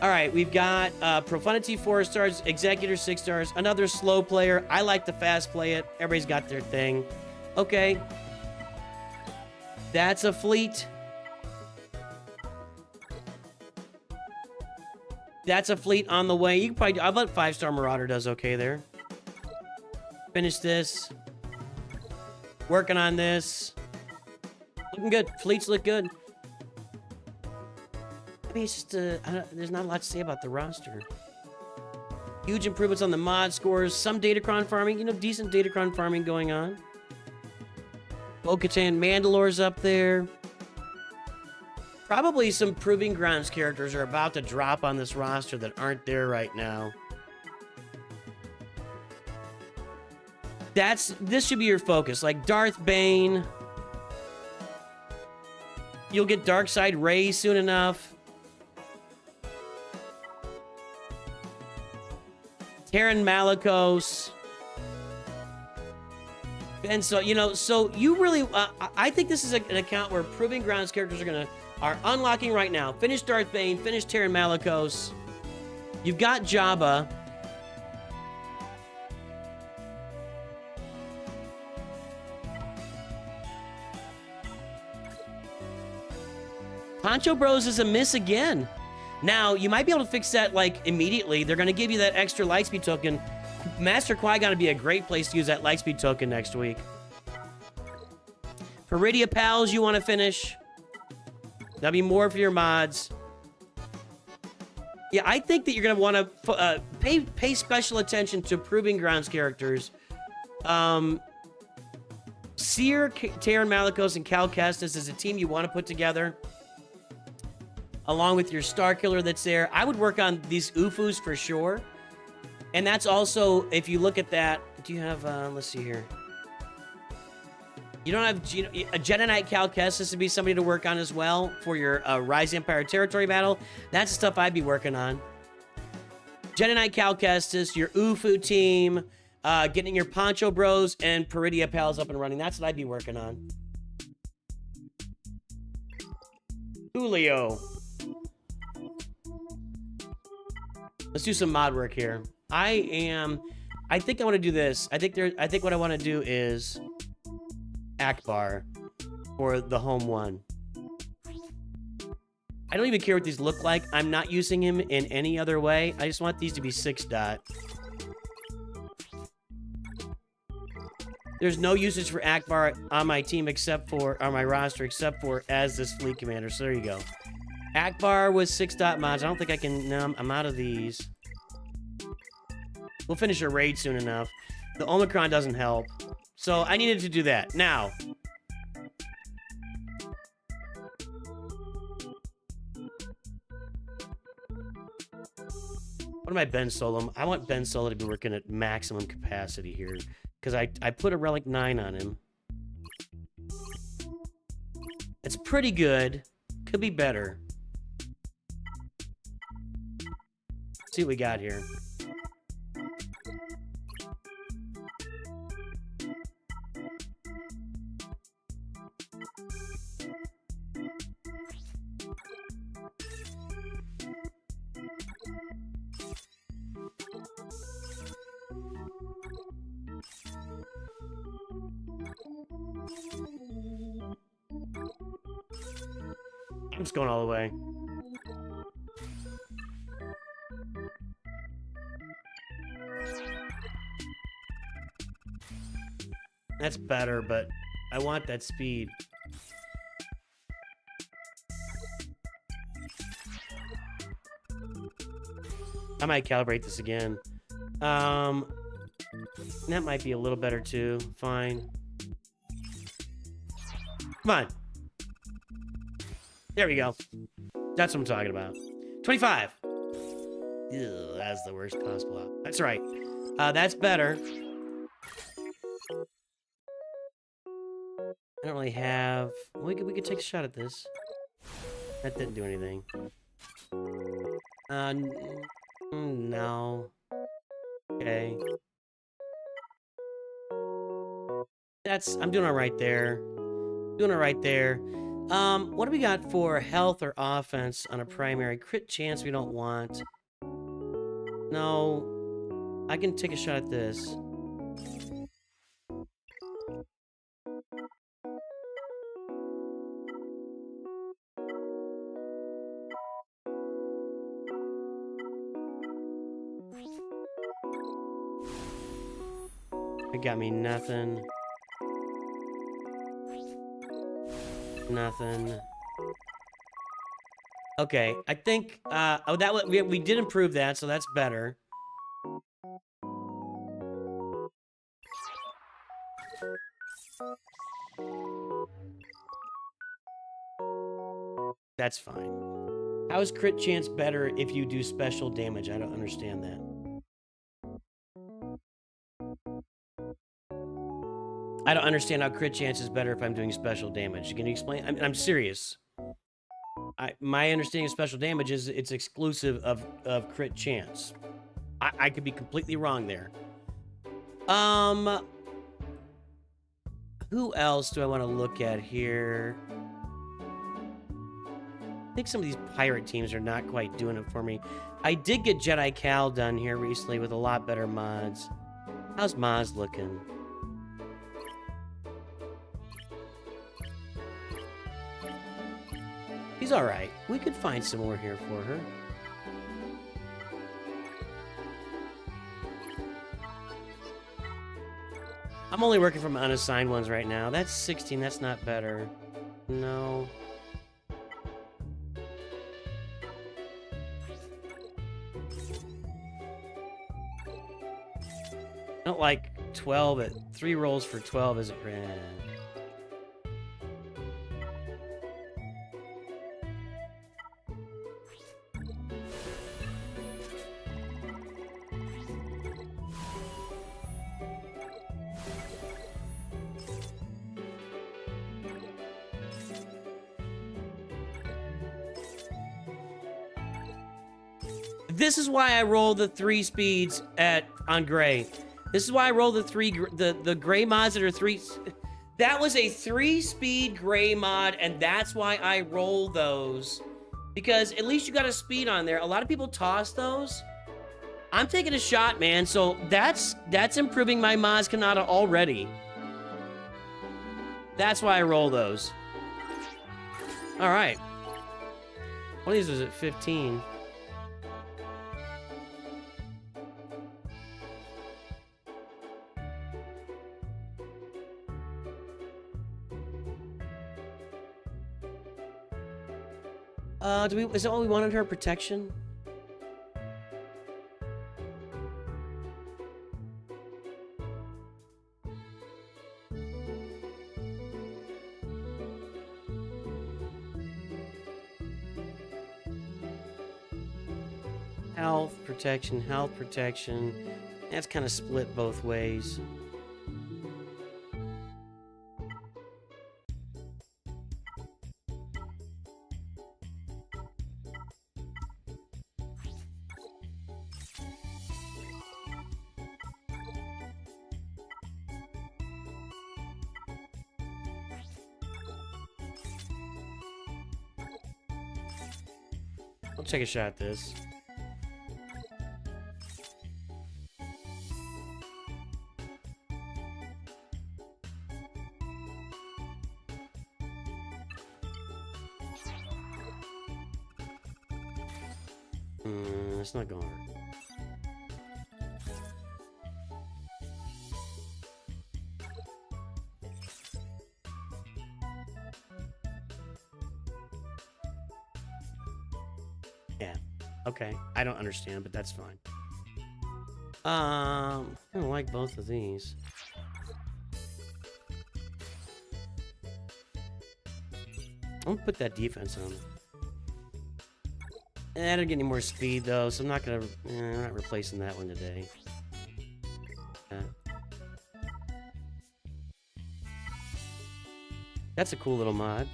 All right, we've got Profundity 4 stars, Executor 6 stars, another slow player. I like to fast play it. Everybody's got their thing. Okay. That's a fleet. That's a fleet on the way. You can probably, I bet 5-star Marauder does okay there. Finish this. Working on this. Looking good. Fleets look good. I mean, it's just, there's not a lot to say about the roster. Huge improvements on the mod scores. Some Datacron farming. Decent Datacron farming going on. Bo-Katan Mandalore's up there. Probably some Proving Grounds characters are about to drop on this roster that aren't there right now. This should be your focus. Like Darth Bane. You'll get Darkseid Rey soon enough. Terran Malicos. And so, you know, so you really, I think this is an account where Proving Grounds characters are unlocking right now. Finish Darth Bane, finish Terran Malicos. You've got Jabba. Poncho Bros is a miss again. Now, you might be able to fix that, like, immediately. They're going to give you that extra Lightspeed token. Master Qui-Gon would be a great place to use that Lightspeed token next week. Peridia Pals, you want to finish? That'll be more for your mods. Yeah, I think that you're going to want to pay special attention to Proving Grounds characters. Seer, Terran Malicos, and Cal Kestis is a team you want to put together, along with your Star Killer that's there. I would work on these UFUs for sure. And that's also, if you look at that, do you have, let's see here. You don't have, a Jedi Knight Cal Kestis would be somebody to work on as well for your Rise Empire territory battle. That's the stuff I'd be working on. Jedi Knight Cal Kestis, your UFU team, getting your Poncho Bros and Peridia Pals up and running. That's what I'd be working on. Julio. Let's do some mod work here. I think I want to do this. I think what I want to do is Akbar for the home one. I don't even care what these look like. I'm not using him in any other way. I just want these to be 6-dot. There's no usage for Akbar on my team on my roster except for as this fleet commander. So there you go. Akbar was 6-dot mods. I don't think I can... No, I'm out of these. We'll finish a raid soon enough. The Omicron doesn't help. So I needed to do that. Now. What am I Ben Solo? I want Ben Solo to be working at maximum capacity here. Because I put a Relic 9 on him. It's pretty good. Could be better. See what we got here. I'm just going all the way. That's better, but I want that speed. I might calibrate this again. That might be a little better too. Fine. Come on. There we go. That's what I'm talking about. 25. Ew, that's the worst possible. That's right. That's better. I don't really have... We could take a shot at this. That didn't do anything. No. Okay. I'm doing all right there. Doing all right there. What do we got for health or offense on a primary? Crit chance we don't want. No. I can take a shot at this. It got me nothing. Nothing. Okay, I think, we did improve that, so that's better. That's fine. How is crit chance better if you do special damage? I don't understand that. I don't understand how crit chance is better if I'm doing special damage. Can you explain? I'm serious. My understanding of special damage is it's exclusive of crit chance. I could be completely wrong there. Who else do I want to look at here? I think some of these pirate teams are not quite doing it for me. I did get Jedi Cal done here recently with a lot better mods. How's Maz looking? He's alright. We could find some more here for her. I'm only working from unassigned ones right now. That's 16. That's not better. No. I don't like 12 at 3 rolls for 12 is a grand. This is why I roll the 3 speeds on gray. This is why I roll the gray mods that are 3. That was a 3-speed gray mod, and that's why I roll those. Because at least you got a speed on there. A lot of people toss those. I'm taking a shot, man. So that's improving my Maz Kanata already. That's why I roll those. All right. One of these was at 15. Is that what we wanted her protection? Health protection, health protection. That's kind of split both ways. I'll take a shot at this. It's not going to hurt. Yeah. Okay. I don't understand, but that's fine. I don't like both of these. I'm gonna put that defense on. I don't get any more speed though, so I'm not gonna. I'm not replacing that one today. That's a cool little mod.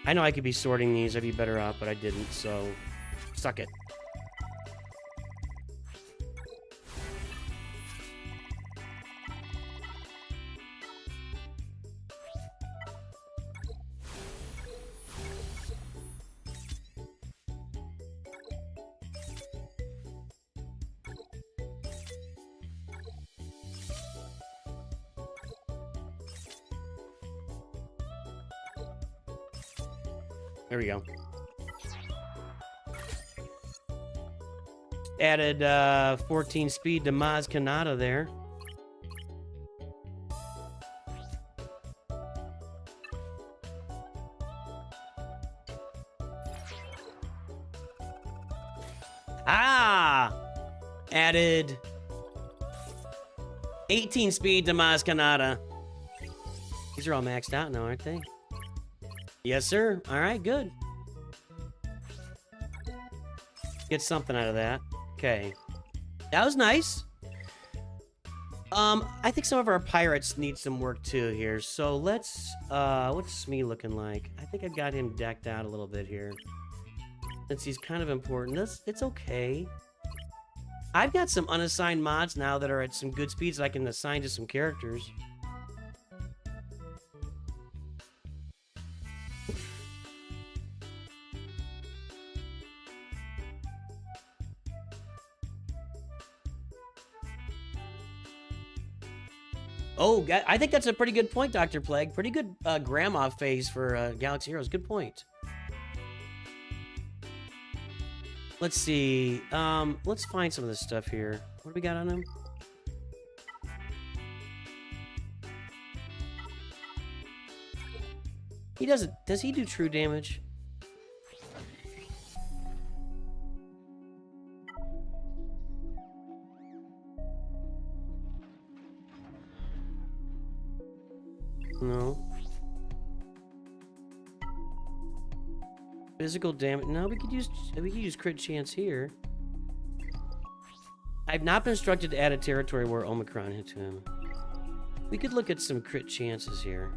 I know I could be sorting these. I'd be better off, but I didn't, so suck it. There we go. Added 14 speed to Maz Kanata there. Ah! Added 18 speed to Maz Kanata. These are all maxed out now, aren't they? Yes, sir. All right, good. Get something out of that. Okay. That was nice. I think some of our pirates need some work too here. So let's, what's Smee looking like? I think I've got him decked out a little bit here. Since he's kind of important. It's okay. I've got some unassigned mods now that are at some good speeds that I can assign to some characters. Oh, I think that's a pretty good point, Dr. Plague. Pretty good grandma phase for Galaxy Heroes. Good point. Let's see. Let's find some of this stuff here. What do we got on him? He doesn't. Does he do true damage? No. Physical damage. No, we could use crit chance here. I've not been instructed to add a territory where Omicron hit him. We could look at some crit chances here.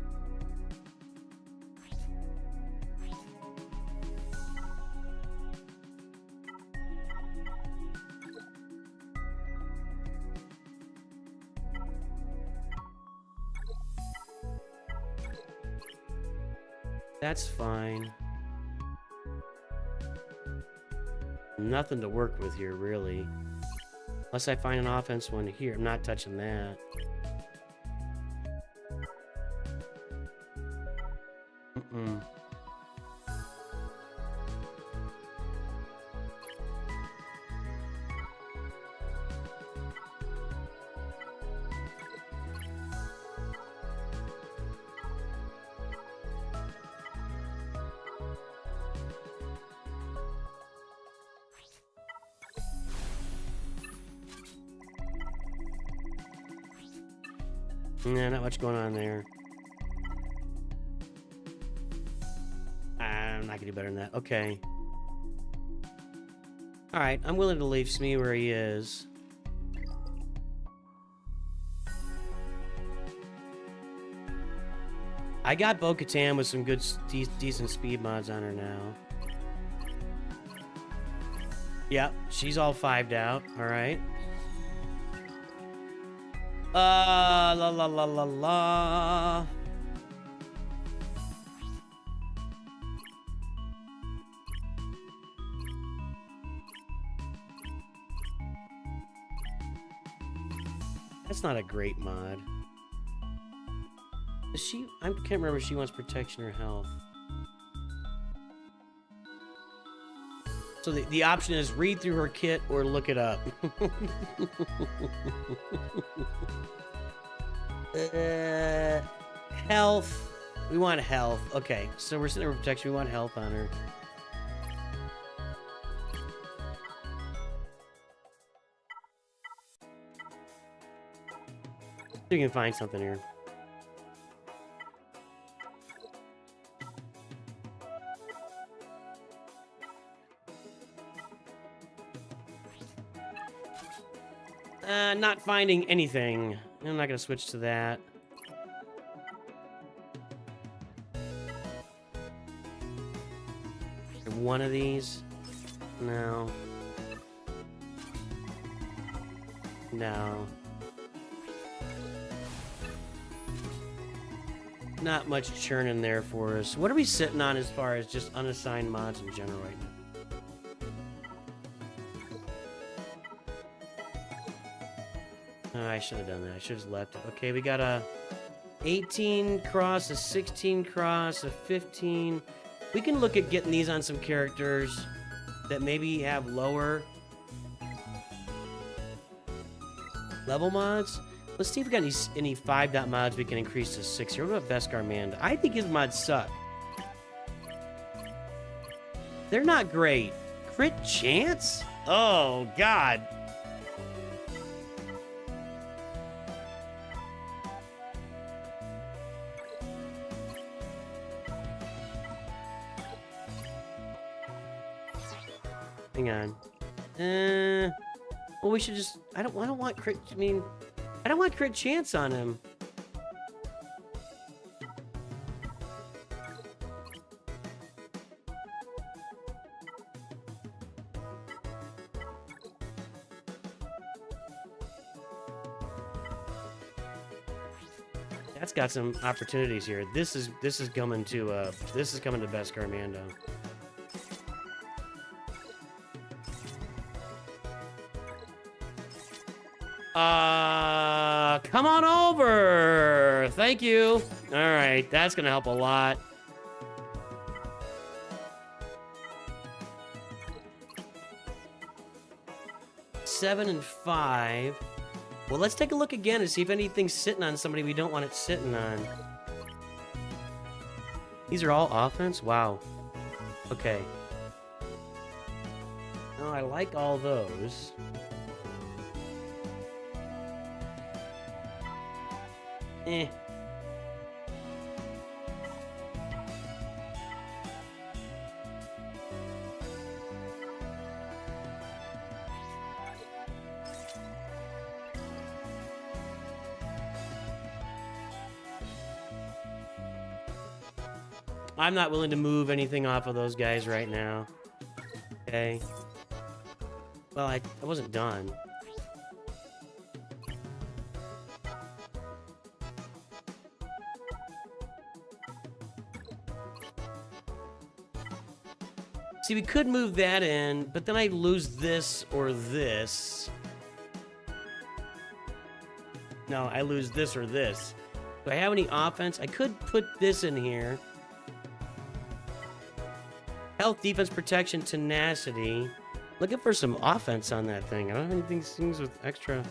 That's fine. Nothing to work with here, really. Unless I find an offense one here. I'm not touching that. Mm-mm. Nah, not much going on there. I'm not gonna do better than that. Okay. Alright, I'm willing to leave Smee where he is. I got Bo-Katan with some good, decent speed mods on her now. Yep, she's all 5'd out. Alright. La la la la la. That's not a great mod. Is she? I can't remember if she wants protection or health. So the option is read through her kit or look it up. Health. We want health. Okay, so we're sitting over protection. We want health on her. See if we can find something here. Not finding anything. I'm not gonna switch to that. One of these? No. No. Not much churning there for us. What are we sitting on as far as just unassigned mods in general right now? I should have done that. I should have left it. Okay, we got a 18 cross, a 16 cross, a 15. We can look at getting these on some characters that maybe have lower level mods. Let's see if we got any 5-dot mods we can increase to 6 here. What about Beskar Manda? I think his mods suck. They're not great. Crit chance? Oh, God. Hang on. Well, we should just. I don't want crit. I mean, I don't want crit chance on him. That's got some opportunities here. This is coming to Beskar Mando. Come on over. Thank you. All right, that's gonna help a lot. Seven and 5. Well, let's take a look again and see if anything's sitting on somebody we don't want it sitting on. These are all offense? Wow. Okay. Oh, I like all those. Eh. I'm not willing to move anything off of those guys right now. Okay. Well, I wasn't done. See, we could move that in, but then I lose this or this. No, I lose this or this. Do I have any offense? I could put this in here. Health, defense, protection, tenacity. Looking for some offense on that thing. I don't have anything things with extra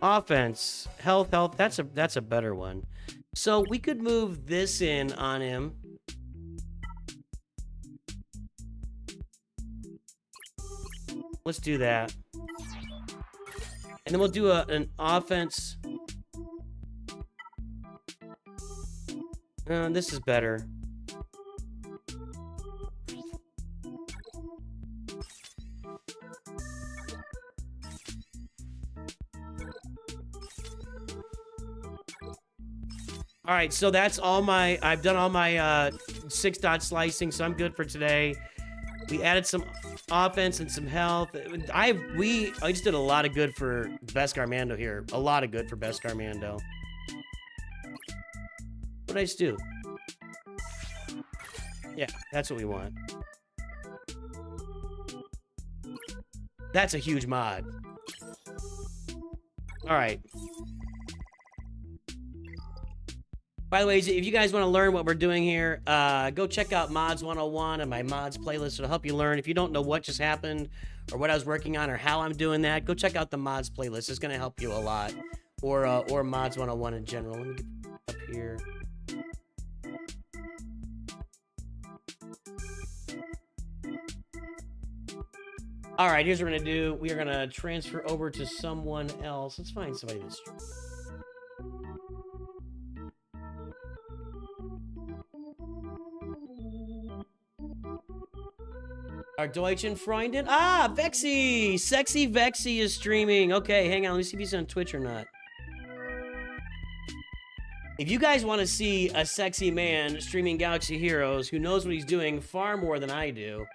offense. Health. That's a better one. So we could move this in on him. Let's do that. And then we'll do an offense. This is better. All right, so that's all my, I've done all my 6-dot slicing, so I'm good for today. We added some offense and some health. I just did a lot of good for Beskar Mando here. A lot of good for Beskar Mando. What did I just do? Yeah, that's what we want. That's a huge mod. All right. By the way, if you guys want to learn what we're doing here, go check out Mods 101 and my mods playlist. It'll help you learn. If you don't know what just happened or what I was working on or how I'm doing that, go check out the mods playlist. It's going to help you a lot. Or Mods 101 in general. Let me get up here. All right, here's what we're going to do. We are going to transfer over to someone else. Let's find somebody that's... Our Deutschen Freundin? Ah, Vexy! Sexy Vexy is streaming. Okay, hang on. Let me see if he's on Twitch or not. If you guys want to see a sexy man streaming Galaxy Heroes who knows what he's doing far more than I do,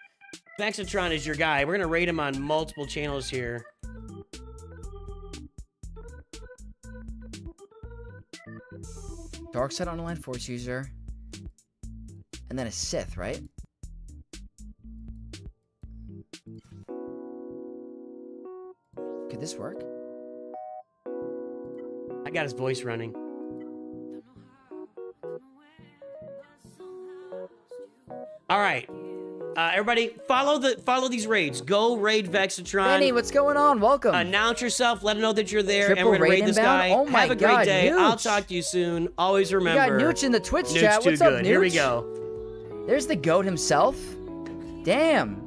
Vexatron is your guy. We're going to rate him on multiple channels here. Dark Side Online Force user. And then a Sith, right? Could this work? I got his voice running. All right, everybody, follow these raids. Go raid Vexatron. Benny, what's going on? Welcome. Announce yourself. Let him know that you're there, Triple and we're gonna raid this inbound? guy. Oh my Have a great God, day. Nooch. I'll talk to you soon. Always remember. We got Nooch in the Twitch Nooch chat. too What's up, good. Nooch? Here we go. There's the GOAT himself. Damn.